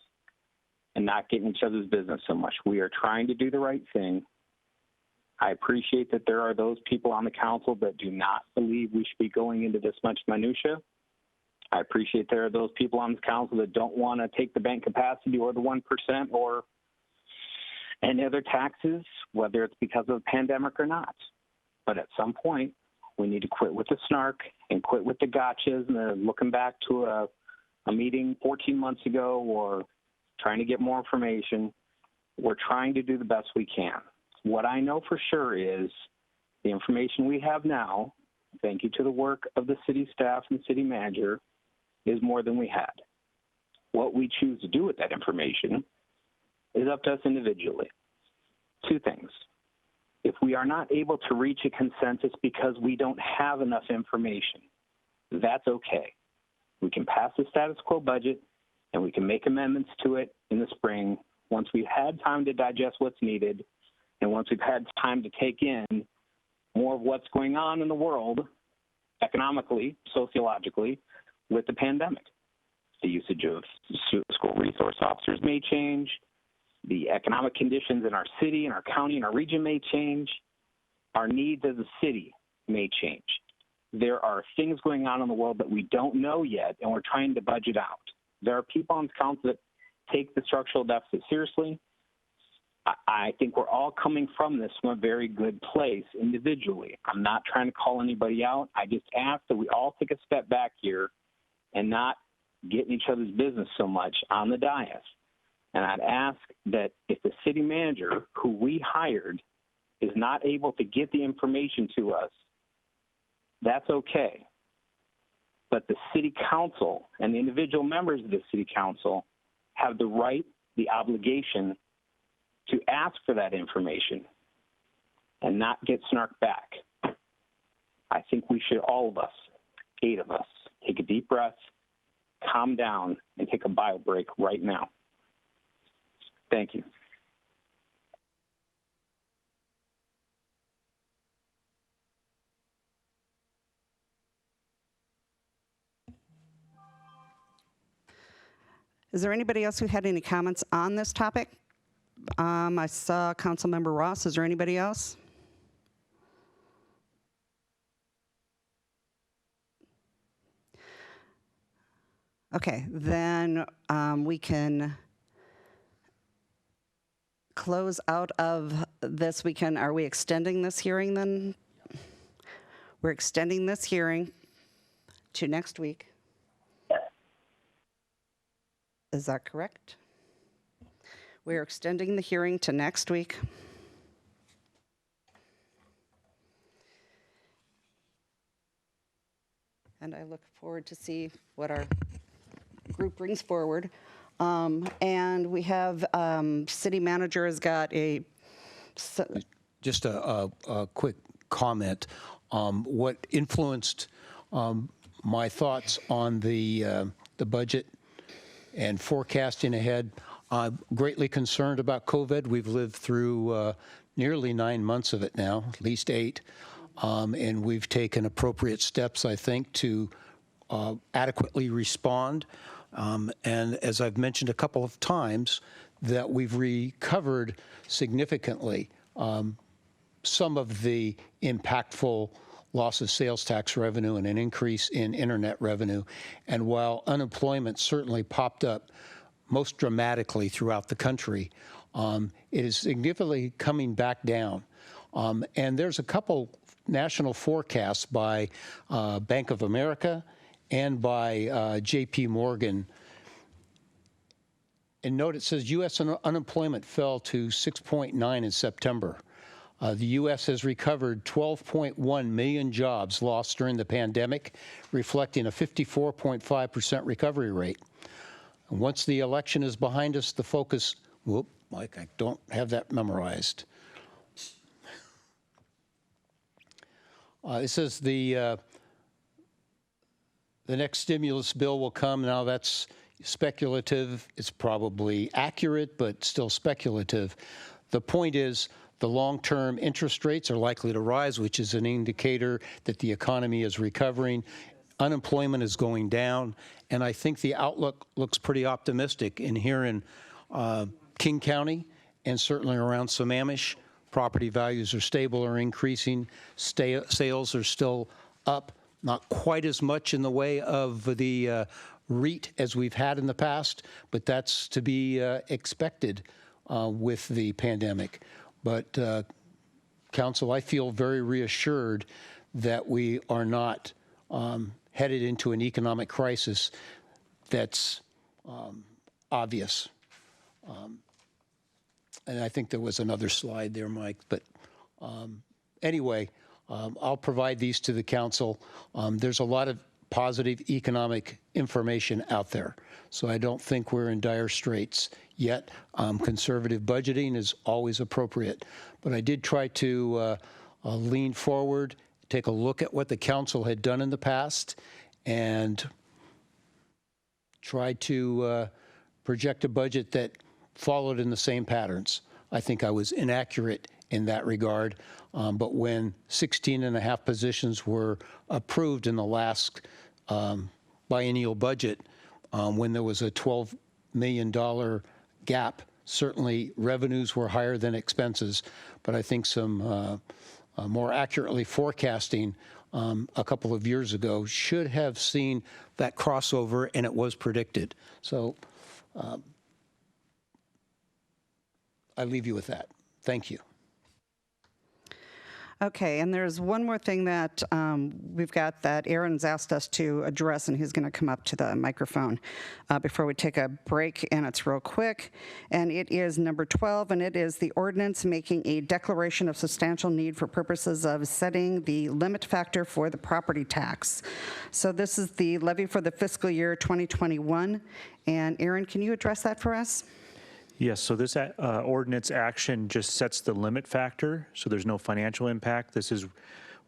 and not get in each other's business so much. We are trying to do the right thing. I appreciate that there are those people on the council that do not believe we should be going into this much minutia. I appreciate there are those people on the council that don't want to take the bank capacity or the 1% or any other taxes, whether it's because of the pandemic or not. But at some point, we need to quit with the snark and quit with the gotchas and looking back to a meeting 14 months ago or trying to get more information. We're trying to do the best we can. What I know for sure is the information we have now, thank you to the work of the city staff and city manager, is more than we had. What we choose to do with that information is up to us individually. 2 things. If we are not able to reach a consensus because we don't have enough information, that's okay. We can pass the status quo budget and we can make amendments to it in the spring once we've had time to digest what's needed and once we've had time to take in more of what's going on in the world economically, sociologically, with the pandemic. The usage of school resource officers may change. The economic conditions in our city, in our county, in our region may change. Our needs as a city may change. There are things going on in the world that we don't know yet, and we're trying to budget out. There are people on the council that take the structural deficit seriously. I think we're all coming from this from a very good place individually. I'm not trying to call anybody out. I just ask that we all take a step back here and not get in each other's business so much on the dais. And I'd ask that if the city manager who we hired is not able to get the information to us, that's okay. but the city council and the individual members of the city council have the right, the obligation to ask for that information and not get snarked back. I think we should, all of us, 8 of us, take a deep breath, calm down, and take a bio break right now. Thank you. Is there anybody else who had any comments on this topic? I saw Councilmember Ross. Is there anybody else? Okay, then we can close out of this. Are we extending this hearing then? We're extending this hearing to next week. Is that correct? We're extending the hearing to next week. And I look forward to see what our group brings forward. And we have city manager has got a... Just a quick comment. What influenced my thoughts on the budget and forecasting ahead, I'm greatly concerned about COVID. We've lived through nearly 9 months of it now, at least 8. And we've taken appropriate steps, I think, to adequately respond. And as I've mentioned a couple of times, that we've recovered significantly some of the impactful loss of sales tax revenue and an increase in internet revenue. And while unemployment certainly popped up most dramatically throughout the country, it is significantly coming back down. And there's a couple national forecasts by Bank of America and by J.P. Morgan. And note it says U.S. unemployment fell to 6.9 in September. The U.S. has recovered 12.1 million jobs lost during the pandemic, reflecting a 54.5% recovery rate. And once the election is behind us, the focus, Mike, I don't have that memorized. It says the next stimulus bill will come. Now that's speculative. It's probably accurate, but still speculative. The point is the long-term interest rates are likely to rise, which is an indicator that the economy is recovering. Unemployment is going down, and I think the outlook looks pretty optimistic. And here in King County and certainly around Sammamish, property values are stable or increasing. Sales are still up, not quite as much in the way of the REIT as we've had in the past, but that's to be expected with the pandemic. But Council, I feel very reassured that we are not headed into an economic crisis that's obvious. And I think there was another slide there, Mike. But anyway, I'll provide these to the Council. There's a lot of positive economic information out there. So I don't think we're in dire straits yet. Conservative budgeting is always appropriate. But I did try to lean forward, take a look at what the Council had done in the past, and try to project a budget that followed in the same patterns. I think I was inaccurate in that regard. But when 16.5 positions were approved in the last biennial budget, when there was a $12 million gap, certainly revenues were higher than expenses. But I think some more accurately forecasting a couple of years ago should have seen that crossover, and it was predicted. So I leave you with that. Thank you. Okay, and there's one more thing that we've got that Aaron's asked us to address, and he's going to come up to the microphone before we take a break, and it's real quick. And it is number 12, and it is the ordinance making a declaration of substantial need for purposes of setting the limit factor for the property tax. So this is the levy for the fiscal year 2021. And Aaron, can you address that for us? Yes, so this ordinance action just sets the limit factor, so there's no financial impact. This is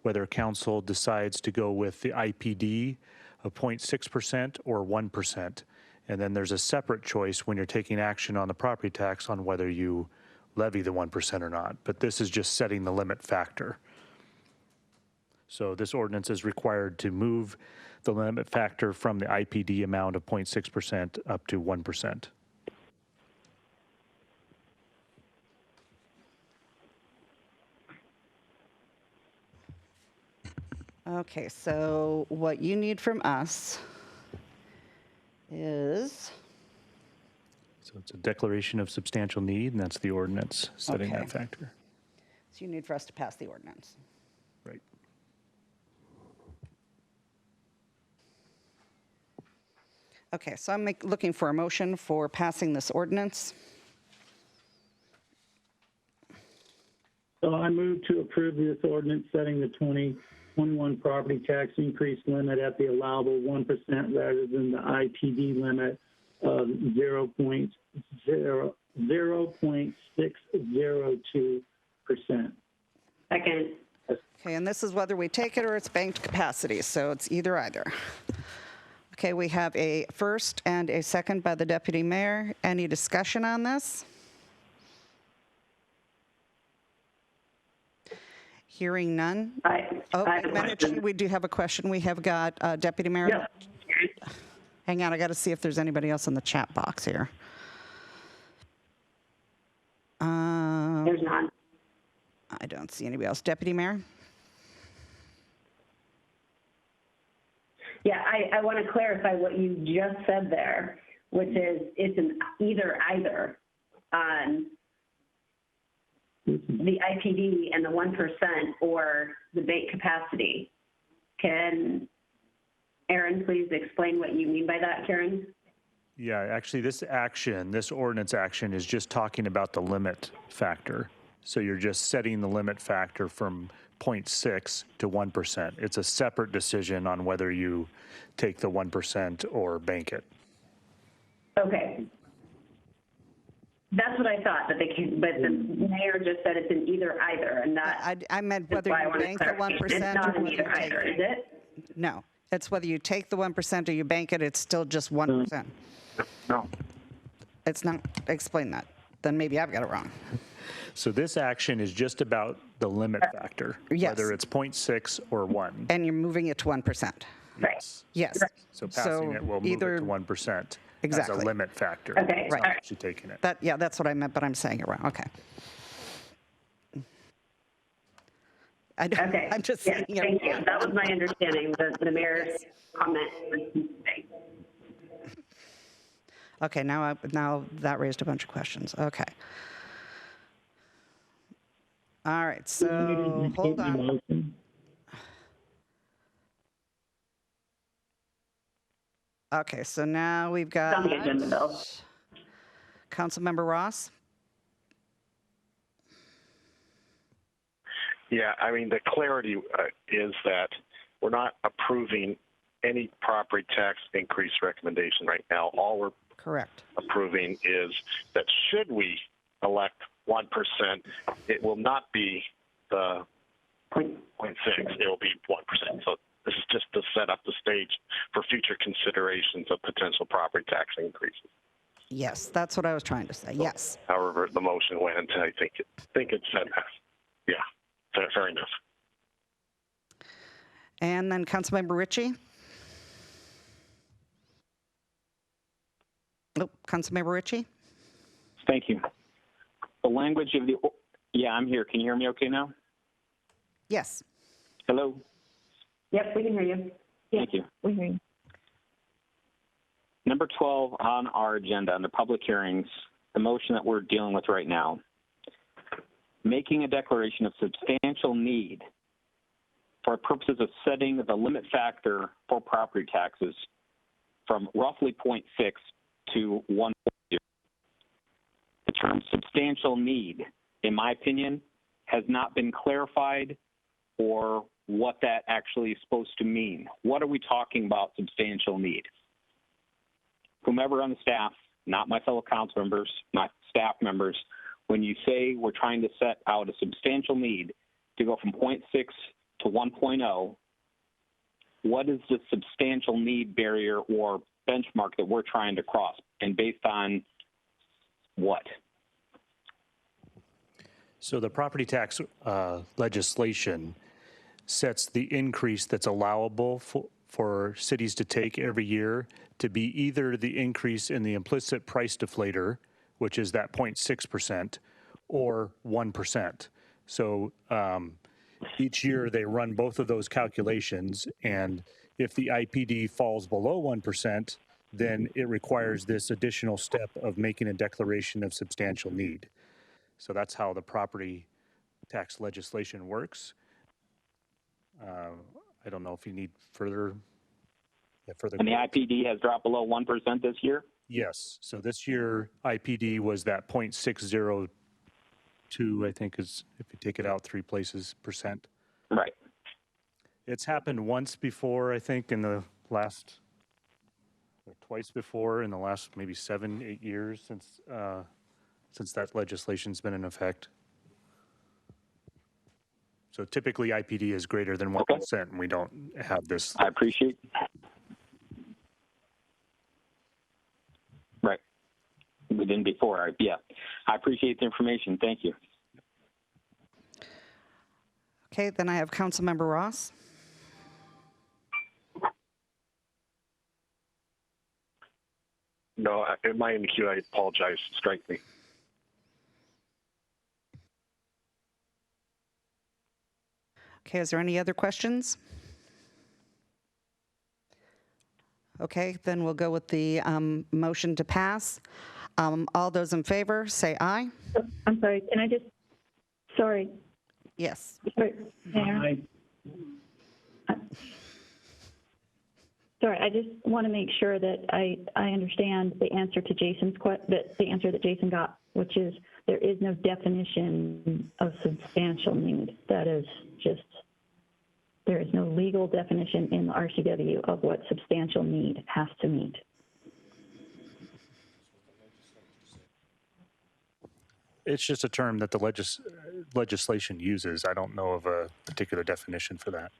whether council decides to go with the IPD of 0.6% or 1%. And then there's a separate choice when you're taking action on the property tax on whether you levy the 1% or not. But this is just setting the limit factor. So this ordinance is required to move the limit factor from the IPD amount of 0.6% up to 1%. Okay, so what you need from us is... So it's a declaration of substantial need, and that's the ordinance setting Okay. that factor. So you need for us to pass the ordinance. Right. Okay, so I'm looking for a motion for passing this ordinance. So I move to approve this ordinance setting the 2021 property tax increase limit at the allowable 1% rather than the IPD limit of 0.602%. Second. Okay, and this is whether we take it or it's banked capacity, so it's either either. Okay, we have a first and a second by the deputy mayor. Any discussion on this? Hearing none. Oh, wait a minute. We do have a question. We have got Deputy Mayor. Yeah. Hang on, I got to see if there's anybody else in the chat box here. There's not. I don't see anybody else. Deputy Mayor? Yeah, I want to clarify what you just said there, which is it's an either-either on the IPD and the 1% or the bank capacity. Can Aaron please explain what you mean by that, Karen? Yeah, actually, this ordinance action is just talking about the limit factor. So you're just setting the limit factor from 0.6 to 1%. It's a separate decision on whether you take the 1% or bank it. Okay. That's what I thought, but the mayor just said it's an either-either, and that. I meant whether you bank the 1% It's not or an whether you take either-either, is it? No, it's whether you take the 1% or you bank it, it's still just 1%. No. It's not, explain that. Then maybe I've got it wrong. So this action is just about the limit factor, Yes. whether it's 0.6 or 1. And you're moving it to 1%. Yes. Yes. So passing it will move it to 1% Exactly. as a limit factor. Okay. It's not Right. actually taking it. That's what I meant, but I'm saying it wrong. Okay. Okay. I'm just Yes, saying it thank you. wrong. That was my understanding. The mayor's comment was mistake. Okay, now that raised a bunch of questions. Okay. All right, so hold on. Okay, so now we've got On the agenda, Bill. Councilmember Ross. Yeah, I mean, the clarity is that we're not approving any property tax increase recommendation right now. All we're Correct. approving is that should we elect 1%, it will not be the 0.6, it will be 1%. So this is just to set up the stage for future considerations of potential property tax increases. Yes, that's what I was trying to say. Yes. However, the motion went, I think it said that. Yeah, fair enough. And then Councilmember Ritchie. Oh, Councilmember Ritchie. Thank you. The language of the, yeah, I'm here. Can you hear me okay now? Yes. Hello? Yep, we can hear you. Thank you. We hear you. Number 12 on our agenda under public hearings, the motion that we're dealing with right now making a declaration of substantial need for purposes of setting the limit factor for property taxes from roughly 0.6 to 1.0. The term substantial need, in my opinion, has not been clarified or what that actually is supposed to mean. What are we talking about substantial need? Whomever on the staff, not my fellow council members, my staff members, when you say we're trying to set out a substantial need to go from 0.6 to 1.0, what is the substantial need barrier or benchmark that we're trying to cross, and based on what? So the property tax legislation sets the increase that's allowable for cities to take every year to be either the increase in the implicit price deflator, which is that 0.6%, or 1%. So each year they run both of those calculations, and if the IPD falls below 1%, then it requires this additional step of making a declaration of substantial need. So that's how the property tax legislation works. I don't know if you need further. And the IPD has dropped below 1% this year? Yes. So this year, IPD was that 0.602, I think, is, if you take it out 3 places, percent. Right. It's happened once before, I think, in the last, or twice before in the last maybe 7-8 years since that legislation's been in effect. So typically IPD is greater than 1%, and we don't have this. I appreciate. Right. We didn't before. Yeah. I appreciate the information. Thank you. Okay, then I have Councilmember Ross. No, am I in the queue? I apologize. Strike me. Okay, is there any other questions? Okay, then we'll go with the motion to pass. All those in favor, say aye. I'm sorry, can I just, sorry. Yes. Sorry, Mayor. Sorry, I just want to make sure that I understand the answer to Jason's the answer that Jason got, which is there is no definition of substantial need. That is just, there is no legal definition in the RCW of what substantial need has to meet. It's just a term that the legislation uses. I don't know of a particular definition for that.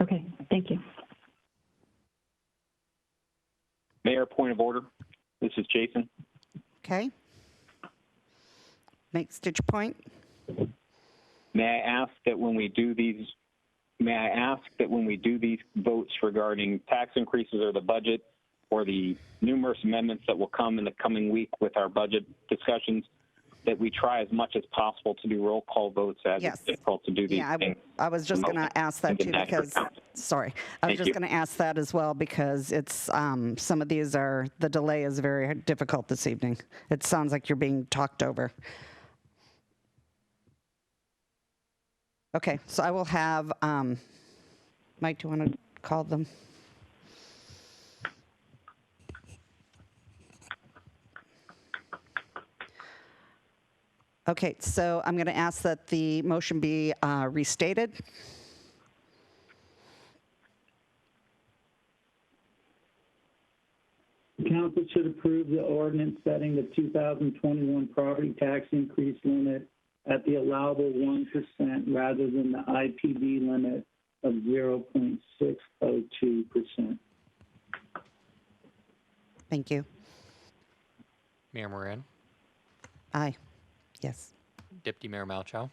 Okay, thank you. Mayor, point of order. This is Jason. Okay. State your point. May I ask that when we do these votes regarding tax increases or the budget or the numerous amendments that will come in the coming week with our budget discussions, that we try as much as possible to do roll call votes as it's difficult to do these things. I was just going to ask that too because, sorry, I was just going to ask that as well because it's, some of these are, the delay is very difficult this evening. It sounds like you're being talked over. Okay, so I will have, Mike, do you want to call them? Okay, so I'm going to ask that the motion be restated. The council should approve the ordinance setting the 2021 property tax increase limit at the allowable 1% rather than the IPD limit of 0.602%. Thank you. Mayor Moran. Aye. Yes. Deputy Mayor Malchow.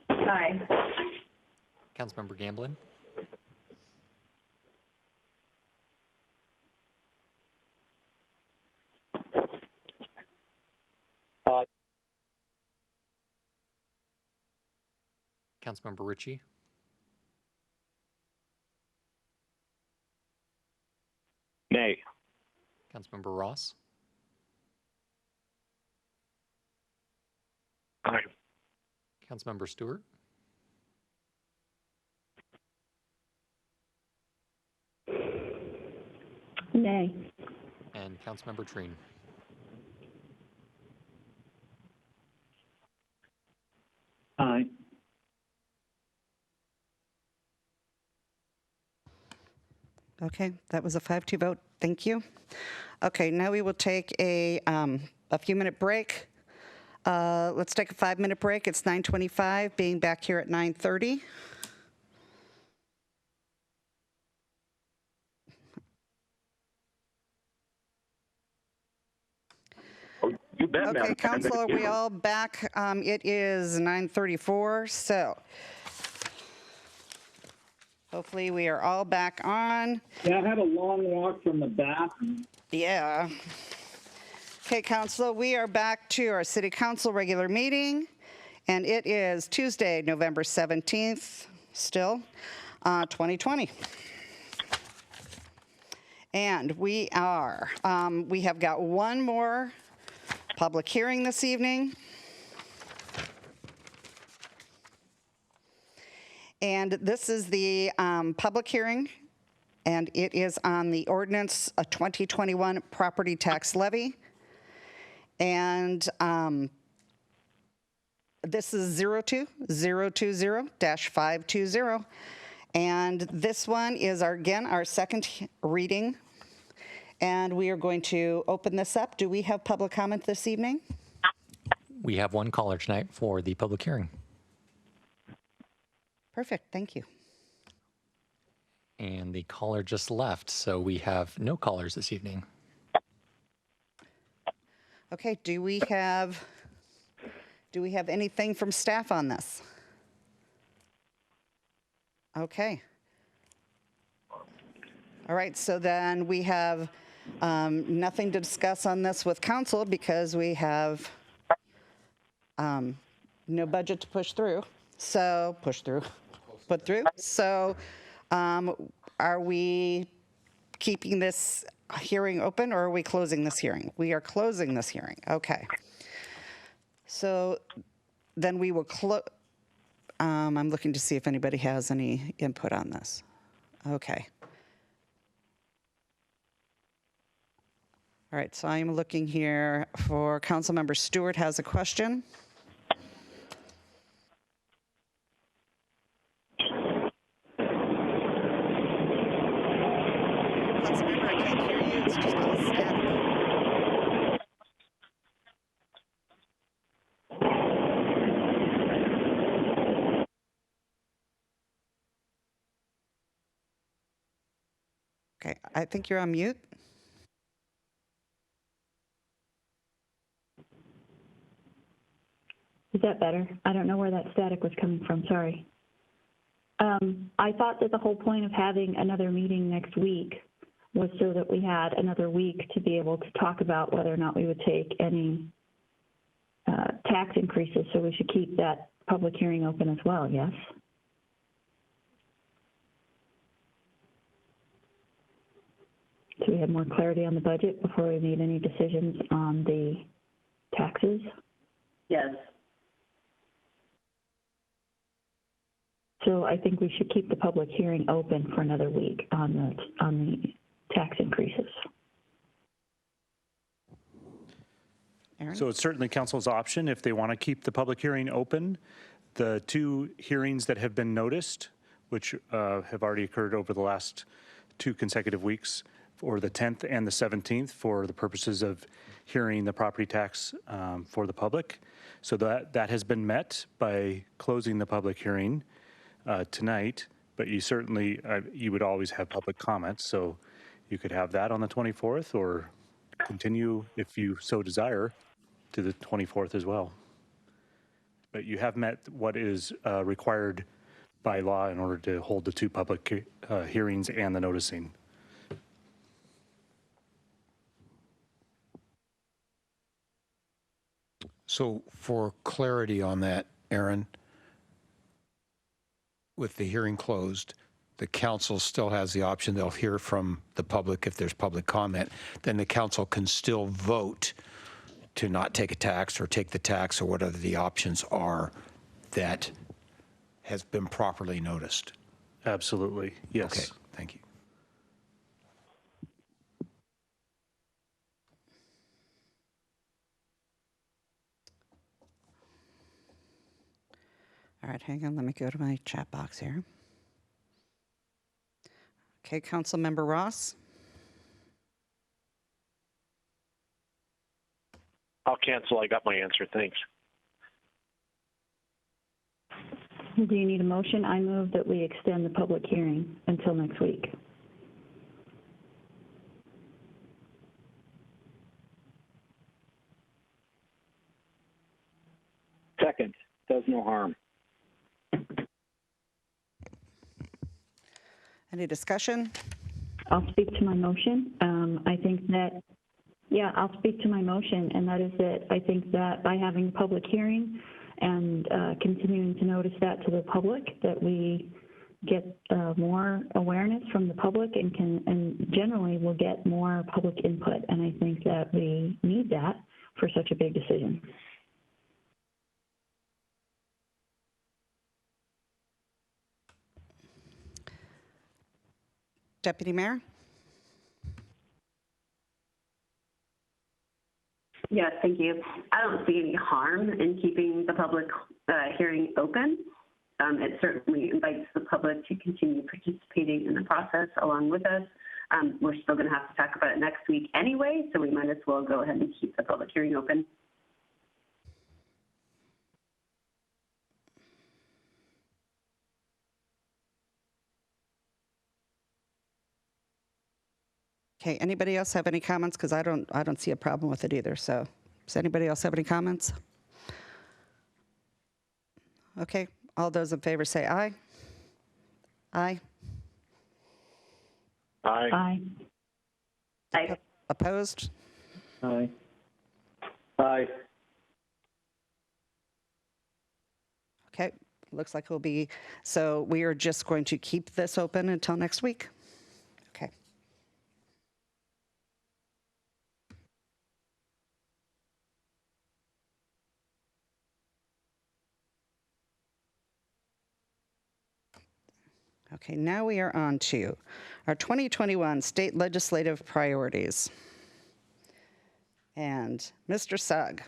Aye. Councilmember Gamblin. Councilmember Ritchie. Nay. Councilmember Ross? Aye. Councilmember Stewart? Nay. And Councilmember Treen? Aye. Okay, that was a 5-2 vote. Thank you. Okay, now we will take a few-minute break. Let's take a 5-minute break. It's 9:25, being back here at 9:30. You bet, Okay, Madam Council, are President. we all back? It is 9:34, so hopefully we are all back on. Yeah, I had a long walk from the bathroom. Yeah. Okay, Council, we are back to our City Council regular meeting, and it is Tuesday, November 17th, still, 2020. And we have got one more public hearing this evening. And this is the public hearing, and it is on the ordinance 2021 property tax levy. And this is 02020-520. And this one is, our second reading. And we are going to open this up. Do we have public comment this evening? We have one caller tonight for the public hearing. Perfect, thank you. And the caller just left, so we have no callers this evening. Okay, do we have anything from staff on this? Okay. All right, so then we have nothing to discuss on this with council because we have no budget to put through. So are we keeping this hearing open or are we closing this hearing? We are closing this hearing, okay. So then we will close. I'm looking to see if anybody has any input on this. Okay. All right, so I'm looking here for Councilmember Stewart has a question. Councilmember, I can't hear you. It's just all static. Okay, I think you're on mute. Is that better? I don't know where that static was coming from, sorry. I thought that the whole point of having another meeting next week was so that we had another week to be able to talk about whether or not we would take any tax increases, so we should keep that public hearing open as well, yes? So we have more clarity on the budget before we made any decisions on the taxes? Yes. So I think we should keep the public hearing open for another week on the tax increases. Aaron? So it's certainly council's option if they want to keep the public hearing open. The two hearings that have been noticed, which have already occurred over the last 2 consecutive weeks, for the 10th and the 17th, for the purposes of hearing the property tax for the public. So that has been met by closing the public hearing tonight, but you certainly, you would always have public comments, so you could have that on the 24th or continue, if you so desire, to the 24th as well. But you have met what is required by law in order to hold the 2 public hearings and the noticing. So for clarity on that, Aaron, with the hearing closed, the council still has the option, they'll hear from the public if there's public comment, then the council can still vote to not take a tax or take the tax or whatever the options are that has been properly noticed. Absolutely, yes. Okay, thank you. All right, hang on, let me go to my chat box here. Okay, Councilmember Ross. I'll cancel. I got my answer. Thanks. Do you need a motion? I move that we extend the public hearing until next week. Second, does no harm. Any discussion? I'll speak to my motion. I think that, yeah, I'll speak to my motion, and that is that I think that by having a public hearing and continuing to notice that to the public, that we get more awareness from the public and generally we'll get more public input. And I think that we need that for such a big decision. Deputy Mayor? Yes, thank you. I don't see any harm in keeping the public hearing open. It certainly invites the public to continue participating in the process along with us. We're still going to have to talk about it next week anyway, so we might as well go ahead and keep the public hearing open. Okay, anybody else have any comments? Because I don't see a problem with it either. So does anybody else have any comments? Okay, all those in favor say aye. Aye. Aye. Aye. Aye. Opposed? Aye. Aye. Okay, looks like it'll be, so we are just going to keep this open until next week. Okay. Okay, now we are on to our 2021 state legislative priorities. And Mr. Sugg.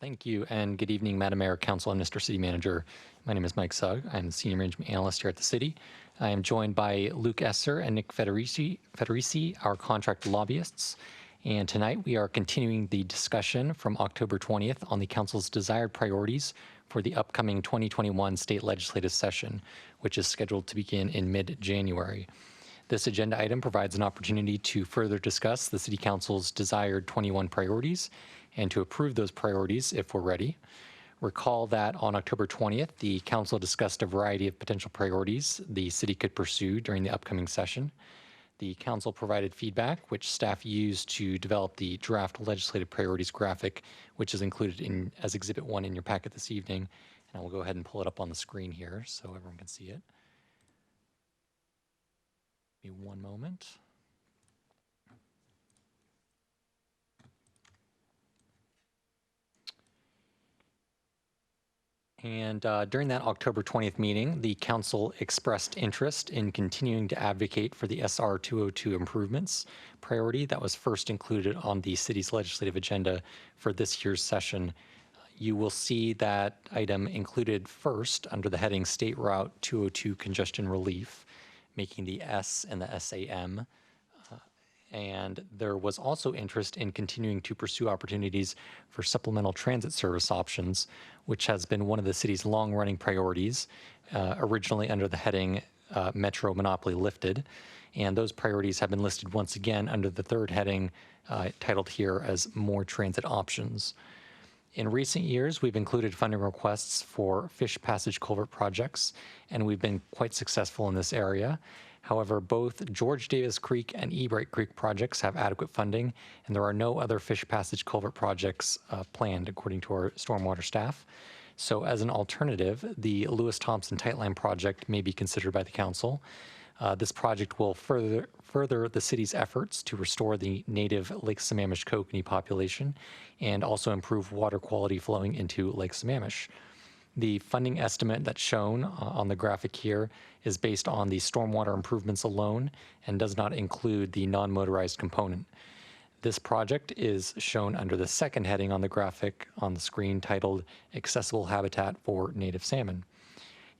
Thank you, and good evening, Madam Mayor, Council, and Mr. City Manager. My name is Mike Sugg. I'm the Senior Management Analyst here at the City. I am joined by Luke Esser and Nick Federici, our contract lobbyists. And tonight we are continuing the discussion from October 20th on the Council's desired priorities for the upcoming 2021 state legislative session, which is scheduled to begin in mid-January. This agenda item provides an opportunity to further discuss the City Council's desired 21 priorities and to approve those priorities if we're ready. Recall that on October 20th, the Council discussed a variety of potential priorities the City could pursue during the upcoming session. The Council provided feedback, which staff used to develop the draft legislative priorities graphic, which is included as Exhibit 1 in your packet this evening. And I will go ahead and pull it up on the screen here so everyone can see it. Give me one moment. And during that October 20th meeting, the Council expressed interest in continuing to advocate for the SR 202 improvements priority that was first included on the City's legislative agenda for this year's session. You will see that item included first under the heading State Route 202 Congestion Relief, making the S and the SAM. And there was also interest in continuing to pursue opportunities for supplemental transit service options, which has been one of the city's long-running priorities, originally under the heading Metro Monopoly Lifted. And those priorities have been listed once again under the third heading titled here as More Transit Options. In recent years, we've included funding requests for fish passage culvert projects, and we've been quite successful in this area. However, both George Davis Creek and Ebright Creek projects have adequate funding, and there are no other fish passage culvert projects planned, according to our stormwater staff. So as an alternative, the Lewis Thompson Tightline project may be considered by the council. This project will further the city's efforts to restore the native Lake Sammamish kokanee population and also improve water quality flowing into Lake Sammamish. The funding estimate that's shown on the graphic here is based on the stormwater improvements alone and does not include the non-motorized component. This project is shown under the second heading on the graphic on the screen titled Accessible Habitat for Native Salmon.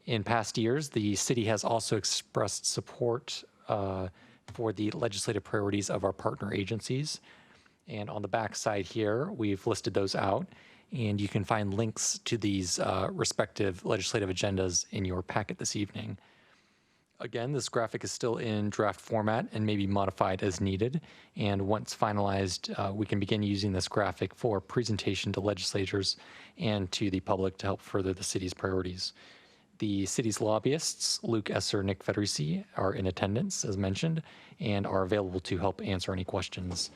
In past years, the city has also expressed support for the legislative priorities of our partner agencies. And on the back side here, we've listed those out. And you can find links to these respective legislative agendas in your packet this evening. Again, this graphic is still in draft format and may be modified as needed. And once finalized, we can begin using this graphic for presentation to legislators and to the public to help further the city's priorities. The city's lobbyists, Luke Esser and Nick Federici, are in attendance, as mentioned, and are available to help answer any questions,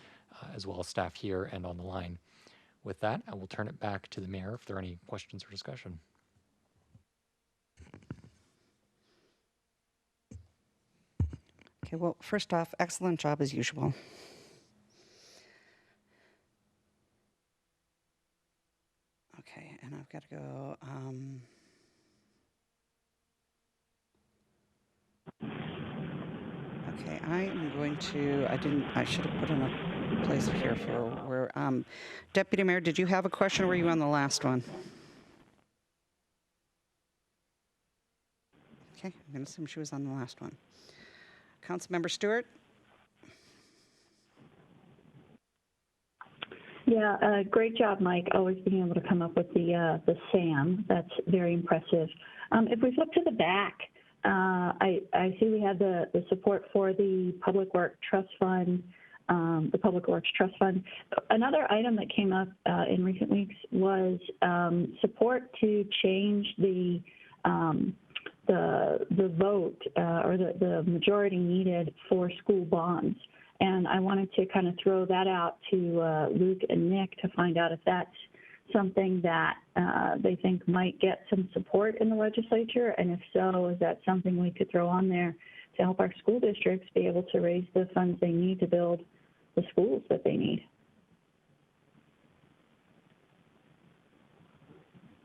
as well as staff here and on the line. With that, I will turn it back to the mayor if there are any questions or discussion. Okay, well, first off, excellent job as usual. Okay, and I've got to go. Okay, I am going to, I should have put in a place here for where, Deputy Mayor, did you have a question or were you on the last one? Okay, I'm going to assume she was on the last one. Councilmember Stewart? Yeah, great job, Mike, always being able to come up with the SAM. That's very impressive. If we flip to the back, I see we have the support for the Public Works Trust Fund, Another item that came up in recent weeks was support to change the vote or the majority needed for school bonds. And I wanted to kind of throw that out to Luke and Nick to find out if that's something that they think might get some support in the legislature, and if so, is that something we could throw on there to help our school districts be able to raise the funds they need to build the schools that they need?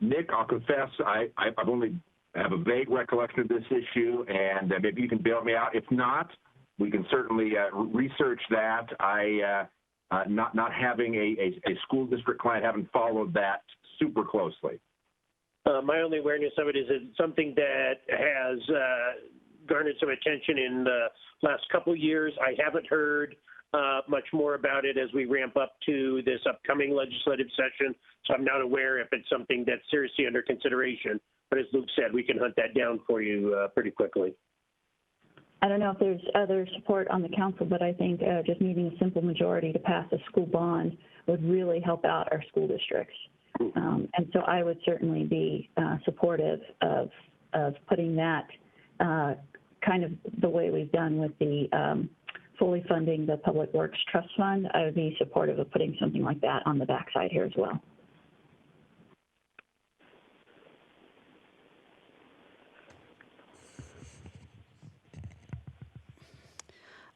Nick, I'll confess, I only have a vague recollection of this issue, and maybe you can bail me out. If not, we can certainly research that. Not having a school district client, haven't followed that super closely. My only awareness of it is it's something that has garnered some attention in the last couple of years. I haven't heard much more about it as we ramp up to this upcoming legislative session, so I'm not aware if it's something that's seriously under consideration. But as Luke said, we can hunt that down for you pretty quickly. I don't know if there's other support on the council, but I think just needing a simple majority to pass a school bond would really help out our school districts. And so I would certainly be supportive of putting that kind of the way we've done with the fully funding the Public Works Trust Fund. I would be supportive of putting something like that on the backside here as well.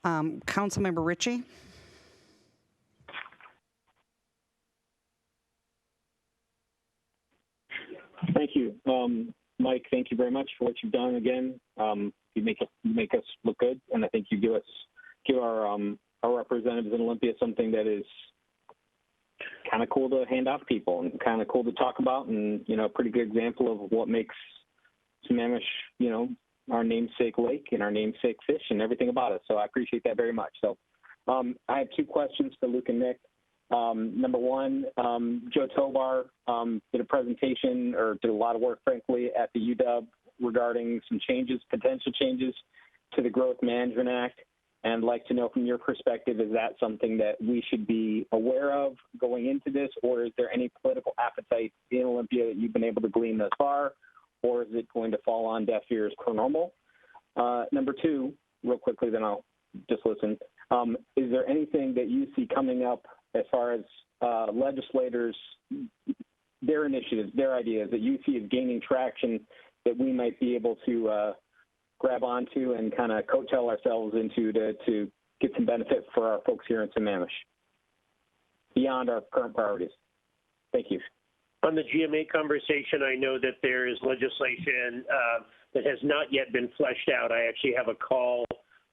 Councilmember Ritchie? Thank you. Mike, thank you very much for what you've done again. You make us look good, and I think you give our representatives in Olympia something that is kind of cool to hand out to people and kind of cool to talk about, and, a pretty good example of what makes Sammamish, our namesake lake and our namesake fish and everything about it. So I appreciate that very much. So I have two questions for Luke and Nick. Number one, Joe Tobar did a presentation, or did a lot of work, frankly, at the UW regarding some changes, potential changes to the Growth Management Act. And I'd like to know from your perspective, is that something that we should be aware of going into this, or is there any political appetite in Olympia that you've been able to glean thus far? Or is it going to fall on deaf ears per normal? Number two, real quickly, then I'll just listen. Is there anything that you see coming up as far as legislators their initiatives, their ideas that you see as gaining traction that we might be able to grab onto and kind of coattail ourselves into to get some benefit for our folks here in Sammamish beyond our current priorities. Thank you. On the GMA conversation, I know that there is legislation that has not yet been fleshed out. I actually have a call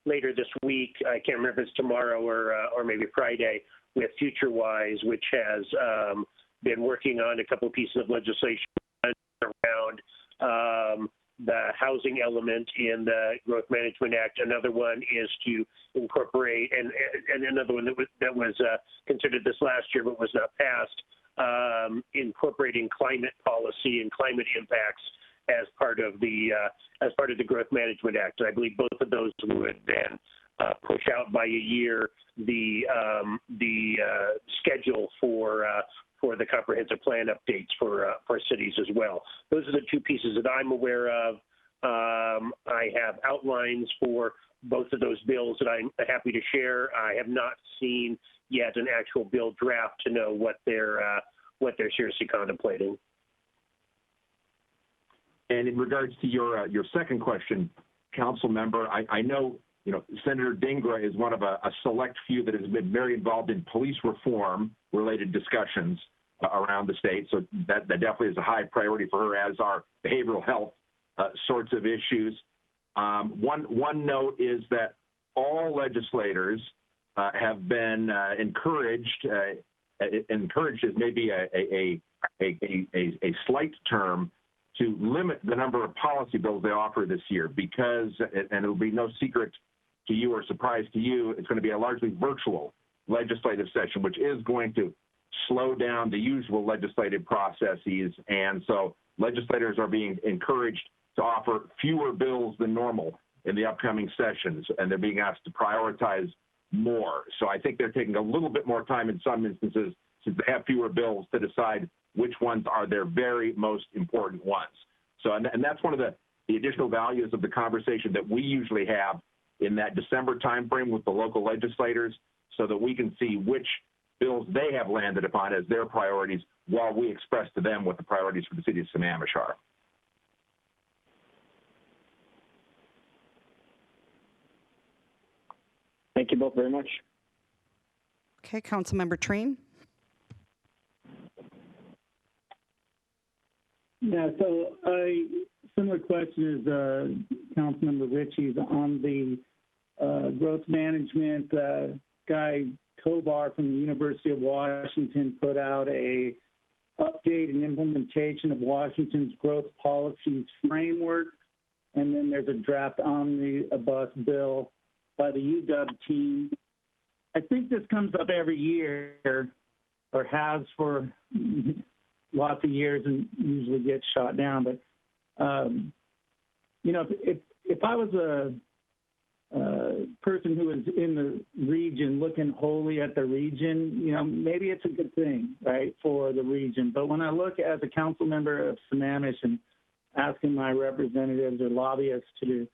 later this week. I can't remember if it's tomorrow or maybe Friday with FutureWise, which has been working on a couple pieces of legislation around the housing element in the Growth Management Act. Another one is to incorporate, and another one that was considered this last year but was not passed, incorporating climate policy and climate impacts as part of the Growth Management Act. And I believe both of those would then push out by a year the schedule for the comprehensive plan updates for cities as well. Those are the two pieces that I'm aware of. I have outlines for both of those bills that I'm happy to share. I have not seen yet an actual bill draft to know what they're seriously contemplating. And in regards to your second question, Council Member, I know Senator Dingra is one of a select few that has been very involved in police reform related discussions around the state. So that definitely is a high priority for her, as are behavioral health sorts of issues. One note is that all legislators have been encouraged. Encouraged is maybe a slight term, to limit the number of policy bills they offer this year, because, and it will be no secret to you or surprise to you, it's going to be a largely virtual legislative session, which is going to slow down the usual legislative processes. And so legislators are being encouraged to offer fewer bills than normal in the upcoming sessions, and they're being asked to prioritize more. So I think they're taking a little bit more time in some instances, since they have fewer bills, to decide which ones are their very most important ones. So, and that's one of the additional values of the conversation that we usually have in that December timeframe with the local legislators, so that we can see which bills they have landed upon as their priorities, while we express to them what the priorities for the city of Sammamish are. Thank you both very much. Okay, Councilmember Treen. Yeah, so similar question as Councilmember Ritchie's on the growth management. Guy Tovar from the University of Washington put out a update and implementation of Washington's growth policies framework, and then there's a draft omnibus bill by the UW team. I think this comes up every year, or has for lots of years, and usually gets shot down. But if I was a person who is in the region, looking wholly at the region, maybe it's a good thing, right, for the region. But when I look as a council member of Sammamish and asking my representatives or lobbyists to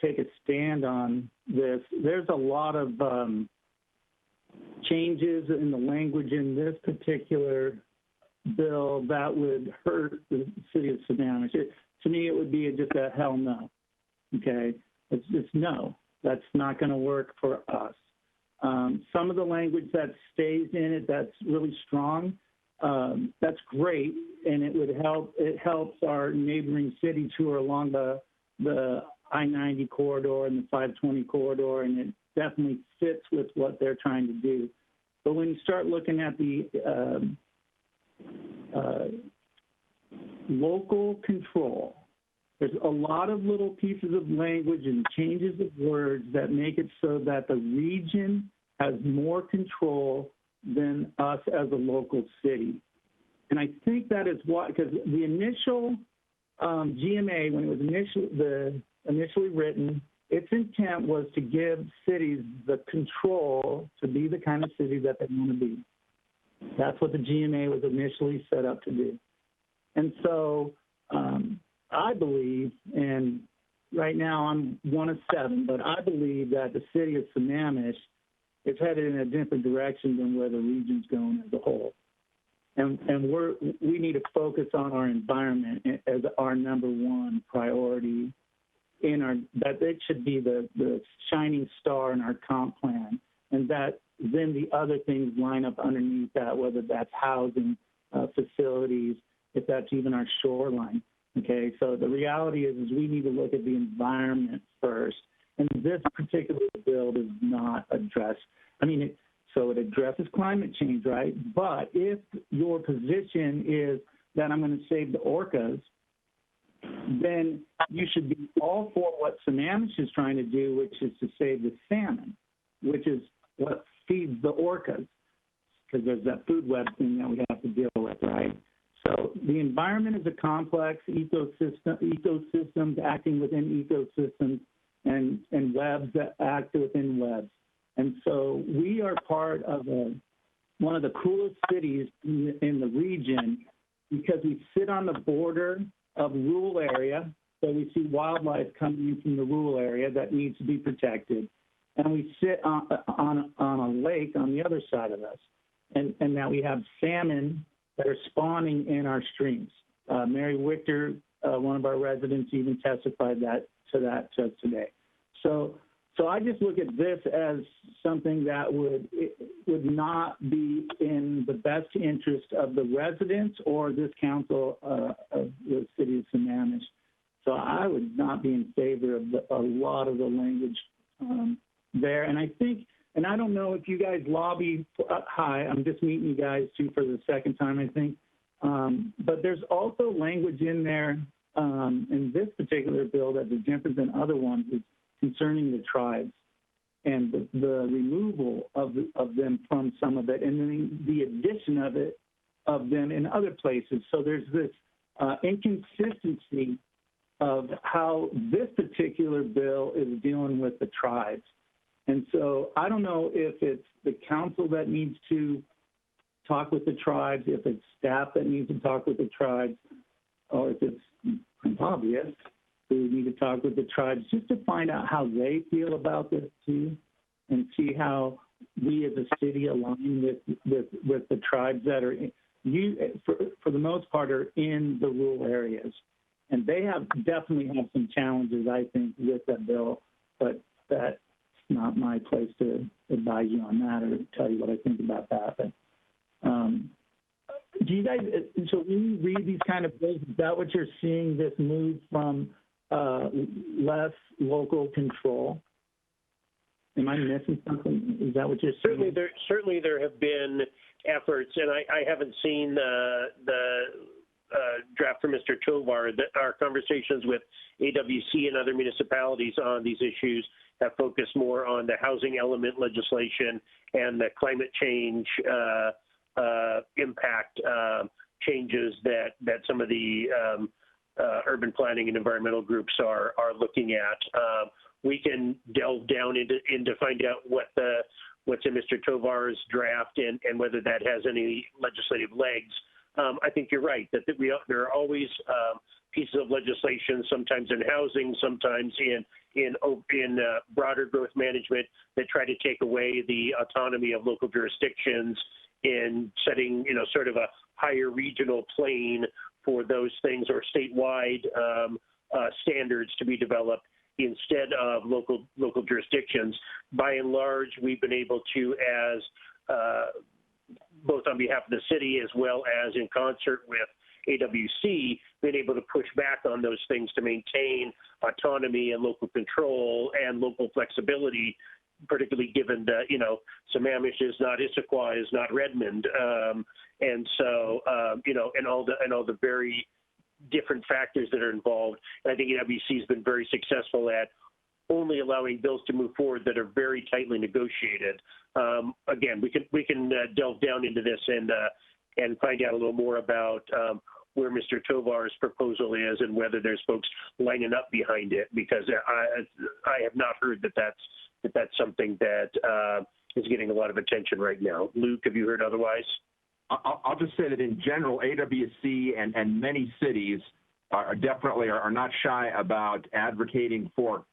take a stand on this, there's a lot of changes in the language in this particular bill that would hurt the city of Sammamish. To me, it would be just a hell no. Okay, it's just no. That's not going to work for us. Some of the language that stays in it that's really strong, that's great, and it would help. It helps our neighboring cities who are along the I-90 corridor and the 520 corridor, and it definitely fits with what they're trying to do. But when you start looking at the local control, there's a lot of little pieces of language and changes of words that make it so that the region has more control than us as a local city. And I think that is why, because the initial GMA, when it was initially written, its intent was to give cities the control to be the kind of city that they want to be. That's what the GMA was initially set up to do. And so I believe, and right now I'm one of 7, but I believe that the city of Sammamish is headed in a different direction than where the region's going as a whole. And we need to focus on our environment as our number one priority that it should be the shining star in our comp plan, and that then the other things line up underneath that, whether that's housing, facilities, if that's even our shoreline. Okay, so the reality is we need to look at the environment first, and this particular bill does not address. So it addresses climate change, right? But if your position is that I'm going to save the orcas, then you should be all for what Sammamish is trying to do, which is to save the salmon, which is what feeds the orcas, because there's that food web thing that we have to deal with, right? So the environment is a complex ecosystems acting within ecosystems, and webs that act within webs. And so we are part of one of the coolest cities in the region because we sit on the border of rural area, so we see wildlife coming in from the rural area that needs to be protected. And we sit on a lake on the other side of us. And now we have salmon that are spawning in our streams. Mary Wichter, one of our residents, even testified to that today. So I just look at this as something that would not be in the best interest of the residents or this council of the city of Sammamish. So I would not be in favor of a lot of the language there. And I think, and I don't know if you guys lobby, hi, I'm just meeting you guys too for the second time, I think. But there's also language in there in this particular bill that is different than other ones concerning the tribes and the removal of them from some of it, and then the addition of them in other places. So there's this inconsistency of how this particular bill is dealing with the tribes. And so I don't know if it's the council that needs to talk with the tribes, if it's staff that needs to talk with the tribes, or if it's obvious we need to talk with the tribes just to find out how they feel about this too, and see how we as a city align with the tribes that are for the most part are in the rural areas, and they definitely have some challenges, I think, with that bill, but that's not my place to advise you on that or tell you what I think about that. But do you guys, so when you read these kind of bills, is that what you're seeing, this move from less local control? Am I missing something? Is that what you're seeing? Certainly there have been efforts, and I haven't seen the draft from Mr. Tovar. Our conversations with AWC and other municipalities on these issues have focused more on the housing element legislation and the climate change impact changes that some of the urban planning and environmental groups are looking at. We can delve down into find out what's in Mr. Tovar's draft and whether that has any legislative legs. I think you're right that there are always pieces of legislation, sometimes in housing, sometimes in broader growth management, that try to take away the autonomy of local jurisdictions in setting, sort of a higher regional plane for those things, or statewide standards to be developed instead of local jurisdictions. By and large, we've been able to, as both on behalf of the city as well as in concert with AWC, been able to push back on those things to maintain autonomy and local control and local flexibility, particularly given that, Sammamish is not Issaquah, is not Redmond. And so, and all the very different factors that are involved. And I think AWC has been very successful at only allowing bills to move forward that are very tightly negotiated. Again, we can delve down into this and find out a little more about where Mr. Tovar's proposal is and whether there's folks lining up behind it, because I have not heard that's something that is getting a lot of attention right now. Luke, have you heard otherwise? I'll just say that in general, AWC and many cities are definitely not shy about advocating for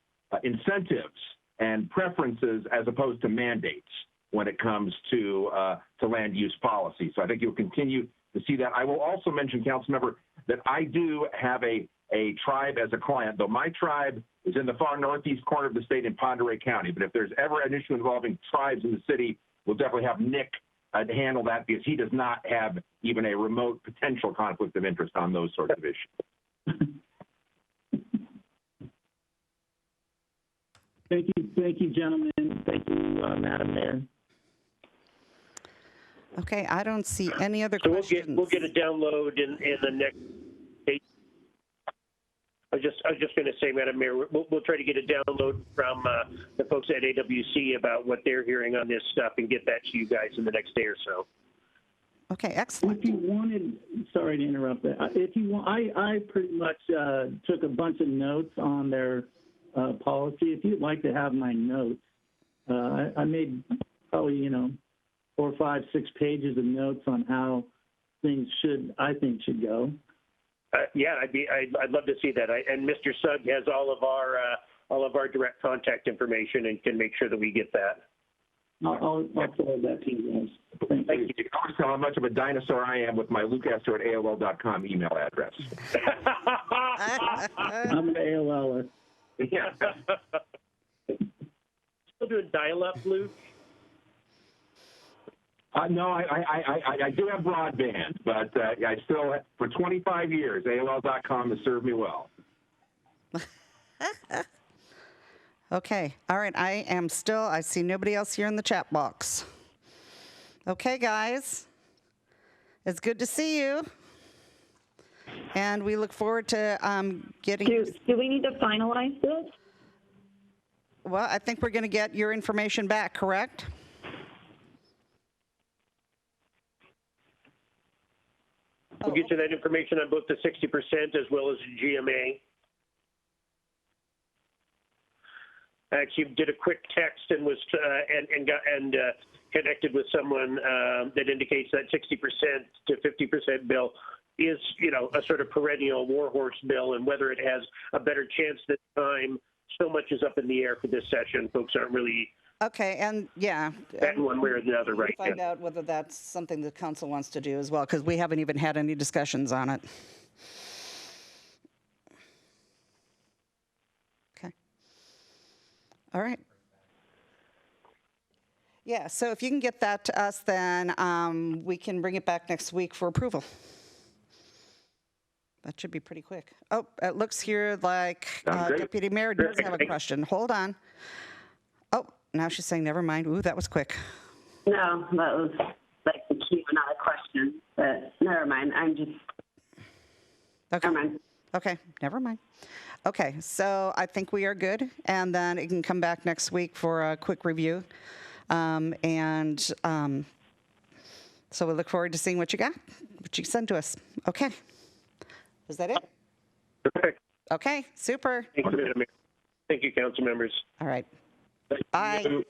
incentives and preferences as opposed to mandates. when it comes to land use policy. So I think you'll continue to see that. I will also mention, Councilmember, that I do have a tribe as a client, though my tribe is in the far northeast corner of the state in Ponderay County. But if there's ever an issue involving tribes in the city, we'll definitely have Nick to handle that, because he does not have even a remote potential conflict of interest on those sorts of issues. Thank you, gentlemen. Thank you, Madam Mayor. Okay, I don't see any other So questions. we'll get a download in the next. I was just going to say, Madam Mayor, we'll try to get a download from the folks at AWC about what they're hearing on this stuff and get that to you guys in the next day or so. Okay, excellent. If you wanted, sorry to interrupt, if you want, I pretty much took a bunch of notes on their policy. If you'd like to have my notes, I made probably 4, 5, 6 pages of notes on how things I think should go. Yeah, I'd love to see that. And Mr. Sugg has all of our direct contact information and can make sure that we get that. I'll forward that to you guys. Thank you. I always tell how much of a dinosaur I am with my lucastro@AOL.com email address. I'm an AOLer. Yeah. Still doing dial-up, Luke? No, I do have broadband, but I still, for 25 years, AOL.com has served me well. Okay, all right, I see nobody else here in the chat box. Okay, guys, it's good to see you. And we look forward to getting... Do we need to finalize this? Well, I think we're going to get your information back, correct? We'll get you that information on both the 60% as well as GMA. I actually did a quick text and was connected with someone that indicates that 60% to 50% bill is, a sort of perennial warhorse bill, and whether it has a better chance this time, so much is up in the air for this session. Folks aren't really Okay, and yeah. betting one way or the other right now. Find out whether that's something the council wants to do as well, because we haven't even had any discussions on it. Okay. All right. Yeah, so if you can get that to us, then we can bring it back next week for approval. That should be pretty quick. Oh, it looks here like Deputy Mayor does have a question. Hold on. Oh, now she's saying never mind. Ooh, that was quick. No, that was like the cue, not a question. But never mind. I'm just. Okay. Never mind. Okay, never mind. Okay, so I think we are good, and then it can come back next week for a quick review. So we look forward to seeing what you got, what you send to us. Okay. Is that it? Perfect. Okay, super. Thank you, Madam Mayor. Thank you, council members. All right. Thank Bye. you.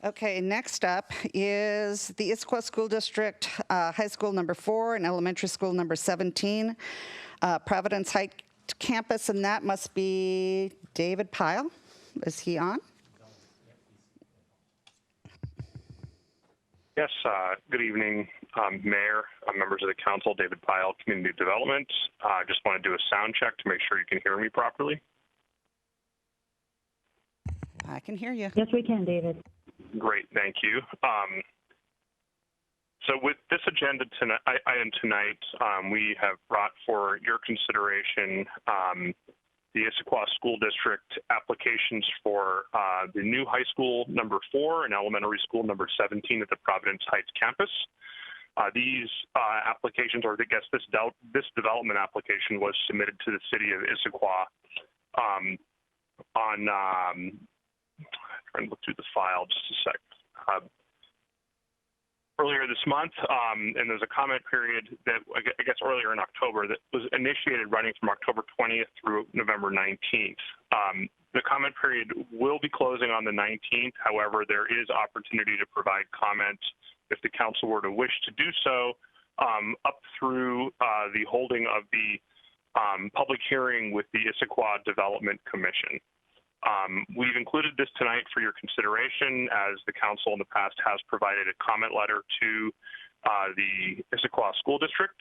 Okay, next up is the Issaquah School District, High School number 4 and Elementary School number 17, Providence Heights Campus, and that must be David Pyle. Is he on? Yes, good evening, Mayor, members of the council, David Pyle, Community Development. I just want to do a sound check to make sure you can hear me properly. I can hear you. Yes, we can, David. Great, thank you. So with this agenda item tonight, we have brought for your consideration the Issaquah School District applications for the new high school number 4 and elementary school number 17 at the Providence Heights campus. These applications, or I guess this development application, was submitted to the city of Issaquah on trying to look through the file just a sec. Earlier this month, and there's a comment period that I guess earlier in October that was initiated running from October 20th through November 19th. The comment period will be closing on the 19th. However, there is opportunity to provide comment if the council were to wish to do so, up through the holding of the public hearing with the Issaquah Development Commission. We've included this tonight for your consideration, as the council in the past has provided a comment letter to the Issaquah School District.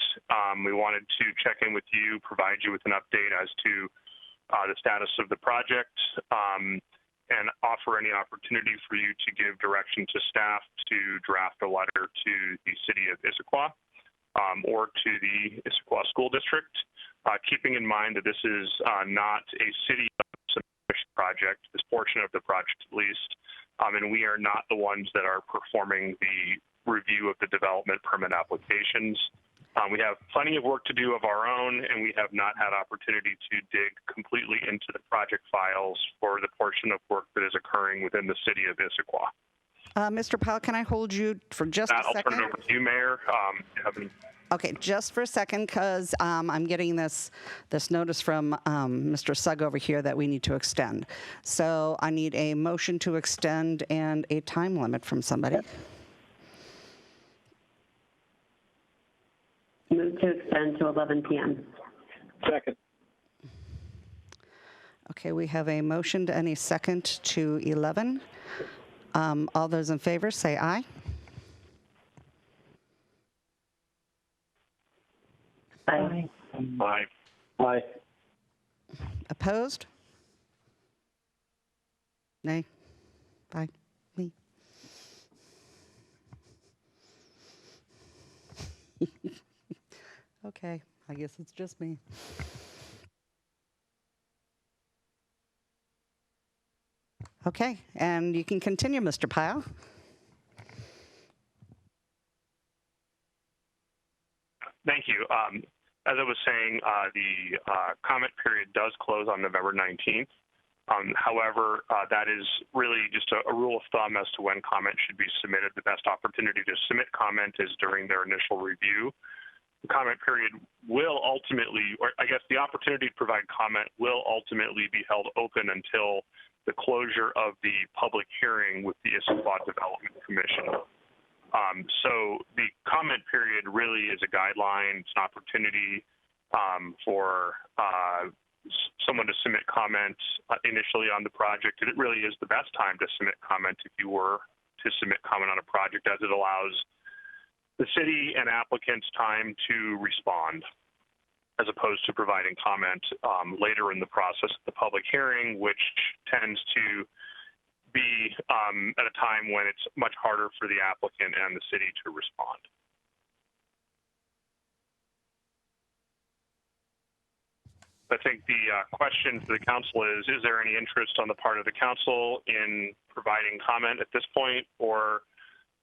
We wanted to check in with you, provide you with an update as to the status of the project, and offer any opportunity for you to give direction to staff to draft a letter to the city of Issaquah or to the Issaquah School District, keeping in mind that this is not a city project, this portion of the project at least, and we are not the ones that are performing the review of the development permit applications. We have plenty of work to do of our own, and we have not had opportunity to dig completely into the project files for the portion of work that is occurring within the city of Issaquah. Mr. Powell, can I hold you for just a second? I'll turn it over to you, Mayor. Okay, just for a second, because I'm getting this notice from Mr. Sugg over here that we need to extend. So I need a motion to extend and a time limit from somebody. Move to extend to 11 p.m. Second. Okay, we have a motion and a second to 11. All those in favor, say aye. Aye. Aye. Aye. Opposed? Nay. Aye. Me. Okay, I guess it's just me. Okay, and you can continue, Mr. Pyle. Thank you. As I was saying, the comment period does close on November 19th. However, that is really just a rule of thumb as to when comment should be submitted. The best opportunity to submit comment is during their initial review. The comment period will ultimately, or I guess the opportunity to provide comment will ultimately be held open until the closure of the public hearing with the Issaquah Development Commission. So the comment period really is a guideline. It's an opportunity for someone to submit comments initially on the project. And it really is the best time to submit comment if you were to submit comment on a project, as it allows the city and applicants time to respond, as opposed to providing comment later in the process of the public hearing, which tends to be at a time when it's much harder for the applicant and the city to respond. I think the question for the council is there any interest on the part of the council in providing comment at this point, or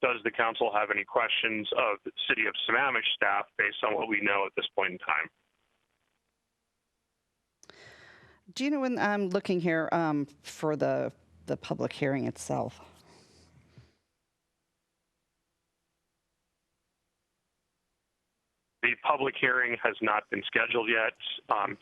does the council have any questions of the city of Sammamish staff based on what we know at this point in time? Do you know when I'm looking here for the public hearing itself? The public hearing has not been scheduled yet.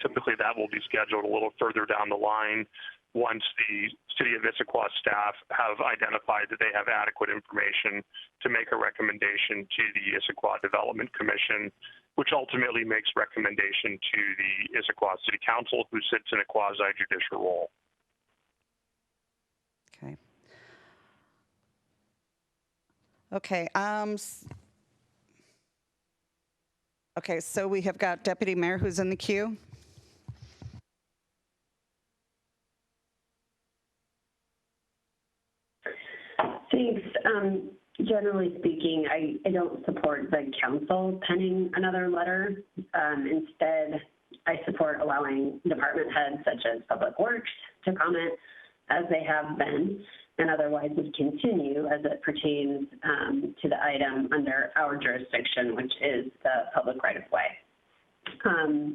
Typically, that will be scheduled a little further down the line once the City of Issaquah staff have identified that they have adequate information to make a recommendation to the Issaquah Development Commission, which ultimately makes recommendation to the Issaquah City Council, who sits in a quasi-judicial role. Okay. Okay. Okay, so we have got Deputy Mayor who's in the queue. Thanks. Generally speaking, I don't support the council penning another letter. Instead, I support allowing department heads such as Public Works to comment as they have been, and otherwise would continue as it pertains to the item under our jurisdiction, which is the public right-of-way.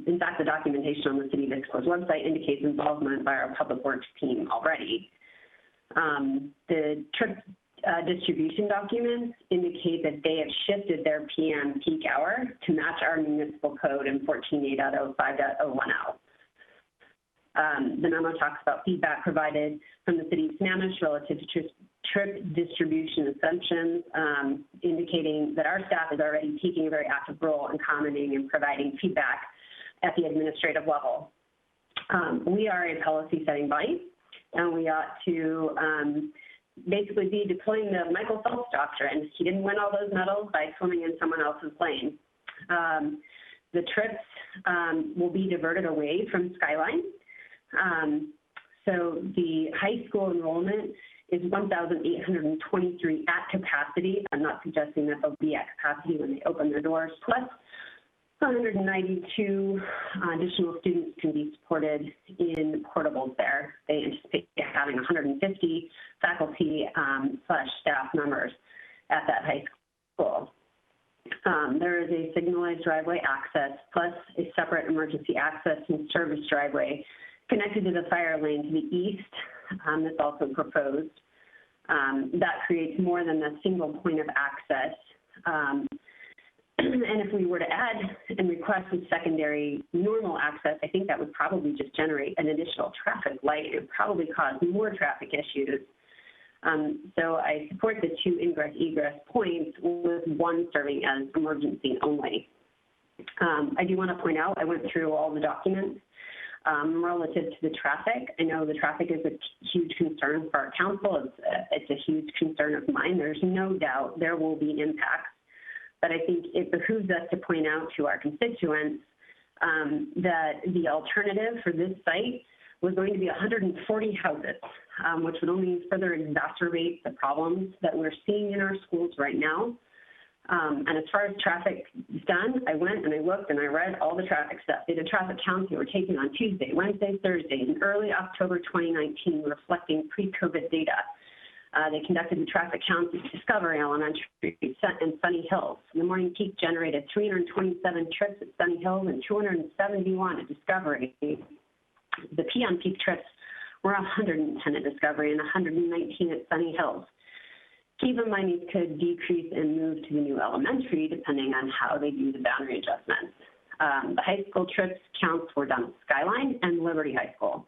In fact, the documentation on the City of Issaquah's website indicates involvement by our Public Works team already. The trip distribution documents indicate that they have shifted their PM peak hour to match our municipal code in 14A.05.010. The memo talks about feedback provided from the city of Sammamish relative to trip distribution assumptions, indicating that our staff is already taking a very active role in commenting and providing feedback at the administrative level. We are a policy-setting body, and we ought to basically be deploying the Michael Phelps doctrine. He didn't win all those medals by swimming in someone else's lane. The trips will be diverted away from Skyline. So the high school enrollment is 1,823 at capacity. I'm not suggesting that they'll be at capacity when they open their doors, plus 192 additional students can be supported in portables there. They anticipate having 150 faculty / staff members at that high school. There is a signalized driveway access plus a separate emergency access and service driveway connected to the fire lane to the east. That's also proposed. That creates more than a single point of access. And if we were to add and request a secondary normal access, I think that would probably just generate an additional traffic light. It would probably cause more traffic issues. So I support the 2 ingress-egress points with one serving as emergency only. I do want to point out, I went through all the documents relative to the traffic. I know the traffic is a huge concern for our council. It's a huge concern of mine. There's no doubt there will be impacts. But I think it behooves us to point out to our constituents that the alternative for this site was going to be 140 houses, which would only further exacerbate the problems that we're seeing in our schools right now. And as far as traffic is done, I went and I looked and I read all the traffic stuff. They did traffic counts that were taken on Tuesday, Wednesday, Thursday, in early October 2019, reflecting pre-COVID data. They conducted the traffic counts at Discovery Elementary and Sunny Hills. The morning peak generated 327 trips at Sunny Hills and 271 at Discovery. The PM peak trips were 110 at Discovery and 119 at Sunny Hills. Keep in mind these could decrease and move to the new elementary depending on how they do the boundary adjustments. The high school trips counts were done at Skyline and Liberty High School.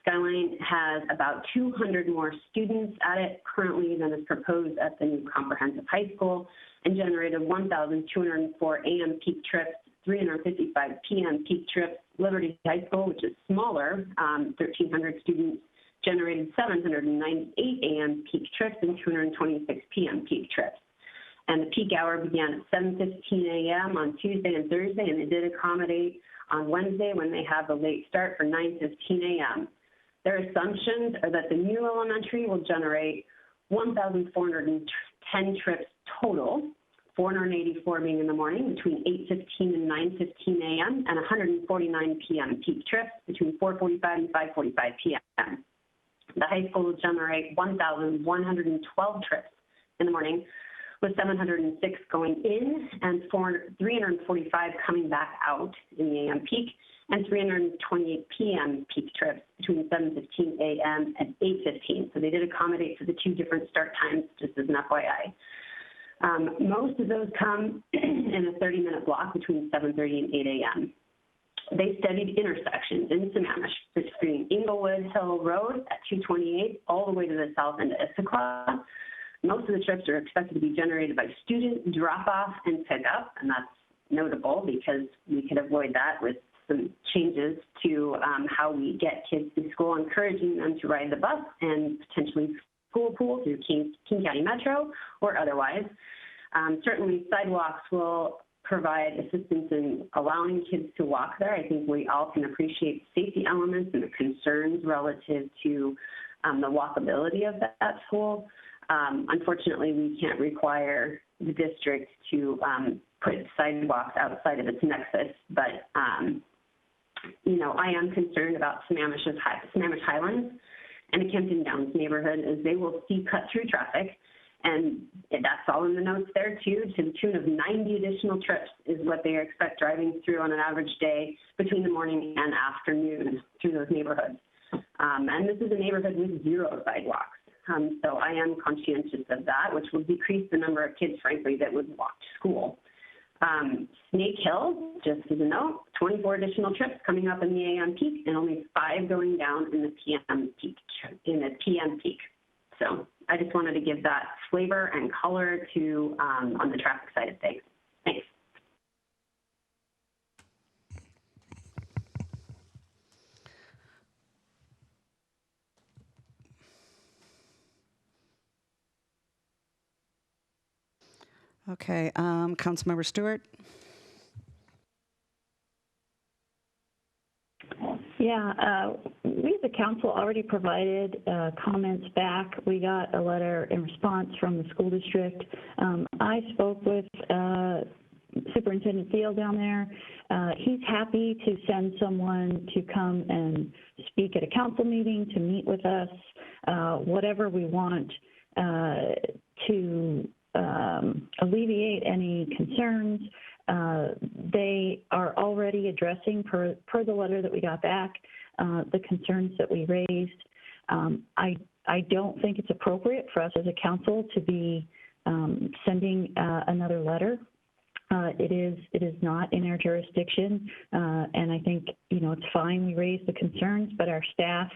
Skyline has about 200 more students at it currently than is proposed at the new comprehensive high school and generated 1,204 AM peak trips, 355 PM peak trips. Liberty High School, which is smaller, 1,300 students, generated 798 AM peak trips and 226 PM peak trips. And the peak hour began at 7:15 AM on Tuesday and Thursday, and they did accommodate on Wednesday when they have the late start for 9:15 AM. Their assumptions are that the new elementary will generate 1,410 trips total, 484 being in the morning between 8:15 and 9:15 a.m., and 149 p.m. peak trips between 4:45 and 5:45 p.m. The high school will generate 1,112 trips in the morning, with 706 going in and 345 coming back out in the AM peak, and 328 p.m. peak trips between 7:15 a.m. and 8:15. So they did accommodate for the 2 different start times, just as an FYI. Most of those come in a 30-minute block between 7:30 and 8 a.m. They studied intersections in Sammamish between Inglewood Hill Road at 228 all the way to the south end of Issaquah. Most of the trips are expected to be generated by student drop-off and pickup, and that's notable because we could avoid that with some changes to how we get kids to school, encouraging them to ride the bus and potentially school pool through King County Metro or otherwise. Certainly sidewalks will provide assistance in allowing kids to walk there. I think we all can appreciate safety elements and the concerns relative to the walkability of that school. Unfortunately, we can't require the district to put sidewalks outside of its nexus, but I am concerned about Sammamish Highlands and the Kempton Downs neighborhood, as they will see cut-through traffic, and that's all in the notes there too, to the tune of 90 additional trips is what they expect driving through on an average day between the morning and afternoon through those neighborhoods. And this is a neighborhood with 0 sidewalks. So I am conscientious of that, which will decrease the number of kids, frankly, that would walk to school. Snake Hill, just as a note, 24 additional trips coming up in the AM peak and only 5 going down in the PM peak. So I just wanted to give that flavor and color to on the traffic side of things. Thanks. Okay, Councilmember Stewart. Yeah, we as a council already provided comments back. We got a letter in response from the school district. I spoke with Superintendent Thiel down there. He's happy to send someone to come and speak at a council meeting, to meet with us, whatever we want to alleviate any concerns. They are already addressing, per the letter that we got back, the concerns that we raised. I don't think it's appropriate for us as a council to be sending another letter. It is not in our jurisdiction, and I think, you know, it's fine we raise the concerns, but our staff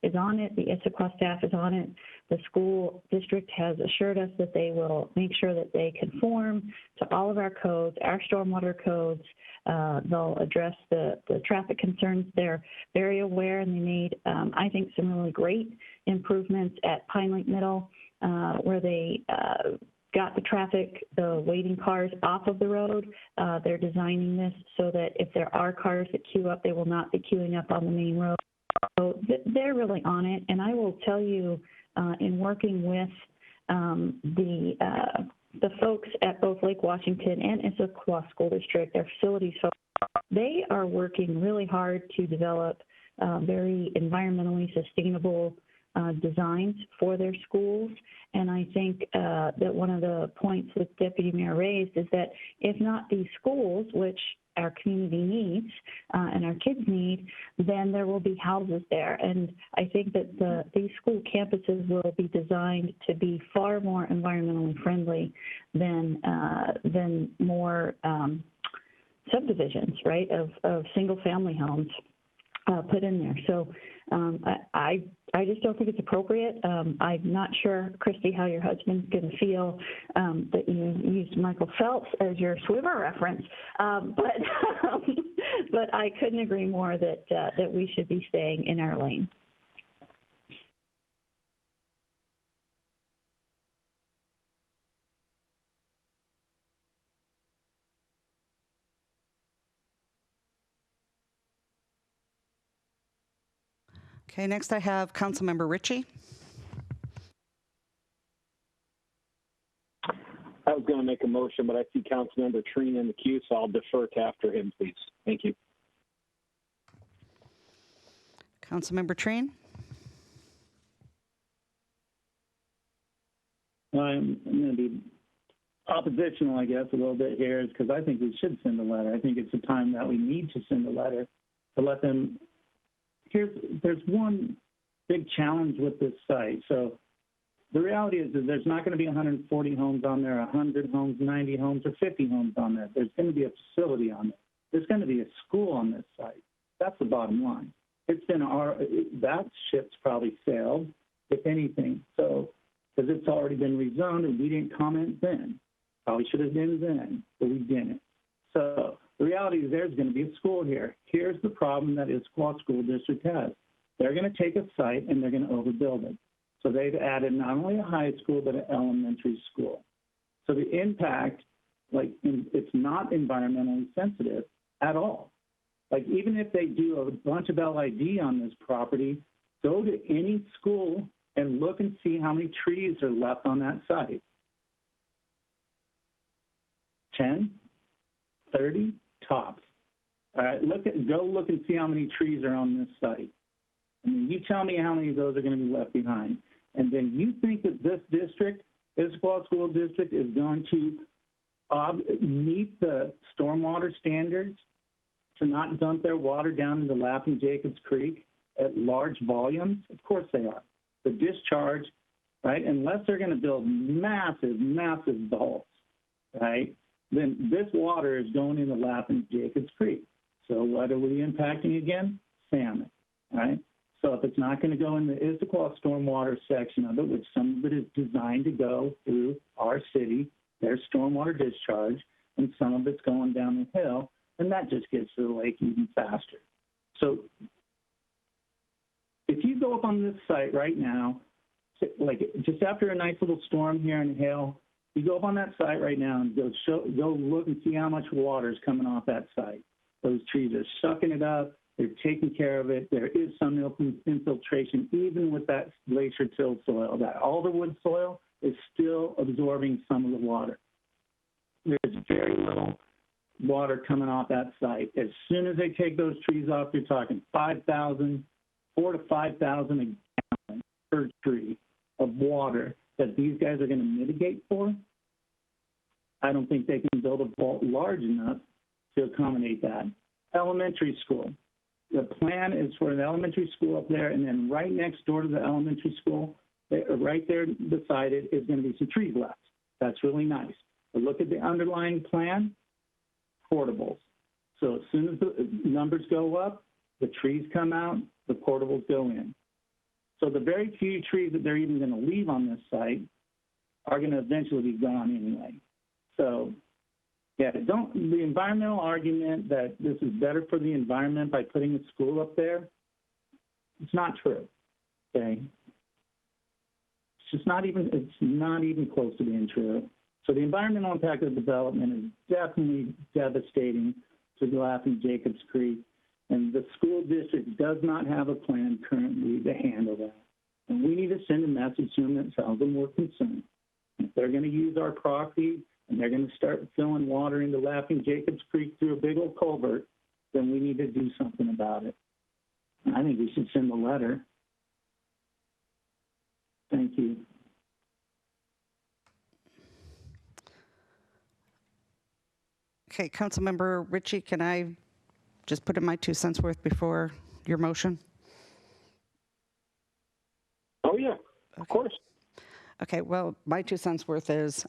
is on it, the Issaquah staff is on it. The school district has assured us that they will make sure that they conform to all of our codes, our stormwater codes. They'll address the traffic concerns. They're very aware, and they made, I think, some really great improvements at Pine Lake Middle, where they got the traffic, the waiting cars off of the road. They're designing this so that if there are cars that queue up, they will not be queuing up on the main road. So they're really on it. And I will tell you, in working with the folks at both Lake Washington and Issaquah School District, their facilities folks, they are working really hard to develop very environmentally sustainable designs for their schools. And I think that one of the points that Deputy Mayor raised is that if not these schools, which our community needs and our kids need, then there will be houses there. And I think that these school campuses will be designed to be far more environmentally friendly than more subdivisions, right, of single-family homes put in there. So I just don't think it's appropriate. I'm not sure, Christy, how your husband's going to feel that you used Michael Phelps as your swimmer reference, but I couldn't agree more that we should be staying in our lane. Okay, next I have Councilmember Ritchie. I was going to make a motion, but I see Councilmember Treen in the queue, so I'll defer to after him, please. Thank you. Councilmember Treen. I'm going to be oppositional, I guess, a little bit here, because I think we should send a letter. I think it's a time that we need to send a letter to let them. There's one big challenge with this site. So the reality is that there's not going to be 140 homes on there, 100 homes, 90 homes, or 50 homes on there. There's going to be a facility on it. There's going to be a school on this site. That's the bottom line. It's been that ship's probably sailed, if anything. So, because it's already been rezoned and we didn't comment then. Probably should have been then, but we didn't. So the reality is there's going to be a school here. Here's the problem that Issaquah School District has. They're going to take a site and they're going to overbuild it. So they've added not only a high school, but an elementary school. So the impact, it's not environmentally sensitive at all. Like, even if they do a bunch of LID on this property, go to any school and look and see how many trees are left on that site. 10, 30, tops. All right, go look and see how many trees are on this site. I mean, you tell me how many of those are going to be left behind. And then you think that this district, Issaquah School District, is going to meet the stormwater standards to not dump their water down into Laughing Jacobs Creek at large volumes? Of course they are. The discharge, right, unless they're going to build massive, massive vaults, right, then this water is going into Laughing Jacobs Creek. So what are we impacting again? Salmon, right? So if it's not going to go in the Issaquah stormwater section of it, which some of it is designed to go through our city, their stormwater discharge, and some of it's going down the hill, then that just gets to the lake even faster. So if you go up on this site right now, like just after a nice little storm here and hail, you go up on that site right now and go look and see how much water is coming off that site. Those trees are sucking it up. They're taking care of it. There is some infiltration, even with that glacier-tilled soil. That alderwood soil is still absorbing some of the water. There's very little water coming off that site. As soon as they take those trees off, you're talking 4 to 5,000 a gallon per tree of water that these guys are going to mitigate for. I don't think they can build a vault large enough to accommodate that. Elementary school. The plan is for an elementary school up there, and then right next door to the elementary school, right there beside it, is going to be some trees left. That's really nice. But look at the underlying plan, portables. So as soon as the numbers go up, the trees come out, the portables go in. So the very few trees that they're even going to leave on this site are going to eventually be gone anyway. So yeah, the environmental argument that this is better for the environment by putting a school up there, it's not true, okay? It's not even close to being true. So the environmental impact of development is definitely devastating to Laughing Jacobs Creek, and the school district does not have a plan currently to handle that. And we need to send a message to them that tells them we're concerned. If they're going to use our property and they're going to start filling water into Laughing Jacobs Creek through a big old culvert, then we need to do something about it. And I think we should send a letter. Thank you. Okay, Councilmember Ritchie, can I just put in my 2 cents worth before your motion? Oh, yeah, of course. Okay, well, my 2 cents worth is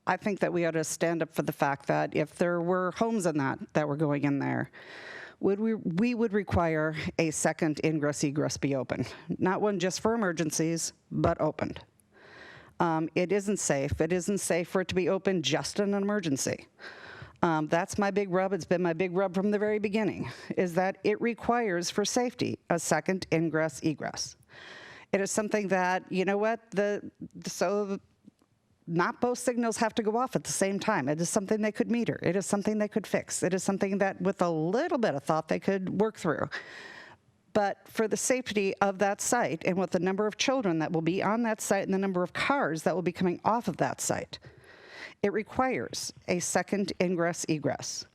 I think that we ought to stand up for the fact that if there were homes in that were going in there, we would require a second ingress egress be open. Not one just for emergencies, but opened. It isn't safe. It isn't safe for it to be open just in an emergency. That's my big rub. It's been my big rub from the very beginning, is that it requires for safety a second ingress egress. It is something that, you know what, not both signals have to go off at the same time. It is something they could meter. It is something they could fix. It is something that with a little bit of thought they could work through. But for the safety of that site and with the number of children that will be on that site and the number of cars that will be coming off of that site, it requires a second ingress egress.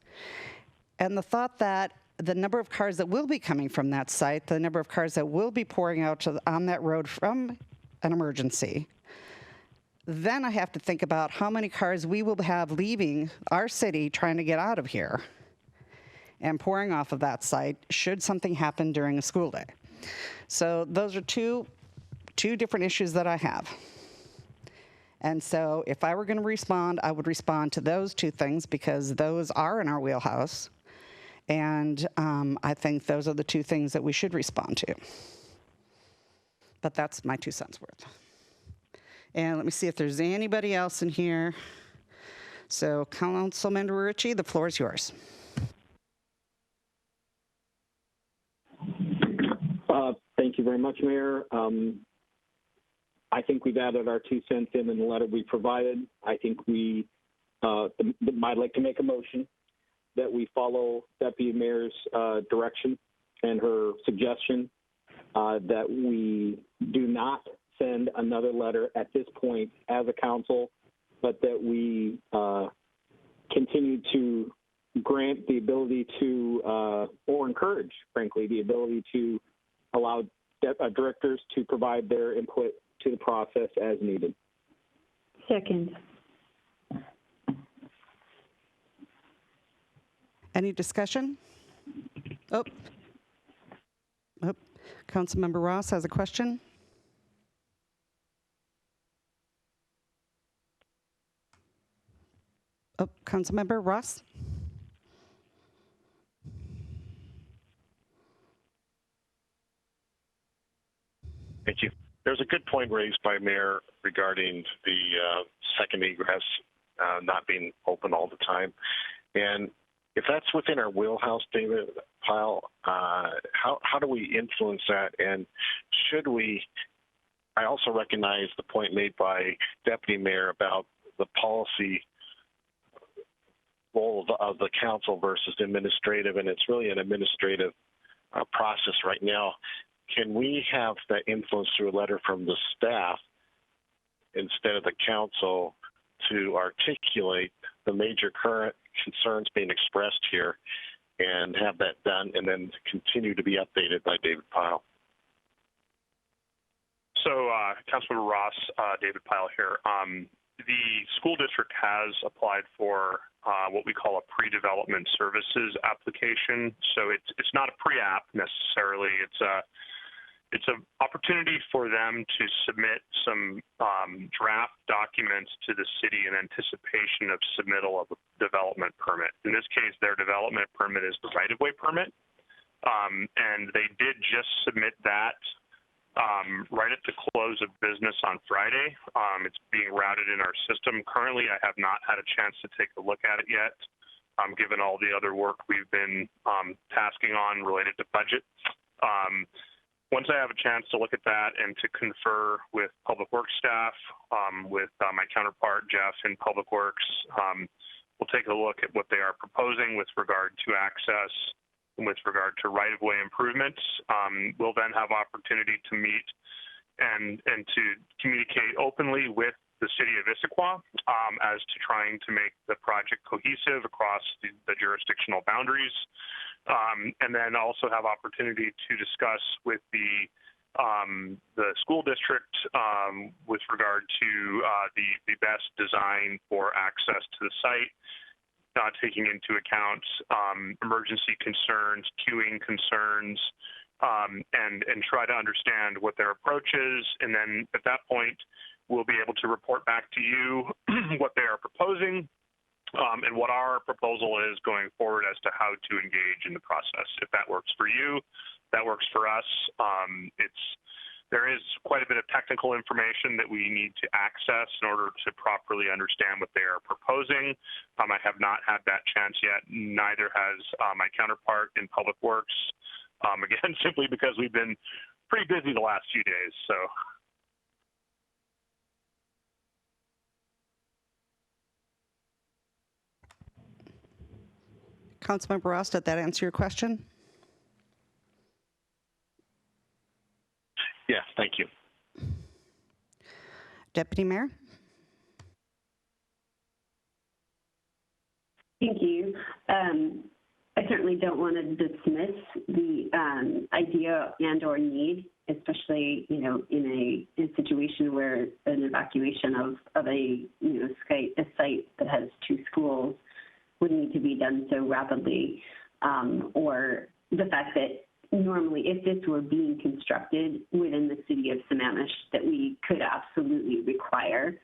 And the thought that the number of cars that will be coming from that site, the number of cars that will be pouring out on that road from an emergency, then I have to think about how many cars we will have leaving our city trying to get out of here and pouring off of that site should something happen during a school day. So those are two different issues that I have. And so if I were going to respond, I would respond to those two things because those are in our wheelhouse. And I think those are the two things that we should respond to. But that's my 2 cents worth. And let me see if there's anybody else in here. So Councilmember Ritchie, the floor is yours. Thank you very much, Mayor. I think we've added our 2 cents in the letter we provided. I think I'd like to make a motion that we follow Deputy Mayor's direction and her suggestion that we do not send another letter at this point as a council, but that we continue to grant the ability to, or encourage, frankly, the ability to allow directors to provide their input to the process as needed. Second. Any discussion? Councilmember Ross has a question. Oh, Councilmember Ross? Thank you. There's a good point raised by Mayor regarding the second egress not being open all the time. And if that's within our wheelhouse, David Pyle, how do we influence that? And should we, I also recognize the point made by Deputy Mayor about the policy role of the council versus administrative, and it's really an administrative process right now. Can we have that influence through a letter from the staff instead of the council to articulate the major current concerns being expressed here and have that done and then continue to be updated by David Pyle? So, Councilmember Ross, David Pyle here. The school district has applied for what we call a pre-development services application. So it's not a pre-app necessarily. It's an opportunity for them to submit some draft documents to the city in anticipation of submittal of a development permit. In this case, their development permit is the right-of-way permit, and they did just submit that right at the close of business on Friday. It's being routed in our system. Currently, I have not had a chance to take a look at it yet, given all the other work we've been tasking on related to budget. Once I have a chance to look at that and to confer with Public Works staff, with my counterpart, Jeff, in Public Works, we'll take a look at what they are proposing with regard to access and with regard to right-of-way improvements. We'll then have opportunity to meet and to communicate openly with the city of Issaquah as to trying to make the project cohesive across the jurisdictional boundaries. And then also have opportunity to discuss with the school district with regard to the best design for access to the site, taking into account emergency concerns, queuing concerns, and try to understand what their approach is. And then at that point, we'll be able to report back to you what they are proposing, and what our proposal is going forward as to how to engage in the process. If that works for you, that works for us. There is quite a bit of technical information that we need to access in order to properly understand what they are proposing. I have not had that chance yet. Neither has my counterpart in Public Works. Again, simply because we've been pretty busy the last few days. So. Councilmember Ross, did that answer your question? Yeah, thank you. Deputy Mayor? Thank you. I certainly don't want to dismiss the idea and/or need, especially in a situation where an evacuation of a site that has two schools would need to be done so rapidly, or the fact that normally if this were being constructed within the city of Sammamish, that we could absolutely require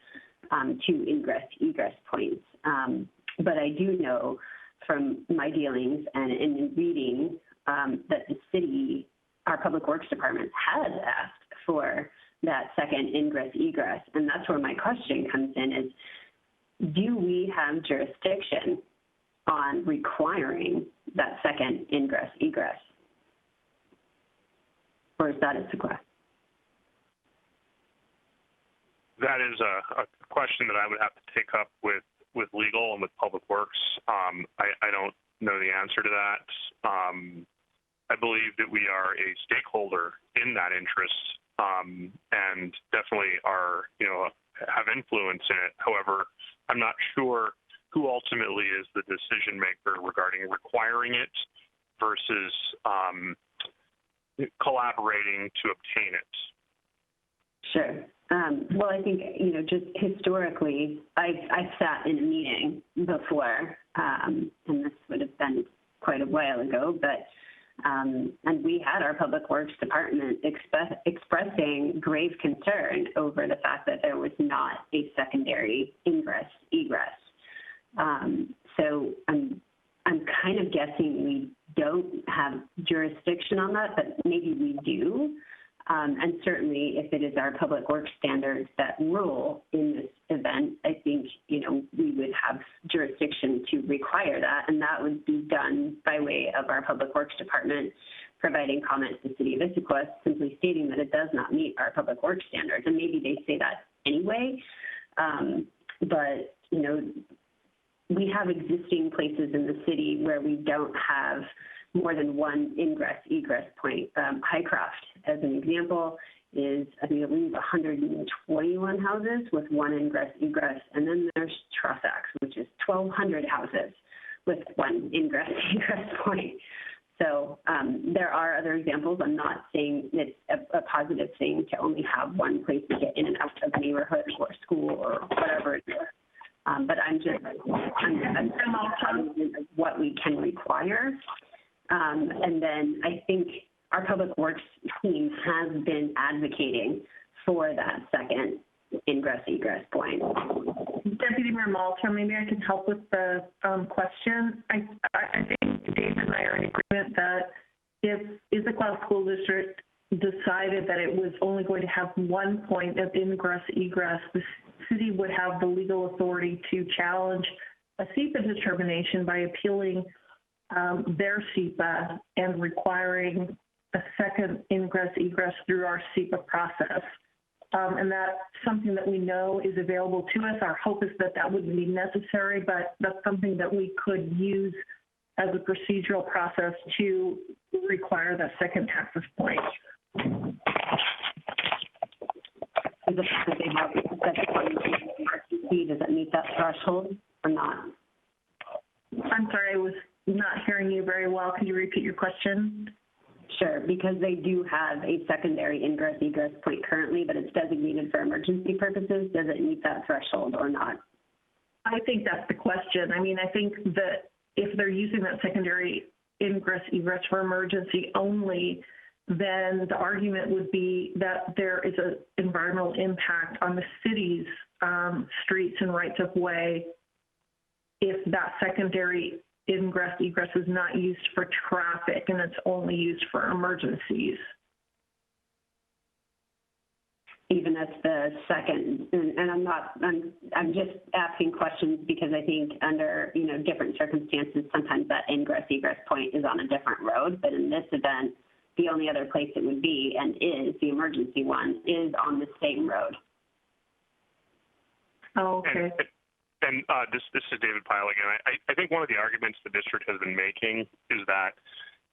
two egress points. But I do know from my dealings and in reading that the city, our Public Works Department, has asked for that second egress. And that's where my question comes in is, do we have jurisdiction on requiring that second egress? Or is that Issaquah? That is a question that I would have to take up with legal and with Public Works. I don't know the answer to that. I believe that we are a stakeholder in that interest, and definitely have influence in it. However, I'm not sure who ultimately is the decision maker regarding requiring it versus collaborating to obtain it. Sure. Well, I think, just historically, I've sat in a meeting before, and this would have been quite a while ago, but and we had our Public Works Department expressing grave concern over the fact that there was not a secondary egress. So I'm kind of guessing we don't have jurisdiction on that, but maybe we do. And certainly if it is our public works standards that rule in this event, I think, we would have jurisdiction to require that, and that would be done by way of our public works department providing comments to the city of Issaquah, simply stating that it does not meet our public works standards. And maybe they say that anyway, but, we have existing places in the city where we don't have more than one ingress-egress point. Highcroft, as an example, is, I believe, 121 houses with one ingress-egress. And then there's Trossax, which is 1,200 houses with one ingress-egress point. So there are other examples. I'm not saying it's a positive thing to only have one place to get in and out of a neighborhood or school or whatever it is. But I'm cognizant of what we can require. And then I think our public works team has been advocating for that second ingress-egress point. Deputy Mayor Malta, maybe I can help with the question. I think Dave and I are in agreement that if Issaquah School District decided that it was only going to have one point of ingress-egress, the city would have the legal authority to challenge a SEPA determination by appealing their SEPA and requiring a second ingress-egress through our SEPA process. And that's something that we know is available to us. Our hope is that that wouldn't be necessary, but that's something that we could use as a procedural process to require that second access point. Does it have does it meet that threshold or not? I'm sorry, I was not hearing you very well. Can you repeat your question? Sure, because they do have a secondary ingress-egress point currently, but it's designated for emergency purposes. Does it meet that threshold or not? I think that's the question. I mean, I think that if they're using that secondary ingress-egress for emergency only, then the argument would be that there is an environmental impact on the city's streets and rights of way if that secondary ingress-egress is not used for traffic and it's only used for emergencies. Even if the second, and I'm just asking questions because I think under, different circumstances, sometimes that ingress-egress point is on a different road, but in this event, the only other place it would be, and is the emergency one, is on the same road. Oh, okay. And this is David Pyle again. I think one of the arguments the district has been making is that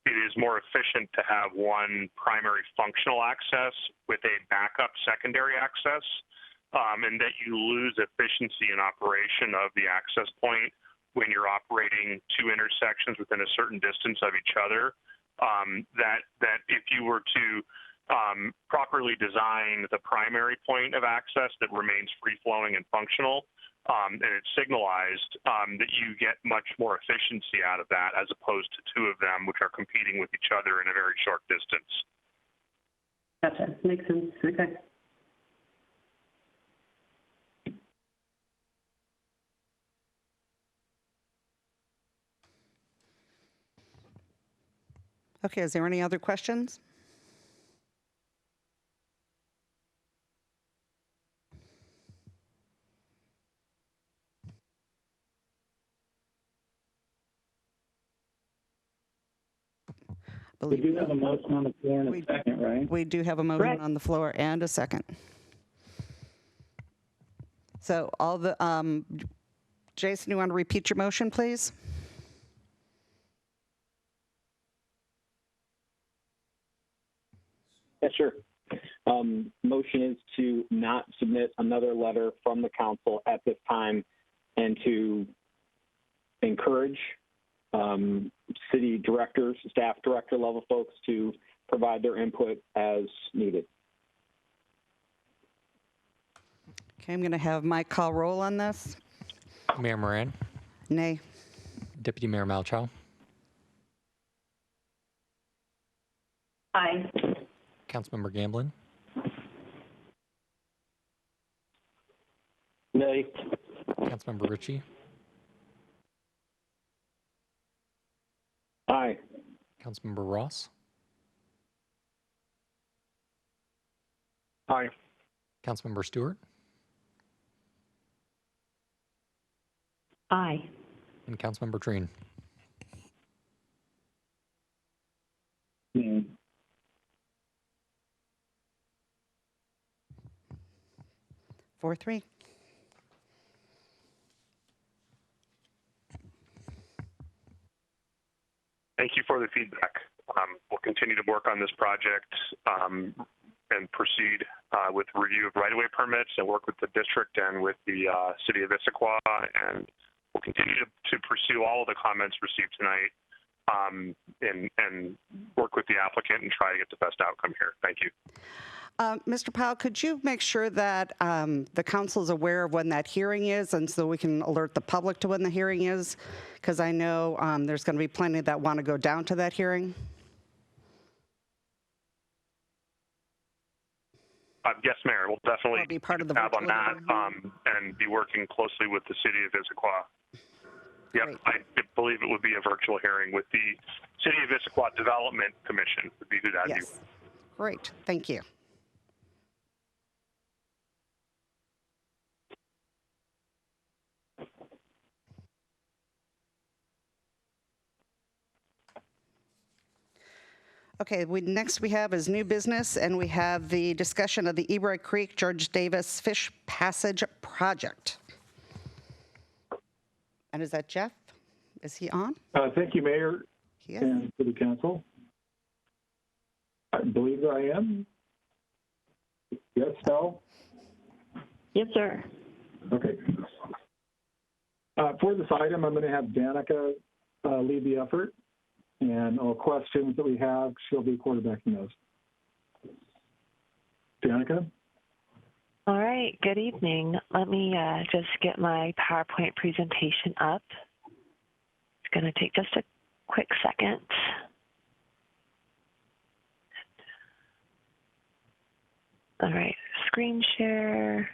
it is more efficient to have one primary functional access with a backup secondary access, and that you lose efficiency in operation of the access point when you're operating two intersections within a certain distance of each other. That if you were to properly design the primary point of access that remains free-flowing and functional, and it's signalized, that you get much more efficiency out of that as opposed to two of them, which are competing with each other in a very short distance. Gotcha. Makes sense. Okay. Okay, is there any other questions? We do have a motion on the floor and a second, right? We do have a motion on the floor and a second. So all the, Jason, you want to repeat your motion, please? Yeah, sure. Motion is to not submit another letter from the council at this time and to encourage city directors, staff director level folks to provide their input as needed. Okay, I'm going to have Mike call roll on this. Mayor Moran. Nay. Deputy Mayor Malchow. Aye. Councilmember Gamblin. Nay. Councilmember Ritchie. Councilmember Ross? Aye. Councilmember Stewart? Aye. And Councilmember Treen? Yeah. 4-3. Thank you for the feedback. We'll continue to work on this project and proceed with review of right-of-way permits and work with the district and with the city of Issaquah. And we'll continue to pursue all of the comments received tonight and work with the applicant and try to get the best outcome here. Thank you. Mr. Powell, could you make sure that the council is aware of when that hearing is, and so we can alert the public to when the hearing is? Because I know there's going to be plenty that want to go down to that hearing. Yes, Mayor. We'll definitely be part of the tab on that and be working closely with the city of Issaquah. Yep, I believe it would be a virtual hearing with the City of Issaquah Development Commission would be who that'd be. Great. Thank you. Okay, next we have is new business, and we have the discussion of the Ebright Creek George Davis Fish Passage Project. And is that Jeff? Is he on? Thank you, Mayor, and to the council. I believe I am. Yes, no? Yes, sir. Okay. For this item, I'm going to have Danica lead the effort. And all questions that we have, she'll be quarterbacking those. Danica? All right, good evening. Let me just get my PowerPoint presentation up. It's going to take just a quick second. All right, screen share.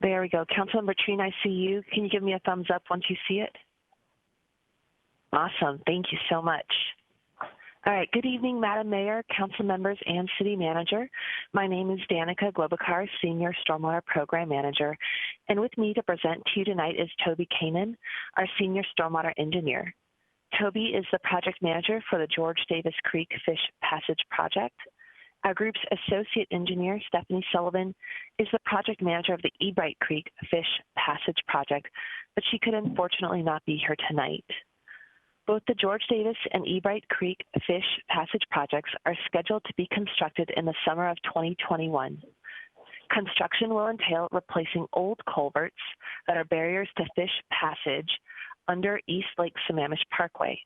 There we go. Councilmember Treen, I see you. Can you give me a thumbs up once you see it? Awesome. Thank you so much. All right. Good evening, Madam Mayor, council members, and city manager. My name is Danica Globakar, Senior Stormwater Program Manager. And with me to present to you tonight is Toby Kanan, our Senior Stormwater Engineer. Toby is the project manager for the George Davis Creek Fish Passage Project. Our group's associate engineer, Stephanie Sullivan, is the project manager of the Ebright Creek Fish Passage Project, but she could unfortunately not be here tonight. Both the George Davis and Ebright Creek Fish Passage projects are scheduled to be constructed in the summer of 2021. Construction will entail replacing old culverts that are barriers to fish passage under East Lake Sammamish Parkway.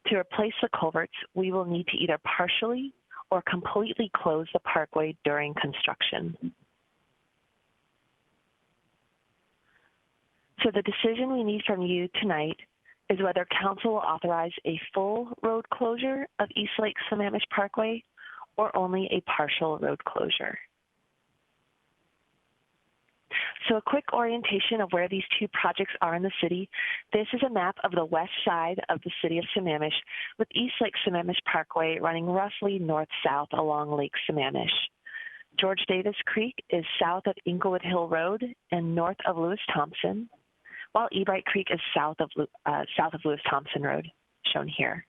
To replace the culverts, we will need to either partially or completely close the parkway during construction. So the decision we need from you tonight is whether council will authorize a full road closure of East Lake Sammamish Parkway or only a partial road closure. So a quick orientation of where these two projects are in the city. This is a map of the west side of the city of Sammamish, with East Lake Sammamish Parkway running roughly north-south along Lake Sammamish. George Davis Creek is south of Inglewood Hill Road and north of Lewis Thompson, while Ebright Creek is south of Lewis Thompson Road, shown here.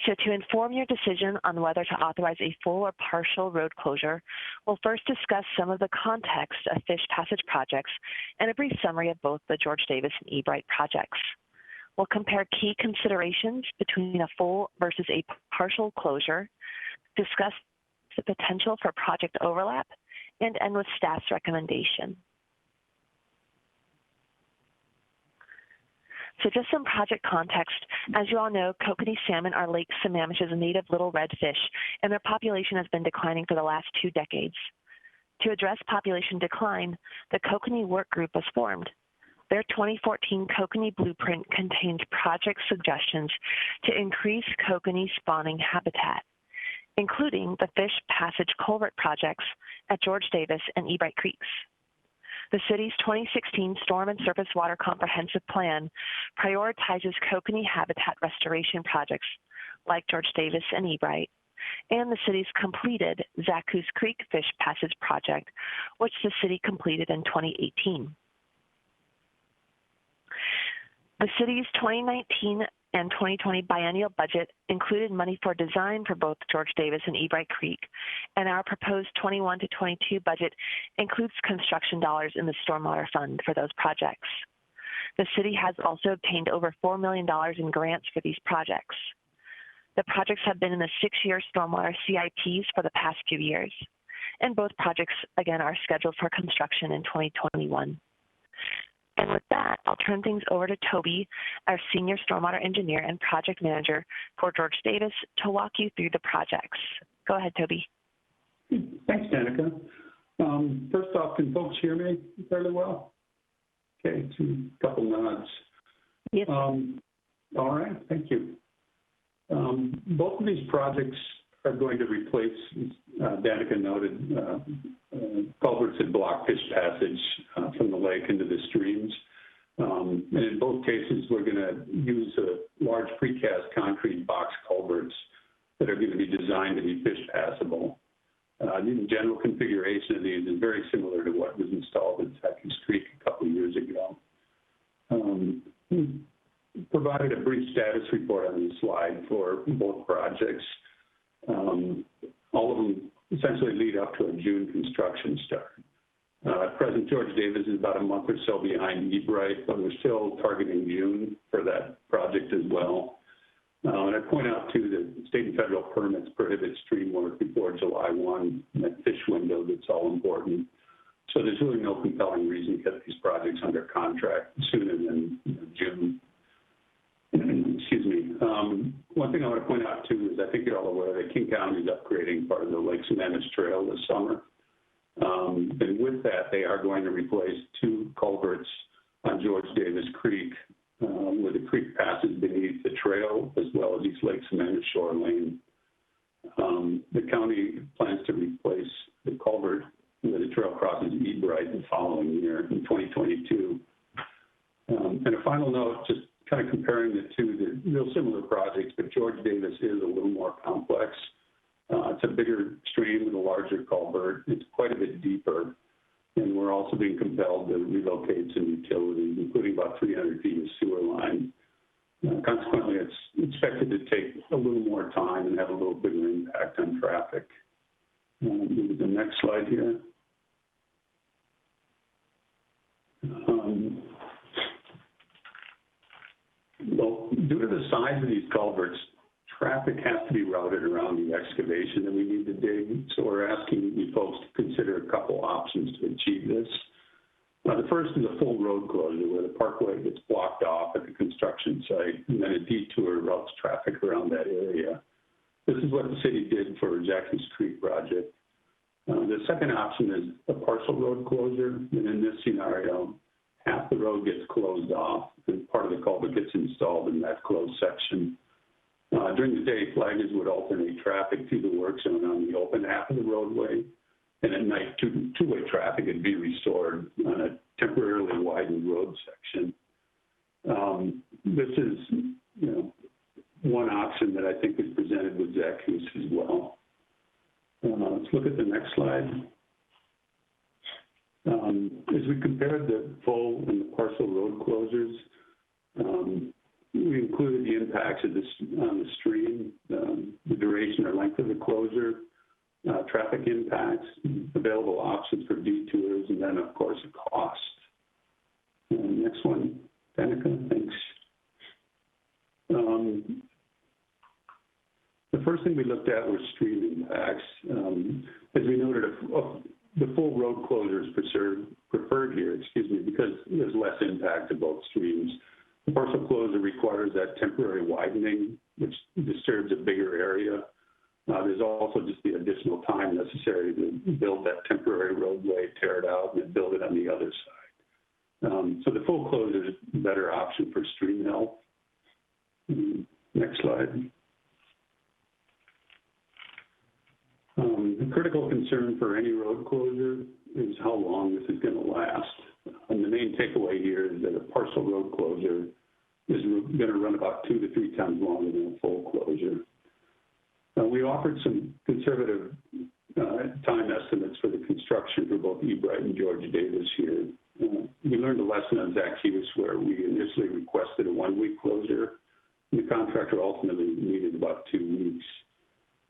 So to inform your decision on whether to authorize a full or partial road closure, we'll first discuss some of the context of fish passage projects and a brief summary of both the George Davis and Ebright projects. We'll compare key considerations between a full versus a partial closure, discuss the potential for project overlap, and end with staff's recommendation. So just some project context. As you all know, kokanee salmon are Lake Sammamish's native little red fish, and their population has been declining for the last 2 decades. To address population decline, the Kokanee Work Group was formed. Their 2014 Kokanee Blueprint contains project suggestions to increase kokanee spawning habitat, including the fish passage culvert projects at George Davis and Ebright Creeks. The city's 2016 Storm and Surface Water Comprehensive Plan prioritizes kokanee habitat restoration projects like George Davis and Ebright, and the city's completed Zaku's Creek Fish Passage project, which the city completed in 2018. The city's 2019 and 2020 biennial budget included money for design for both George Davis and Ebright Creek, and our proposed 21 to 22 budget includes construction dollars in the Stormwater Fund for those projects. The city has also obtained over $4 million in grants for these projects. The projects have been in the 6-year stormwater CIPs for the past few years, and both projects, again, are scheduled for construction in 2021. And with that, I'll turn things over to Toby, our Senior Stormwater Engineer and Project Manager for George Davis, to walk you through the projects. Go ahead, Toby. Thanks, Danica. First off, can folks hear me fairly well? Okay, a couple nods. Yes. All right, thank you. Both of these projects are going to replace, Danica noted, culverts that block fish passage from the lake into the streams. And in both cases, we're going to use large precast concrete box culverts that are going to be designed to be fish passable. The general configuration of these is very similar to what was installed at Zaku's Creek a couple of years ago. Provided a brief status report on this slide for both projects. All of them essentially lead up to a June construction start. At present, George Davis is about a month or so behind Ebright, but we're still targeting June for that project as well. And I point out, too, that state and federal permits prohibit stream work before July 1, and that fish window that's all important. So there's really no compelling reason to get these projects under contract sooner than June. Excuse me. One thing I want to point out, too, is I think you're all aware that King County is upgrading part of the Lake Sammamish Trail this summer. And with that, they are going to replace 2 culverts on George Davis Creek, where the creek passes beneath the trail, as well as East Lake Sammamish Shore Lane. The county plans to replace the culvert where the trail crosses Ebright the following year, in 2022. And a final note, just kind of comparing the two, they're real similar projects, but George Davis is a little more complex. It's a bigger stream with a larger culvert. It's quite a bit deeper, and we're also being compelled to relocate some utilities, including about 300 feet of sewer line. Consequently, it's expected to take a little more time and have a little bigger impact on traffic. Move to the next slide here. Well, due to the size of these culverts, traffic has to be routed around the excavation that we need to dig. So we're asking you folks to consider a couple options to achieve this. The first is a full road closure where the parkway gets blocked off at the construction site, and then a detour routes traffic around that area. This is what the city did for Zaku's Creek project. The second option is a partial road closure, and in this scenario, half the road gets closed off, and part of the culvert gets installed in that closed section. During the day, flaggers would alternate traffic through the work zone on the open half of the roadway, and at night, two-way traffic would be restored on a temporarily widened road section. This is, one option that I think is presented with Zaku's as well. Let's look at the next slide. As we compared the full and the partial road closures, we included the impacts of this on the stream, the duration or length of the closure, traffic impacts, available options for detours, and then, of course, a cost. Next one, Danica, thanks. The first thing we looked at was stream impacts. As we noted, the full road closure is preferred here, because there's less impact to both streams. The partial closure requires that temporary widening, which disturbs a bigger area. There's also just the additional time necessary to build that temporary roadway, tear it out, and then build it on the other side. So the full closure is a better option for stream health. Next slide. The critical concern for any road closure is how long this is going to last. And the main takeaway here is that a partial road closure is going to run about 2 to 3 times longer than a full closure. We offered some conservative time estimates for the construction for both Ebright and George Davis here. We learned a lesson on Zacchaeus where we initially requested a 1-week closure, and the contractor ultimately needed about 2 weeks.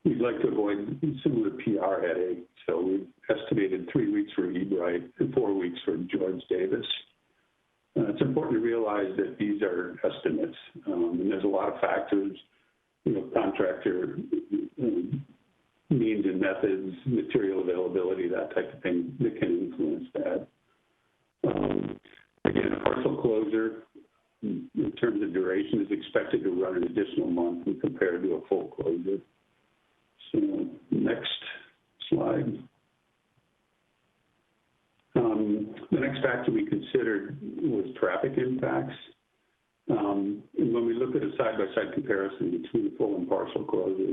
We'd like to avoid similar PR headache, so we've estimated 3 weeks for Ebright and 4 weeks for George Davis. It's important to realize that these are estimates, and there's a lot of factors, contractor means and methods, material availability, that type of thing that can influence that. Again, a partial closure in terms of duration is expected to run an additional month when compared to a full closure. So next slide. The next factor we considered was traffic impacts. And when we look at a side-by-side comparison between the full and partial closure,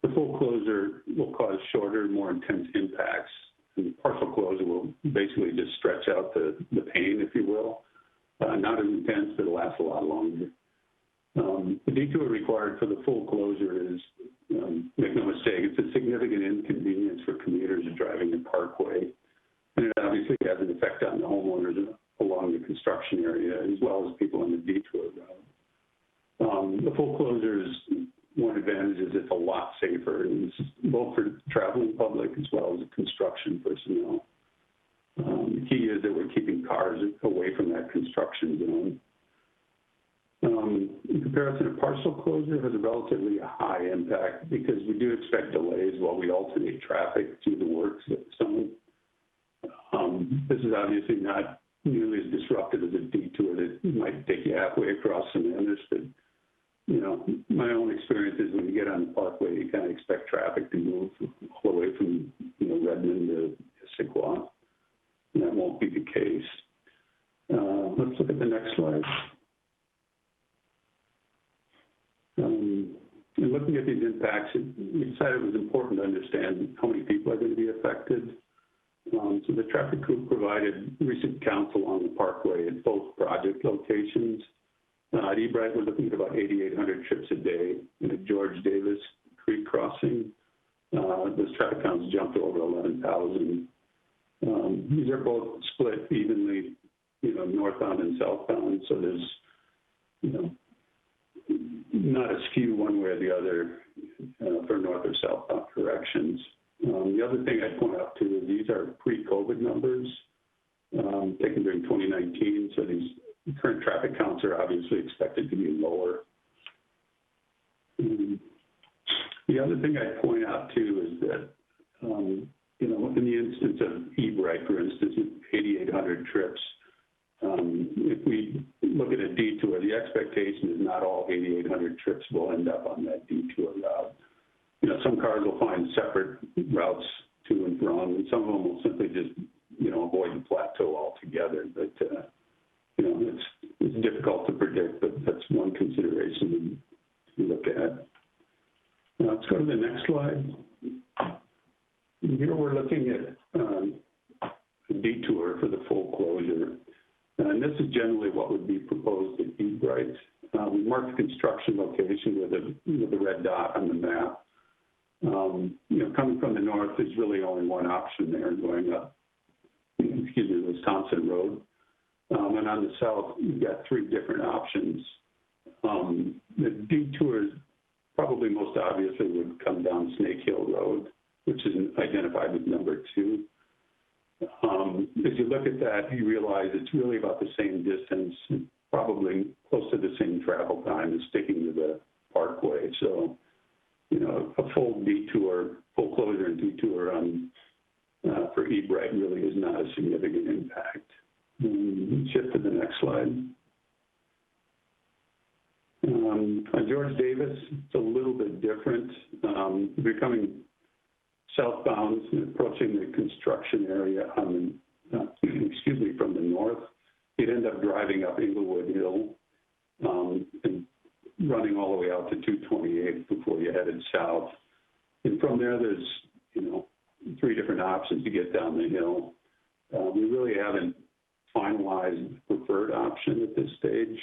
the full closure will cause shorter, more intense impacts. And the partial closure will basically just stretch out the pain, if you will. Not as intense, but it'll last a lot longer. The detour required for the full closure is, make no mistake, it's a significant inconvenience for commuters driving the parkway. And it obviously has an effect on the homeowners along the construction area as well as people on the detour route. The full closure's one advantage is it's a lot safer, and this is both for traveling public as well as the construction personnel. The key is that we're keeping cars away from that construction zone. In comparison, a partial closure has a relatively high impact because we do expect delays while we alternate traffic to the works zone. This is obviously not nearly as disruptive as a detour that might take you halfway across Sammamish, but my own experience is when you get on the parkway, you kind of expect traffic to move all the way from Redmond to Issaquah, and that won't be the case. Let's look at the next slide. In looking at these impacts, we decided it was important to understand how many people are going to be affected. So the traffic group provided recent counsel on the parkway at both project locations. At Ebright, we're looking at about 8,800 trips a day. And at George Davis Creek Crossing, those traffic counts jumped to over 11,000. These are both split evenly, northbound and southbound. So there's, not a skew one way or the other for north or southbound directions. The other thing I'd point out too is these are pre-COVID numbers taken during 2019. So these current traffic counts are obviously expected to be lower. The other thing I'd point out too is that, in the instance of Ebright, for instance, with 8,800 trips, if we look at a detour, the expectation is not all 8,800 trips will end up on that detour route. Some cars will find separate routes to and from, and some of them will simply just, avoid the plateau altogether. But, it's difficult to predict, but that's one consideration to look at. Now, let's go to the next slide. And here we're looking at a detour for the full closure. And this is generally what would be proposed at Ebright. We marked the construction location with the red dot on the map. Coming from the north, there's really only one option there, going up, Wisconsin Road. And on the south, you've got 3 different options. The detours probably most obviously would come down Snake Hill Road, which is identified with number 2. As you look at that, you realize it's really about the same distance, probably close to the same travel time as sticking to the parkway. So, a full detour, full closure and detour for Ebright really is not a significant impact. Shift to the next slide. On George Davis, it's a little bit different. Becoming southbound and approaching the construction area from the north, you'd end up driving up Inglewood Hill and running all the way out to 228 before you headed south. And from there, there's, three different options to get down the hill. We really haven't finalized the preferred option at this stage,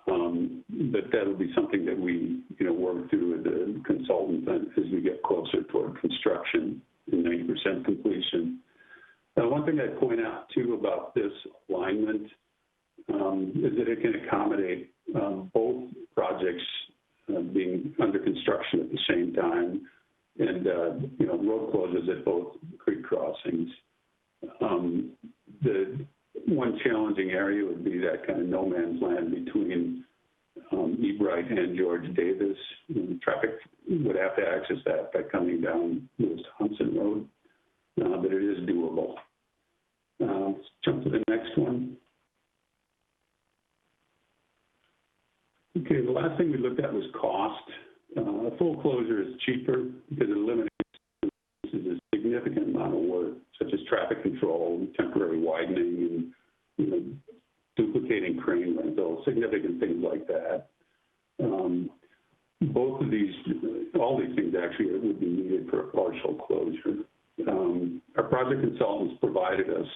but that'll be something that we, work through with the consultant as we get closer toward construction and 90% completion. One thing I'd point out too about this alignment is that it can accommodate both projects being under construction at the same time, and road closures at both creek crossings. The one challenging area would be that kind of no man's land between Ebright and George Davis. Traffic would have to access that by coming down Lewis Thompson Road, but it is doable. Let's jump to the next one. Okay, the last thing we looked at was cost. A full closure is cheaper because it eliminates a significant amount of work, such as traffic control, temporary widening, and duplicating crane rental, significant things like that. Both of these, all these things actually would be needed for a partial closure. Our project consultants provided us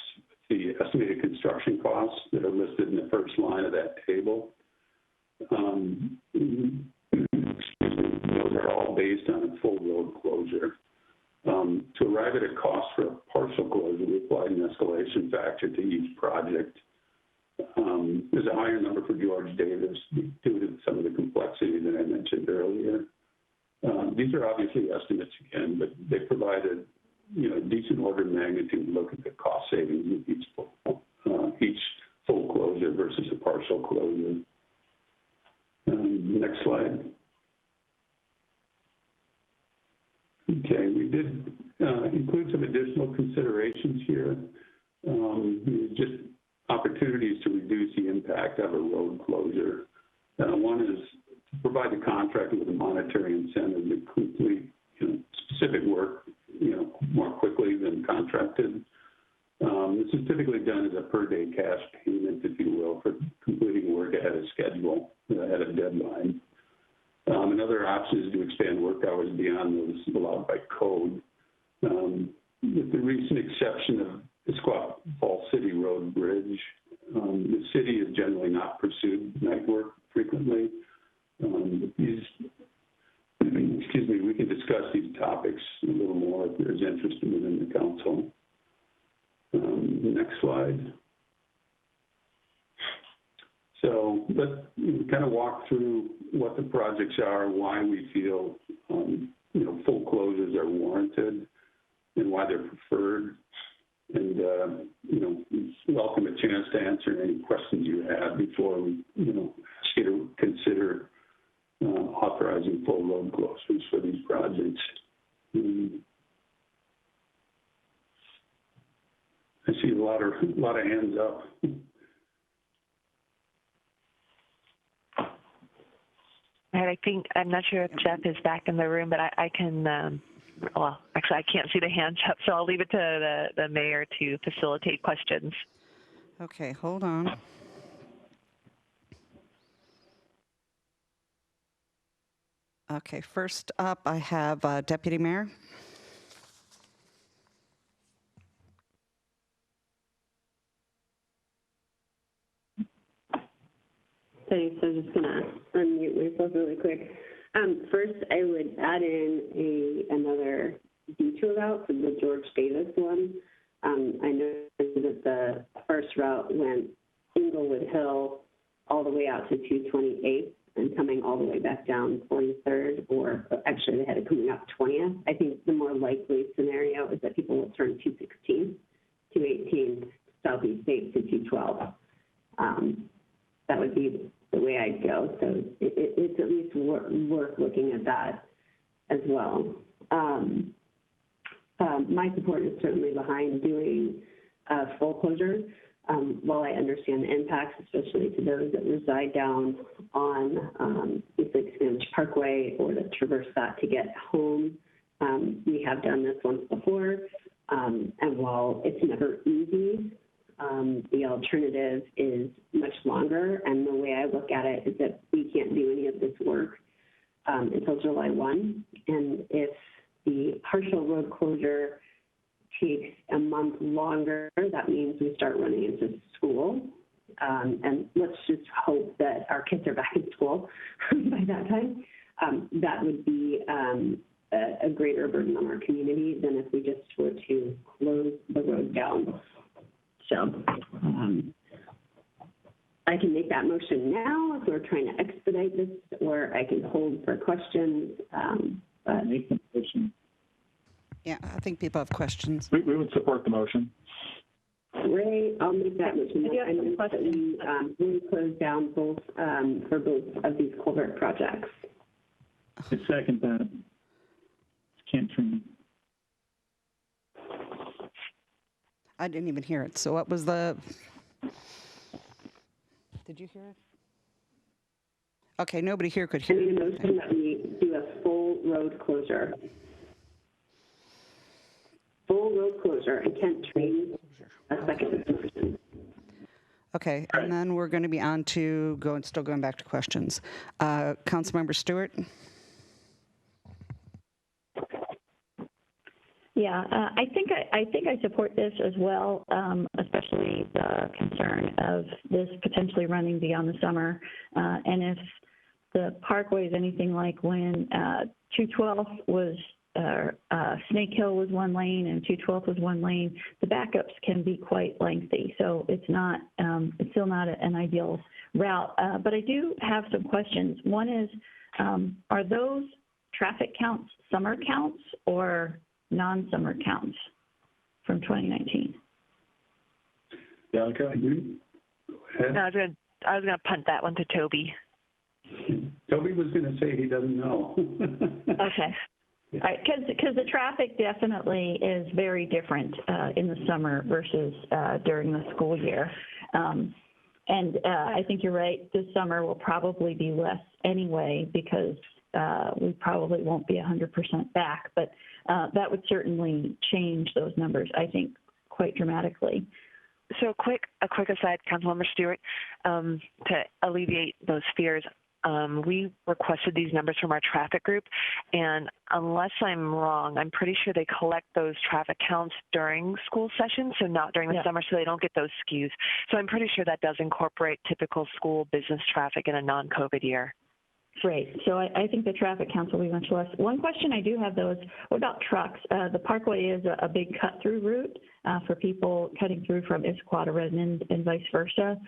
the estimated construction costs that are listed in the first line of that table. Those are all based on a full road closure. To arrive at a cost for a partial closure, we applied an escalation factor to each project. There's a higher number for George Davis due to some of the complexity that I mentioned earlier. These are obviously estimates again, but they provided a decent order of magnitude look at the cost savings of each full closure versus a partial closure. Next slide. Okay, we did include some additional considerations here. Just opportunities to reduce the impact of a road closure. One is to provide the contractor with a monetary incentive to complete specific work more quickly than contracted. This is typically done as a per-day cash payment, if you will, for completing work ahead of schedule, ahead of deadline. Another option is to expand work hours beyond those allowed by code. With the recent exception of Issaquah Falls City Road Bridge, the city has generally not pursued night work frequently. We can discuss these topics a little more if there's interest within the council. Next slide. So let's kind of walk through what the projects are, why we feel full closures are warranted, and why they're preferred. And welcome a chance to answer any questions you have before we ask you to consider authorizing full road closures for these projects. I see a lot of hands up. And I'm not sure if Jeff is back in the room, but I can, well, actually I can't see the hands up, so I'll leave it to the mayor to facilitate questions. Okay, hold on. Okay, first up I have Deputy Mayor. Thanks. I'm just going to unmute myself really quick. First, I would add in another detour route for the George Davis one. I noticed that the first route went Inglewood Hill all the way out to 228th and coming all the way back down 43rd, or actually they had it coming up 20th. I think the more likely scenario is that people will turn 216, 218 Southeast 8 to 212. That would be the way I'd go. So it's at least worth looking at that as well. My support is certainly behind doing full closure. While I understand the impacts, especially to those that reside down on the Sammamish Parkway or that traverse that to get home, we have done this once before. And while it's never easy, the alternative is much longer. And the way I look at it is that we can't do any of this work until July 1. And if the partial road closure takes a month longer, that means we start running into school. And let's just hope that our kids are back in school by that time. That would be a greater burden on our community than if we just were to close the road down. So I can make that motion now if we're trying to expedite this, or I can hold for questions. But make the motion. Yeah, I think people have questions. We would support the motion. Great, I'll make that motion. I move that we close down both for both of these culvert projects. I second that. Can't turn. I didn't even hear it. So what was the? Did you hear it? Okay, nobody here could hear. I need a motion that we do a full road closure. Full road closure and Kent Train, a second motion. Okay, and then we're going to be on to still going back to questions. Councilmember Stewart. Yeah, I think I support this as well, especially the concern of this potentially running beyond the summer. And if the parkway is anything like when 212 was, Snake Hill was one lane and 212 was one lane, the backups can be quite lengthy. So it's still not an ideal route. But I do have some questions. One is, are those traffic counts summer counts or non-summer counts from 2019? Danica, No, I was gonna punt that one to Toby. Toby was going to say he doesn't know. Okay. All right, because the traffic definitely is very different in the summer versus during the school year. And I think you're right, this summer will probably be less anyway because we probably won't be 100% back, but that would certainly change those numbers, I think, quite dramatically. So a quick aside, Councilmember Stewart, to alleviate those fears, we requested these numbers from our traffic group, and unless I'm wrong, I'm pretty sure they collect those traffic counts during school sessions, so not during the summer, so they don't get those skews. So I'm pretty sure that does incorporate typical school business traffic in a non-COVID year. Great. So I think the traffic counts will be much less. One question I do have, though, is what about trucks? The Parkway is a big cut-through route for people cutting through from Issaquah to Redmond and vice versa.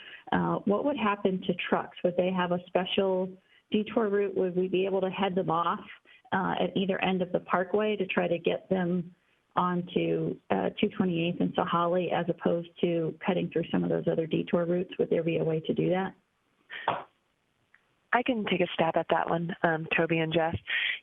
What would happen to trucks? Would they have a special detour route? Would we be able to head them off at either end of the Parkway to try to get them onto 228th and Sahalee as opposed to cutting through some of those other detour routes? Would there be a way to do that? I can take a stab at that one, Toby and Jeff.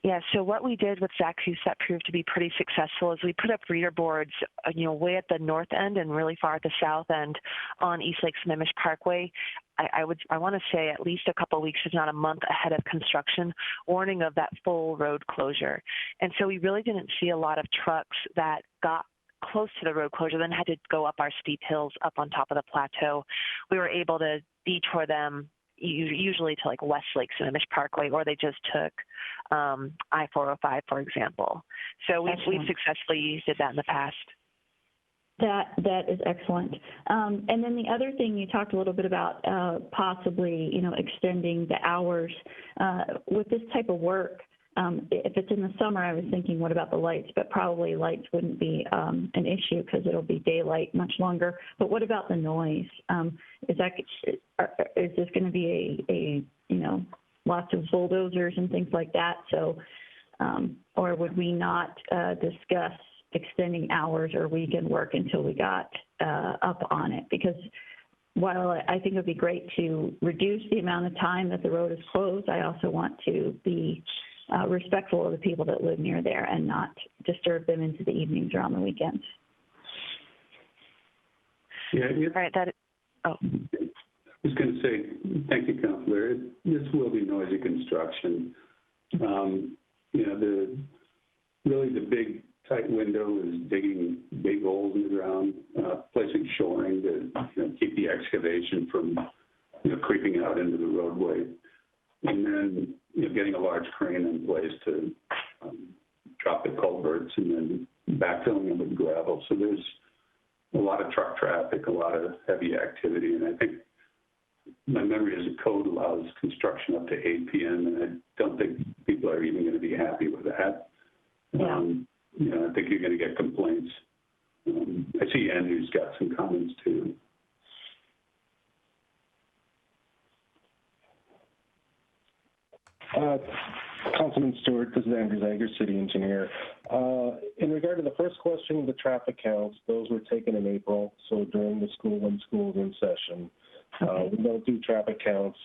Yeah, so what we did with Zaxby's that proved to be pretty successful is we put up reader boards, way at the north end and really far at the south end on East Lake Sammamish Parkway. I want to say at least a couple of weeks, if not a month ahead of construction, warning of that full road closure. And so we really didn't see a lot of trucks that got close to the road closure, then had to go up our steep hills up on top of the plateau. We were able to detour them usually to like West Lake Sammamish Parkway, or they just took I-405, for example. So we've successfully did that in the past. That is excellent. And then the other thing you talked a little bit about possibly, extending the hours with this type of work. If it's in the summer, I was thinking, what about the lights? But probably lights wouldn't be an issue because it'll be daylight much longer. But what about the noise? Is this going to be a lots of bulldozers and things like that? So, or would we not discuss extending hours or weekend work until we got up on it? Because while I think it would be great to reduce the amount of time that the road is closed, I also want to be respectful of the people that live near there and not disturb them into the evenings or on the weekends. Yeah, right. I was going to say, thank you, Councilor. This will be noisy construction. The big tight window is digging big holes in the ground, placing shoring to keep the excavation from creeping out into the roadway, and then getting a large crane in place to drop the culverts and then backfilling them with gravel. So there's a lot of truck traffic, a lot of heavy activity, and I think my memory is the code allows construction up to 8 p.m., and I don't think people are even going to be happy with that. Yeah. You know, I think you're going to get complaints. I see Andrew's got some comments too. Councilman Stewart, this is Andrew Zager, City Engineer. In regard to the first question, the traffic counts, those were taken in April, so during the school, when school's in session. We don't do traffic counts,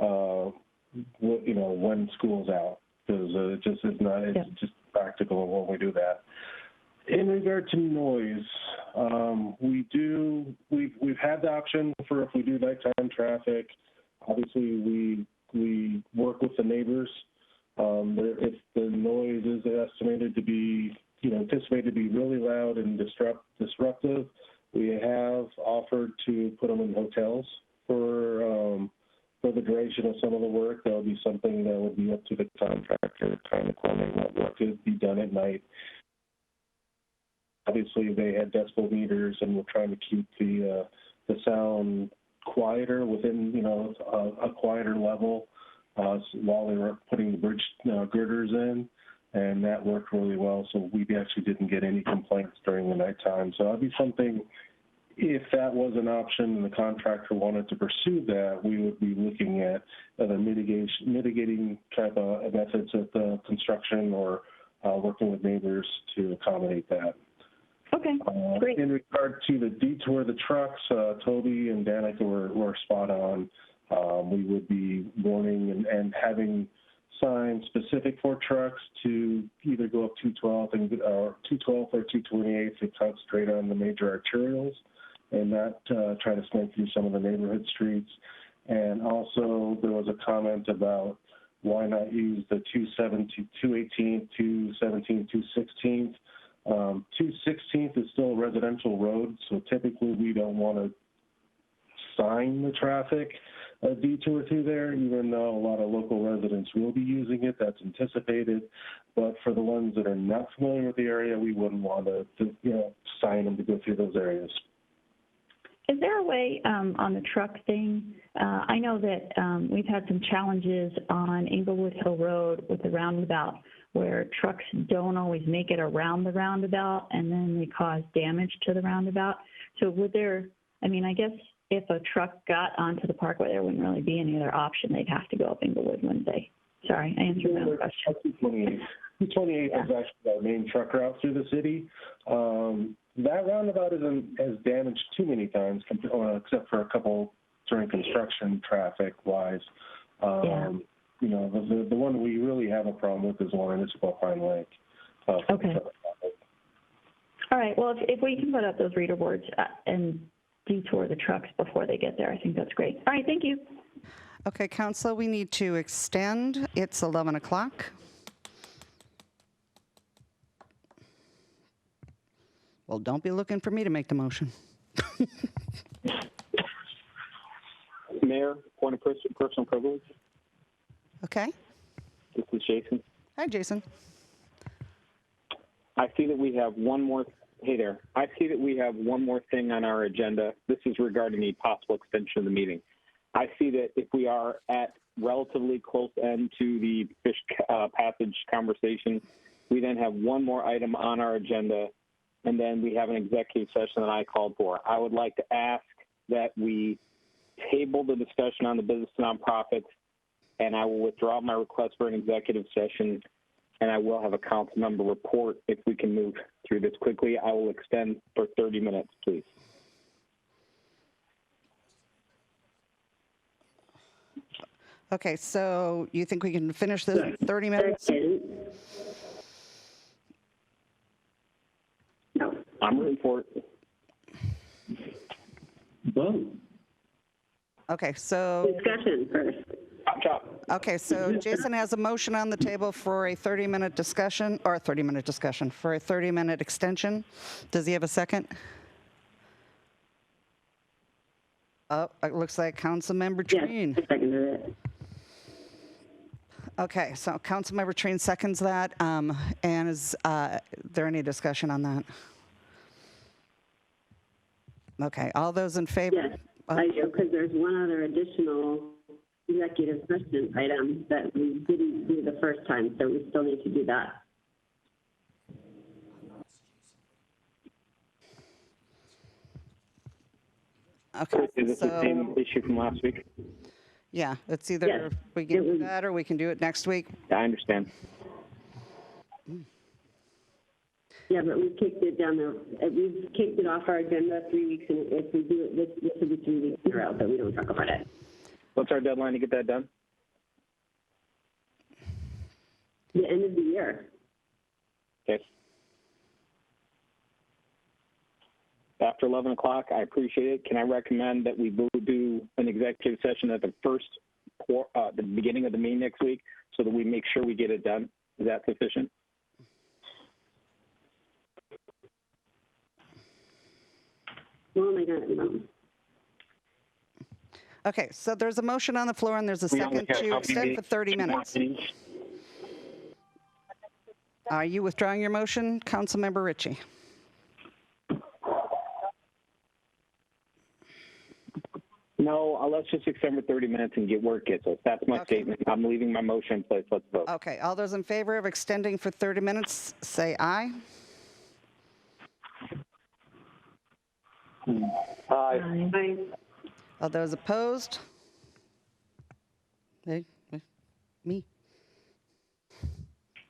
you know, when school's out, because it just is not, it's just practical when we do that. In regard to noise, we've had the option for if we do nighttime traffic, obviously we work with the neighbors. If the noise is estimated to be, you know, anticipated to be really loud and disruptive, we have offered to put them in hotels for the duration of some of the work. That would be something that would be up to the contractor, kind of coordinate what work could be done at night. Obviously, they had decibel meters, and we're trying to keep the sound quieter within, you know, a quieter level while they were putting the bridge girders in, and that worked really well. So we actually didn't get any complaints during the nighttime. So that'd be something, if that was an option and the contractor wanted to pursue that, we would be looking at other mitigating type of methods of the construction or working with neighbors to accommodate that. Okay, great. In regard to the detour of the trucks, Toby and Danica were spot on. We would be warning and having signs specific for trucks to either go up 212 or 228 to concentrate on the major arterials and not try to snake through some of the neighborhood streets. And also there was a comment about why not use the 218th, 217th, 216th. 216th is still a residential road, so typically we don't want to sign the traffic detour through there, even though a lot of local residents will be using it. That's anticipated. But for the ones that are not familiar with the area, we wouldn't want to sign them to go through those areas. Is there a way on the truck thing? I know that we've had some challenges on Englewood Hill Road with the roundabout where trucks don't always make it around the roundabout and then they cause damage to the roundabout. So would there, I mean, I guess if a truck got onto the parkway, there wouldn't really be any other option. They'd have to go up Englewood, wouldn't they? Sorry, I answered my own question. 228 is actually our main truck route through the city. That roundabout isn't as damaged too many times, except for a couple during construction traffic-wise. You know, the one we really have a problem with is one in Isabel Pine Lake. Okay. All right. Well, if we can put up those reader boards and detour the trucks before they get there, I think that's great. All right. Thank you. Okay, Council, we need to extend. It's 11 o'clock. Well, don't be looking for me to make the motion. Mayor, point of personal privilege. Okay. This is Jason. Hi, Jason. I see that we have one more. Hey there. I see that we have one more thing on our agenda. This is regarding a possible extension of the meeting. I see that if we are at relatively close end to the fish passage conversation, we then have one more item on our agenda, and then we have an executive session that I called for. I would like to ask that we table the discussion on the business nonprofits, and I will withdraw my request for an executive session, and I will have a council member report if we can move through this quickly. I will extend for 30 minutes, please. Okay, so you think we can finish this in 30 minutes? No. I'm rooting for it. Vote. Okay, so... Discussion first. Okay, so Jason has a motion on the table for a 30-minute discussion, or a 30-minute discussion, for a 30-minute extension. Does he have a second? Oh, it looks like Councilmember Treen. Yes, I seconded it. Okay, so Councilmember Train seconds that. And is there any discussion on that? Okay, all those in favor? Yes, I do, because there's one other additional executive session item that we didn't do the first time, so we still need to do that. Okay. Is this the same issue from last week? Yeah, it's either we can do that or we can do it next week. I understand. Yeah, but we kicked it down the, we've kicked it off our agenda 3 weeks, and if we do it, this will be 3 weeks in a row, but we don't talk about it. What's our deadline to get that done? The end of the year. Okay. After 11 o'clock, I appreciate it. Can I recommend that we do an executive session at the the beginning of the meeting next week so that we make sure we get it done? Is that sufficient? Oh my God, no. Okay, so there's a motion on the floor and there's a second to extend for 30 minutes. Are you withdrawing your motion, Councilmember Ritchie? No, let's just extend for 30 minutes and get work it. So that's my statement. I'm leaving my motion in place. Let's vote. Okay, all those in favor of extending for 30 minutes, say aye. Aye. Aye. All those opposed? Hey, me.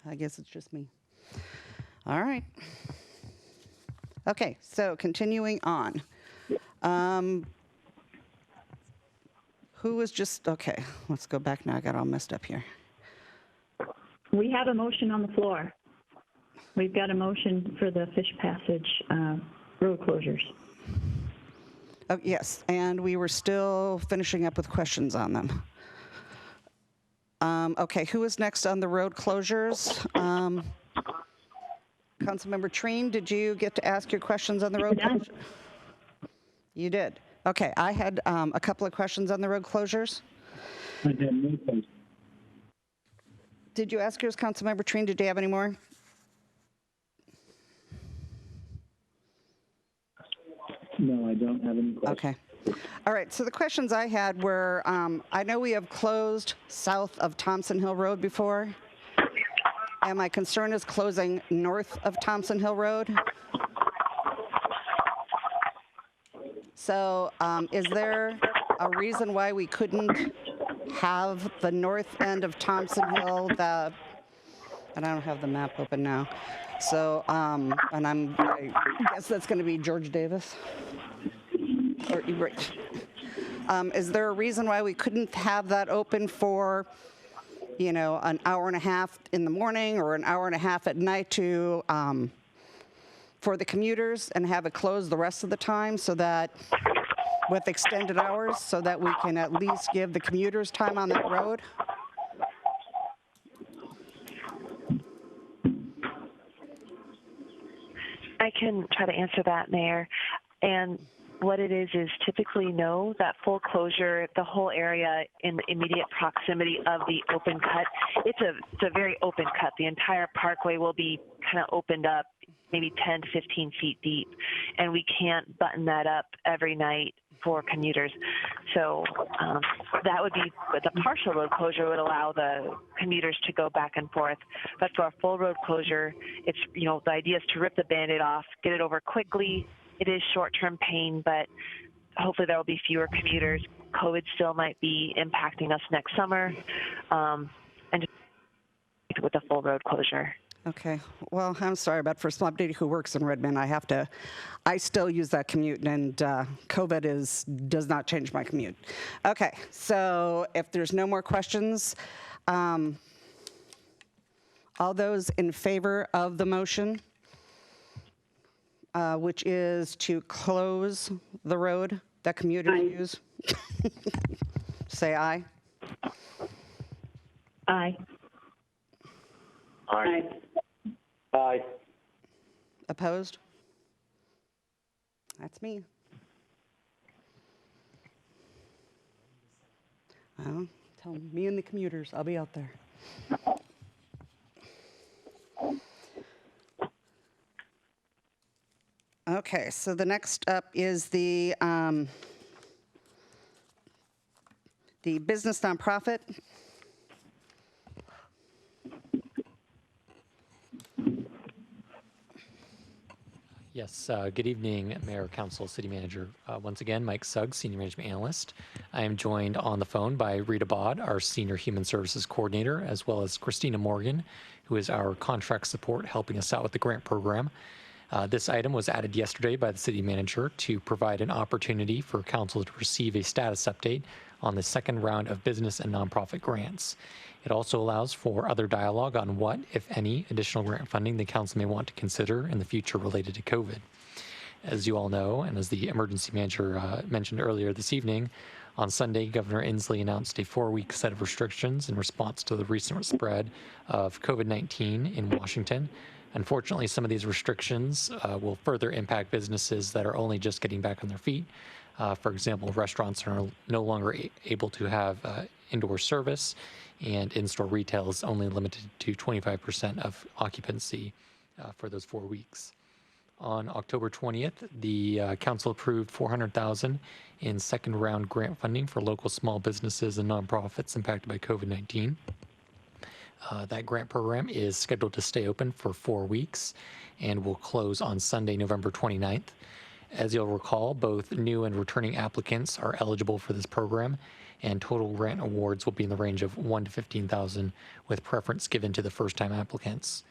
I guess it's just me. All right. Okay, so continuing on. Who was just, okay, let's go back now. I got all messed up here. We have a motion on the floor. We've got a motion for the Fish Passage road closures. Oh, yes, and we were still finishing up with questions on them. Okay, who is next on the road closures? Councilmember Treen, did you get to ask your questions on the road closures? You did. Okay, I had a couple of questions on the road closures. I did. No questions. Did you ask yours, Councilmember Treen? Did you have any more? No, I don't have any questions. Okay. All right, so the questions I had were, I know we have closed south of Thompson Hill Road before, and my concern is closing north of Thompson Hill Road. So is there a reason why we couldn't have the north end of Thompson Hill, and I don't have the map open now. So, and I guess that's going to be George Davis. Or, right. Is there a reason why we couldn't have that open for, you know, an hour and a half in the morning or an hour and a half at night to, for the commuters, and have it closed the rest of the time so that, with extended hours, so that we can at least give the commuters time on that road? I can try to answer that, Mayor. And what it is typically no, that full closure, the whole area in the immediate proximity of the open cut, it's a very open cut. The entire parkway will be kind of opened up, maybe 10 to 15 feet deep, and we can't button that up every night for commuters. So that would be, the partial road closure would allow the commuters to go back and forth. But for a full road closure, it's, you know, the idea is to rip the Band-Aid off, get it over quickly. It is short-term pain, but hopefully there will be fewer commuters. COVID still might be impacting us next summer, and just with a full road closure. Okay. Well, I'm sorry, but for somebody who works in Redmond, I still use that commute, and COVID does not change my commute. Okay. So if there's no more questions, all those in favor of the motion, which is to close the road that commuters use, say aye. Aye. Aye. Aye. Opposed? That's me. Well, tell me and the commuters, I'll be out there. Okay, so the next up is the business nonprofit. Yes, good evening, Mayor, Council, City Manager. Once again, Mike Suggs, Senior Management Analyst. I am joined on the phone by Rita Bod, our Senior Human Services Coordinator, as well as Christina Morgan, who is our contract support helping us out with the grant program. This item was added yesterday by the City Manager to provide an opportunity for Council to receive a status update on the second round of business and nonprofit grants. It also allows for other dialogue on what, if any, additional grant funding the Council may want to consider in the future related to COVID. As you all know, and as the Emergency Manager mentioned earlier this evening, on Sunday, Governor Inslee announced a 4-week set of restrictions in response to the recent spread of COVID-19 in Washington. Unfortunately, some of these restrictions will further impact businesses that are only just getting back on their feet. For example, restaurants are no longer able to have indoor service, and in-store retail is only limited to 25% of occupancy for those 4 weeks. On October 20th, the Council approved $400,000 in second round grant funding for local small businesses and nonprofits impacted by COVID-19. That grant program is scheduled to stay open for 4 weeks and will close on Sunday, November 29th. As you'll recall, both new and returning applicants are eligible for this program, and total grant awards will be in the range of $1,000 to $15,000, with preference given to the first-time applicants.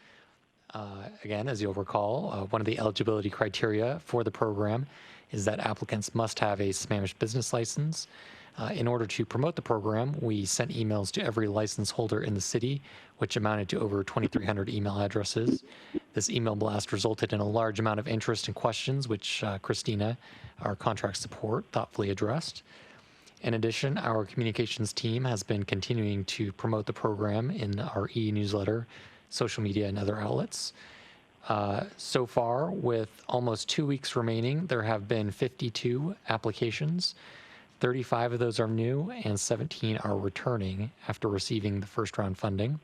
Again, as you'll recall, one of the eligibility criteria for the program is that applicants must have a Sammamish business license. In order to promote the program, we sent emails to every license holder in the city, which amounted to over 2,300 email addresses. This email blast resulted in a large amount of interest and questions, which Christina, our contract support, thoughtfully addressed. In addition, our communications team has been continuing to promote the program in our e-newsletter, social media, and other outlets. So far, with almost 2 weeks remaining, there have been 52 applications. 35 of those are new and 17 are returning after receiving the first round funding.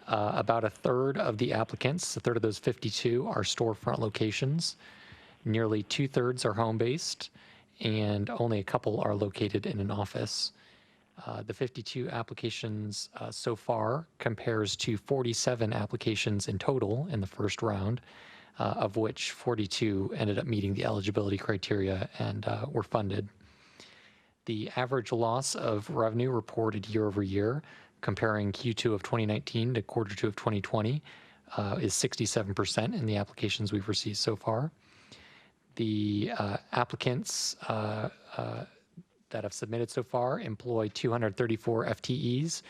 About a third of the applicants, a third of those 52, are storefront locations. Nearly 2/3 are home-based, and only a couple are located in an office. The 52 applications so far compares to 47 applications in total in the first round, of which 42 ended up meeting the eligibility criteria and were funded. The average loss of revenue reported year over year, comparing Q2 of 2019 to quarter 2 of 2020, is 67% in the applications we've received so far. The applicants that have submitted so far employ 234 FTEs.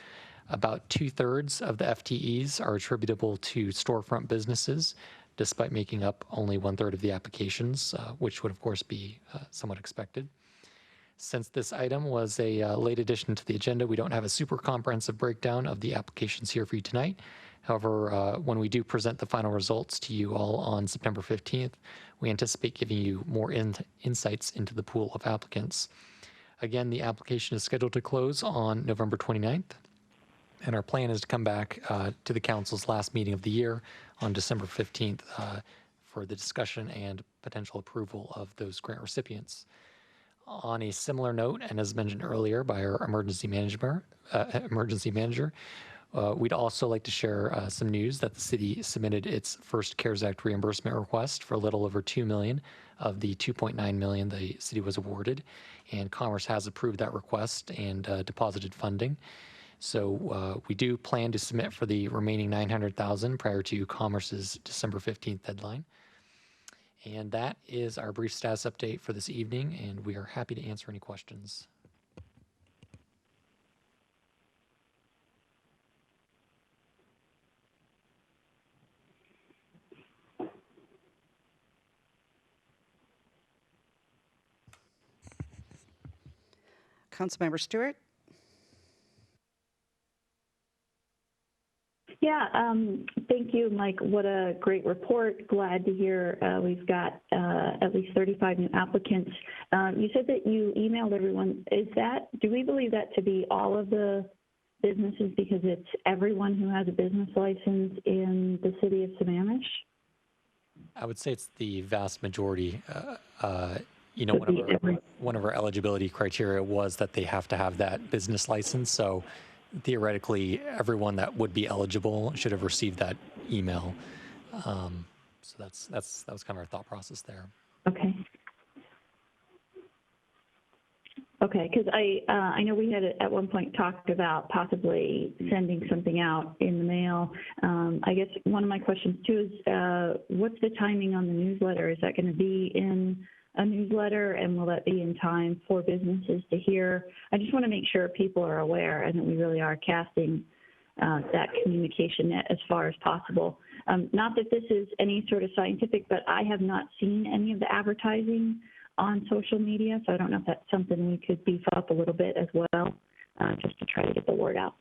About 2/3 of the FTEs are attributable to storefront businesses, despite making up only 1/3 of the applications, which would of course be somewhat expected. Since this item was a late addition to the agenda, we don't have a super comprehensive breakdown of the applications here for you tonight. However, when we do present the final results to you all on September 15th, we anticipate giving you more insights into the pool of applicants. Again, the application is scheduled to close on November 29th, and our plan is to come back to the Council's last meeting of the year on December 15th for the discussion and potential approval of those grant recipients. On a similar note, and as mentioned earlier by our emergency manager, we'd also like to share some news that the city submitted its first CARES Act reimbursement request for a little over $2 million of the $2.9 million the city was awarded, and Commerce has approved that request and deposited funding. So we do plan to submit for the remaining $900,000 prior to Commerce's December 15th deadline. And that is our brief status update for this evening, and we are happy to answer any questions. Councilmember Stewart? Yeah, thank you, Mike. What a great report. Glad to hear we've got at least 35 new applicants. You said that you emailed everyone. Do we believe that to be all of the businesses because it's everyone who has a business license in the city of Sammamish? I would say it's the vast majority. One of our eligibility criteria was that they have to have that business license. So theoretically, everyone that would be eligible should have received that email. So that was kind of our thought process there. Okay. Okay, because I know we had at one point talked about possibly sending something out in the mail. I guess one of my questions too is what's the timing on the newsletter? Is that going to be in a newsletter, and will that be in time for businesses to hear? I just want to make sure people are aware and that we really are casting that communication net as far as possible. Not that this is any sort of scientific, but I have not seen any of the advertising on social media, so I don't know if that's something we could beef up a little bit as well, just to try to get the word out.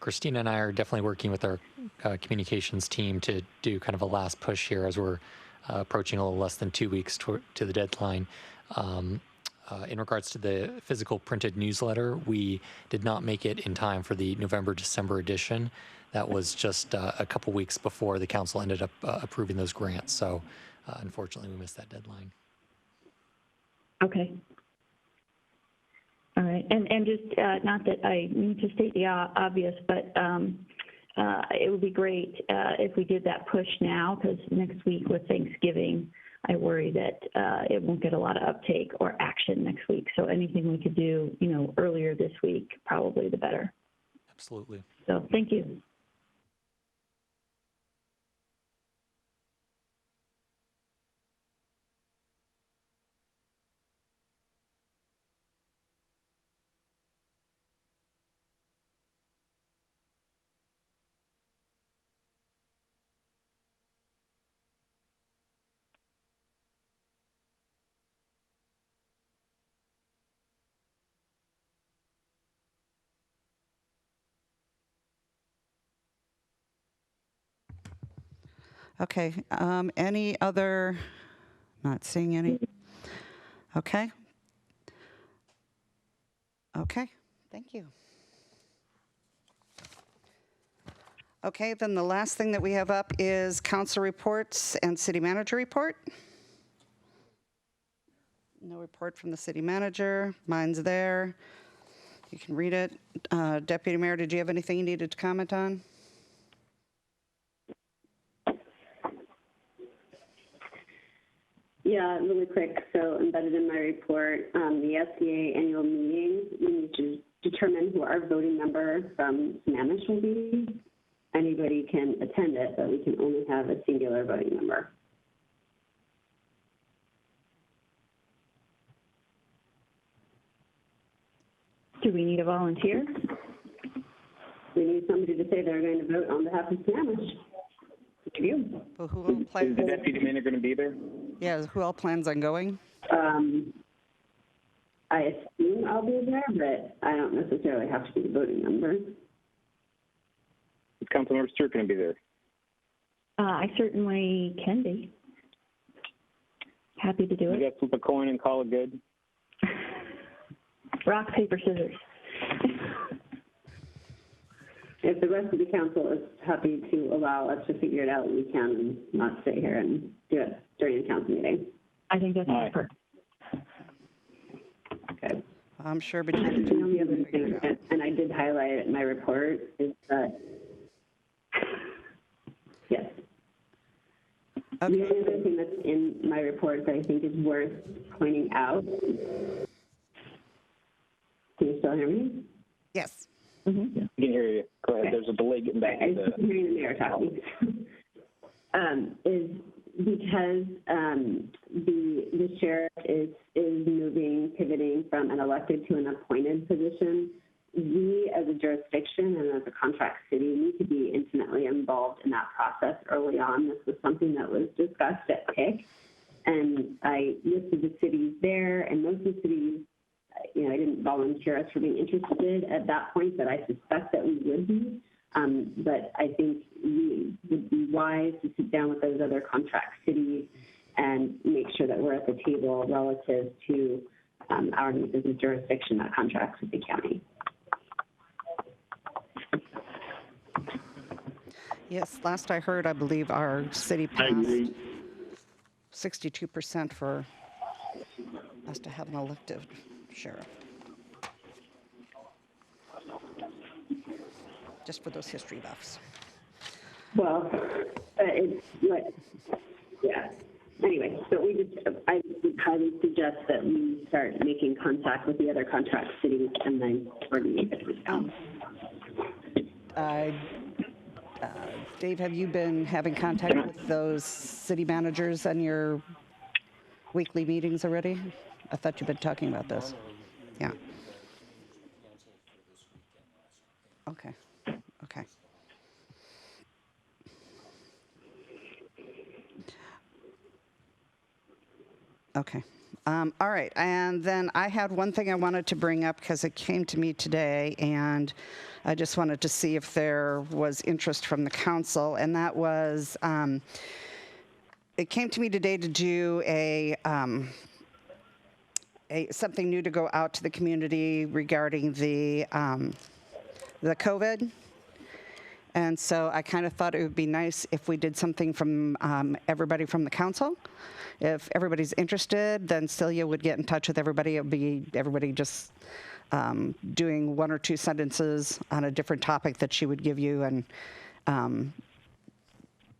Christina and I are definitely working with our communications team to do kind of a last push here as we're approaching a little less than 2 weeks to the deadline. In regards to the physical printed newsletter, we did not make it in time for the November-December edition. That was just a couple weeks before the council ended up approving those grants. So unfortunately, we missed that deadline. Okay. All right. And just not that I need to state the obvious, but it would be great if we did that push now, because next week with Thanksgiving, I worry that it won't get a lot of uptake or action next week. So anything we could do, earlier this week, probably the better. Absolutely. So thank you. Okay, any other, not seeing any. Okay. Okay, thank you. Okay, then the last thing that we have up is council reports and city manager report. No report from the city manager. Mine's there. You can read it. Deputy Mayor, did you have anything you needed to comment on? Yeah, really quick. So embedded in my report, the SCA annual meeting, we need to determine who our voting member from Sammamish will be. Anybody can attend it, but we can only have a singular voting member. Do we need a volunteer? We need somebody to say they're going to vote on behalf of Sammamish. You. Well, who will play? Is the deputy mayor going to be there? Yeah, who all plans on going? I assume I'll be there, but I don't necessarily have to be the voting member. Is Councilmember Stewart going to be there? I certainly can be. Happy to do it. You got flip a coin and call it good? Rock, paper, scissors. If the rest of the council is happy to allow us to figure it out, we can and not sit here and do it during the council meeting. I think that's perfect. Okay. I'm sure between the two. The only other thing, and I did highlight it in my report, is that, yes. Okay. The only other thing that's in my report that I think is worth pointing out. Can you still hear me? Yes. Mm-hmm. Yeah. I can hear you. Go ahead. Okay. There's a delay getting back to the... I'm hearing the mayor talking. Is because the sheriff is pivoting from an elected to an appointed position. We, as a jurisdiction and as a contract city, need to be intimately involved in that process early on. This was something that was discussed at PIC, and I listed the cities there, and most of the cities, I didn't volunteer us for being interested at that point, but I suspect that we would be. But I think we would be wise to sit down with those other contract cities and make sure that we're at the table relative to our needs as a jurisdiction that contracts with the county. Yes, last I heard, I believe our city passed 62% for us to have an elected sheriff. Just for those history buffs. Well, it's what, yeah. Anyway, so I would highly suggest that we start making contact with the other contract cities and then coordinate it with them. Dave, have you been having contact with those city managers on your weekly meetings already? I thought you've been talking about this. Yeah. Okay. Okay. Okay. All right. And then I had one thing I wanted to bring up because it came to me today, and I just wanted to see if there was interest from the council, and that was, it came to me today to do something new to go out to the community regarding the COVID. And so I kind of thought it would be nice if we did something from everybody from the council. If everybody's interested, then Celia would get in touch with everybody. It would be everybody just doing one or two sentences on a different topic that she would give you. And,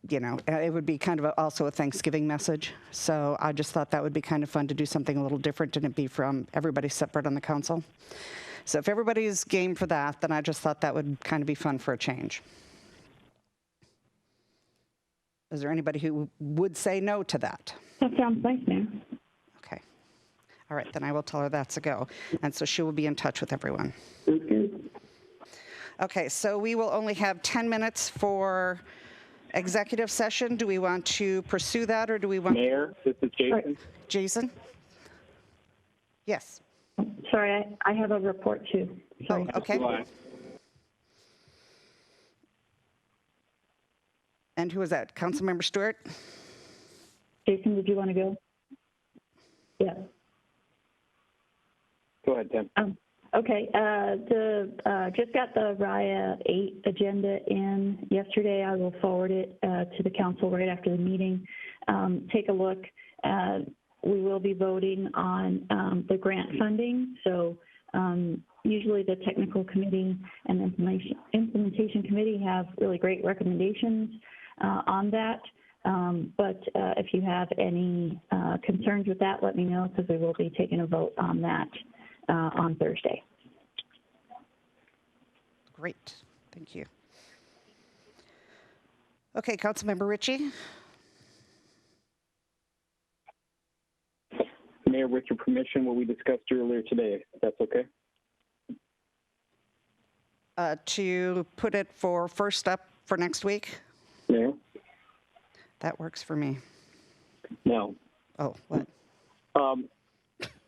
you know, it would be kind of also a Thanksgiving message. So I just thought that would be kind of fun to do something a little different and it be from everybody separate on the council. So if everybody's game for that, then I just thought that would kind of be fun for a change. Is there anybody who would say no to that? That sounds nice, ma'am. Okay. All right, then I will tell her that's a go. And so she will be in touch with everyone. Okay, so we will only have 10 minutes for executive session. Do we want to pursue that or do we want... Mayor, this is Jason. Jason? Yes. Sorry, I have a report too. Sorry. Oh, okay. And who is that? Councilmember Stewart? Jason, did you want to go? Yeah. Go ahead, Tim. Okay. Just got the RIA 8 agenda in yesterday. I will forward it to the council right after the meeting. Take a look. We will be voting on the grant funding. So usually the technical committee and the implementation committee have really great recommendations on that. But if you have any concerns with that, let me know because we will be taking a vote on that on Thursday. Great. Thank you. Okay, Councilmember Ritchie. Mayor, with your permission, what we discussed earlier today, if that's okay? To put it for first up for next week? Mayor? That works for me. No. Oh, what?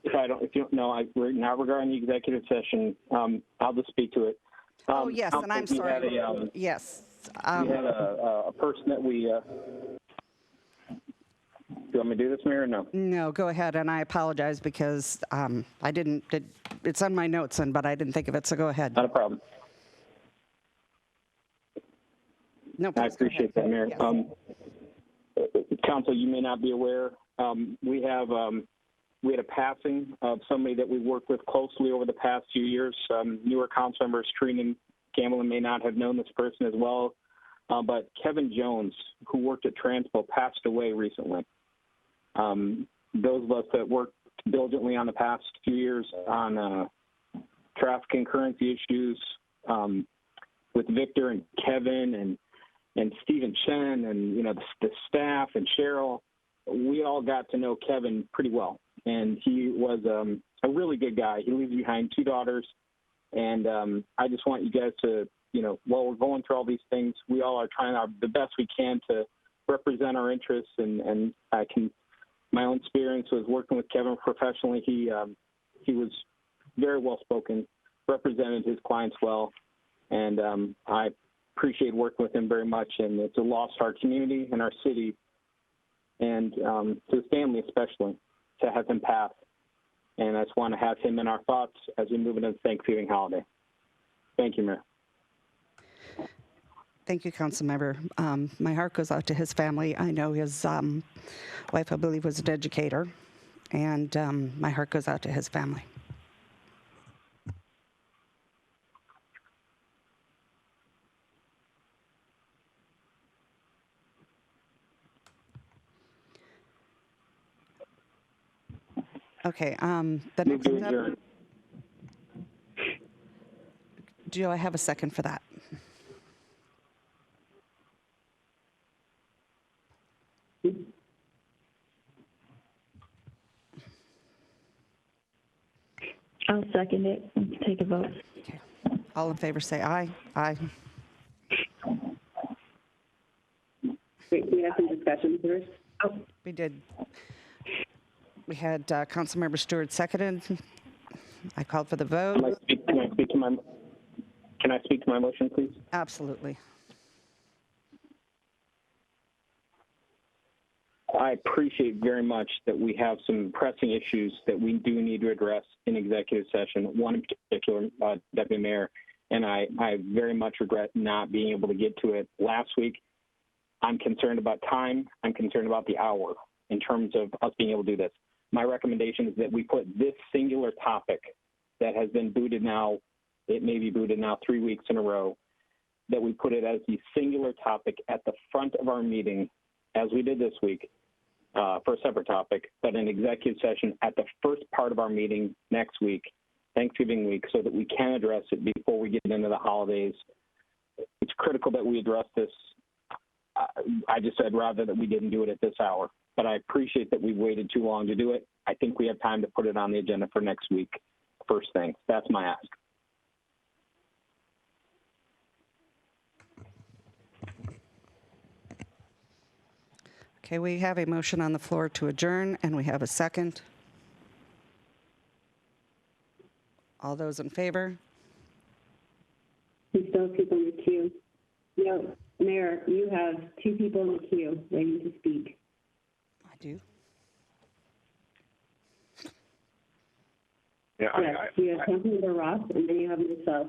If you don't know, not regarding the executive session, I'll just speak to it. Oh, yes, and I'm sorry. Yes. We had a person that we, do you want me to do this, Mayor, or no? No, go ahead, and I apologize because I didn't, it's on my notes, but I didn't think of it, so go ahead. Not a problem. No, I appreciate that, Mayor. Yes. Council, you may not be aware, we had a passing of somebody that we worked with closely over the past few years. Newer council members, Trina and Gamblin, may not have known this person as well, but Kevin Jones, who worked at Transpo, passed away recently. Those of us that worked diligently on the past few years on traffic concurrency issues with Victor and Kevin and Stephen Chen and, you know, the staff and Cheryl, we all got to know Kevin pretty well. And he was a really good guy. He leaves behind 2 daughters. And I just want you guys to, you know, while we're going through all these things, we all are trying the best we can to represent our interests. And my own experience was working with Kevin professionally. He was very well spoken, represented his clients well. And I appreciate working with him very much. And it's a loss to our community and our city and to his family especially, to have him pass. And I just want to have him in our thoughts as we move into the Thanksgiving holiday. Thank you, Mayor. Thank you, Councilmember. My heart goes out to his family. I know his wife, I believe, was an educator, and my heart goes out to his family. Okay, the next step. Do I have a second for that? I'll second it and take a vote. Okay. All in favor say aye. Aye. Wait, we have some discussion first. Oh, we did. We had Councilmember Stewart seconded. I called for the vote. Can I speak to my motion, please? Absolutely. I appreciate very much that we have some pressing issues that we do need to address in executive session, one in particular, Deputy Mayor, and I very much regret not being able to get to it last week. I'm concerned about time. I'm concerned about the hour in terms of us being able to do this. My recommendation is that we put this singular topic that has been booted now, it may be booted now 3 weeks in a row, that we put it as the singular topic at the front of our meeting, as we did this week, for a separate topic, but an executive session at the first part of our meeting next week, Thanksgiving week, so that we can address it before we get into the holidays. It's critical that we address this. I just said rather that we didn't do it at this hour, but I appreciate that we waited too long to do it. I think we have time to put it on the agenda for next week, first thing. That's my ask. Okay, we have a motion on the floor to adjourn, and we have a second. All those in favor? We still have people in the queue. No, Mayor, you have 2 people in the queue waiting to speak. I do. Yeah, Yes, you have Councilmember Ross, and then you have myself.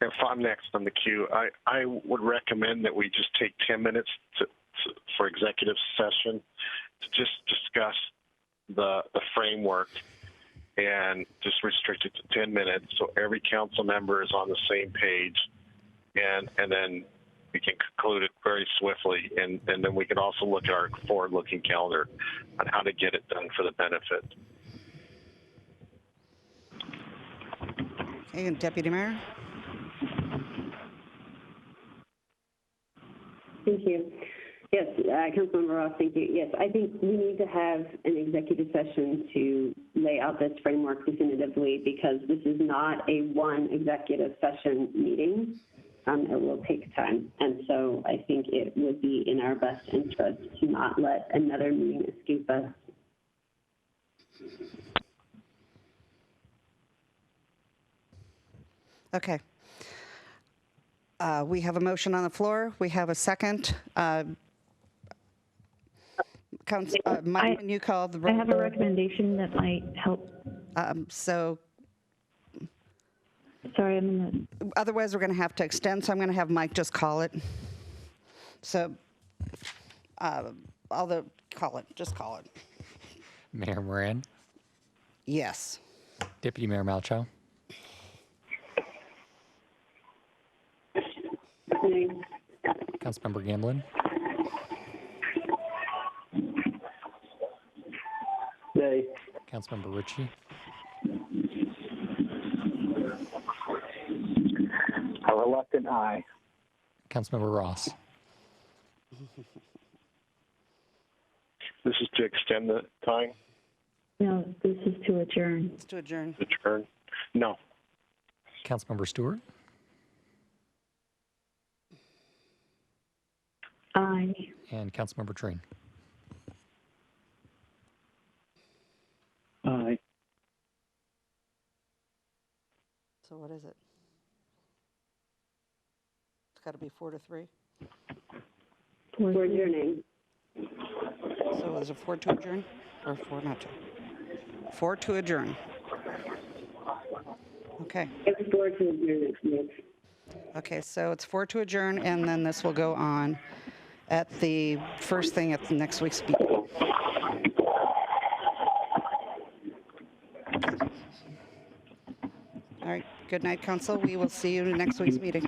If I'm next on the queue, I would recommend that we just take 10 minutes for executive session to just discuss the framework and just restrict it to 10 minutes so every council member is on the same page, and then we can conclude it very swiftly, and then we can also look at our forward-looking calendar on how to get it done for the benefit. Okay, and Deputy Mayor? Thank you. Yes, Councilmember Ross, thank you. Yes, I think we need to have an executive session to lay out this framework definitively, because this is not a one executive session meeting. It will take time. And so I think it would be in our best interest to not let another meeting escape us. Okay. We have a motion on the floor. We have a second. Mike, when you call the roll. I have a recommendation that might help. Sorry, I'm in the... Otherwise, we're going to have to extend, so I'm going to have Mike just call it. So, just call it. Mayor Moran? Yes. Deputy Mayor Malchow? Councilmember Gamblin? Nay. Councilmember Ritchie? A reluctant aye. Councilmember Ross? This is to extend the time? No, this is to adjourn. It's to adjourn. Adjourn? No. Councilmember Stewart? Aye. And Councilmember Train? Aye. So what is it? It's got to be 4-3. For adjourning. So is it 4 to adjourn or 4 not to? 4 to adjourn. Okay. It's 4 to adjourn next month. Okay, so it's 4 to adjourn, and then this will go on at the first thing at the next week's meeting. All right. Good night, Council. We will see you in next week's meeting.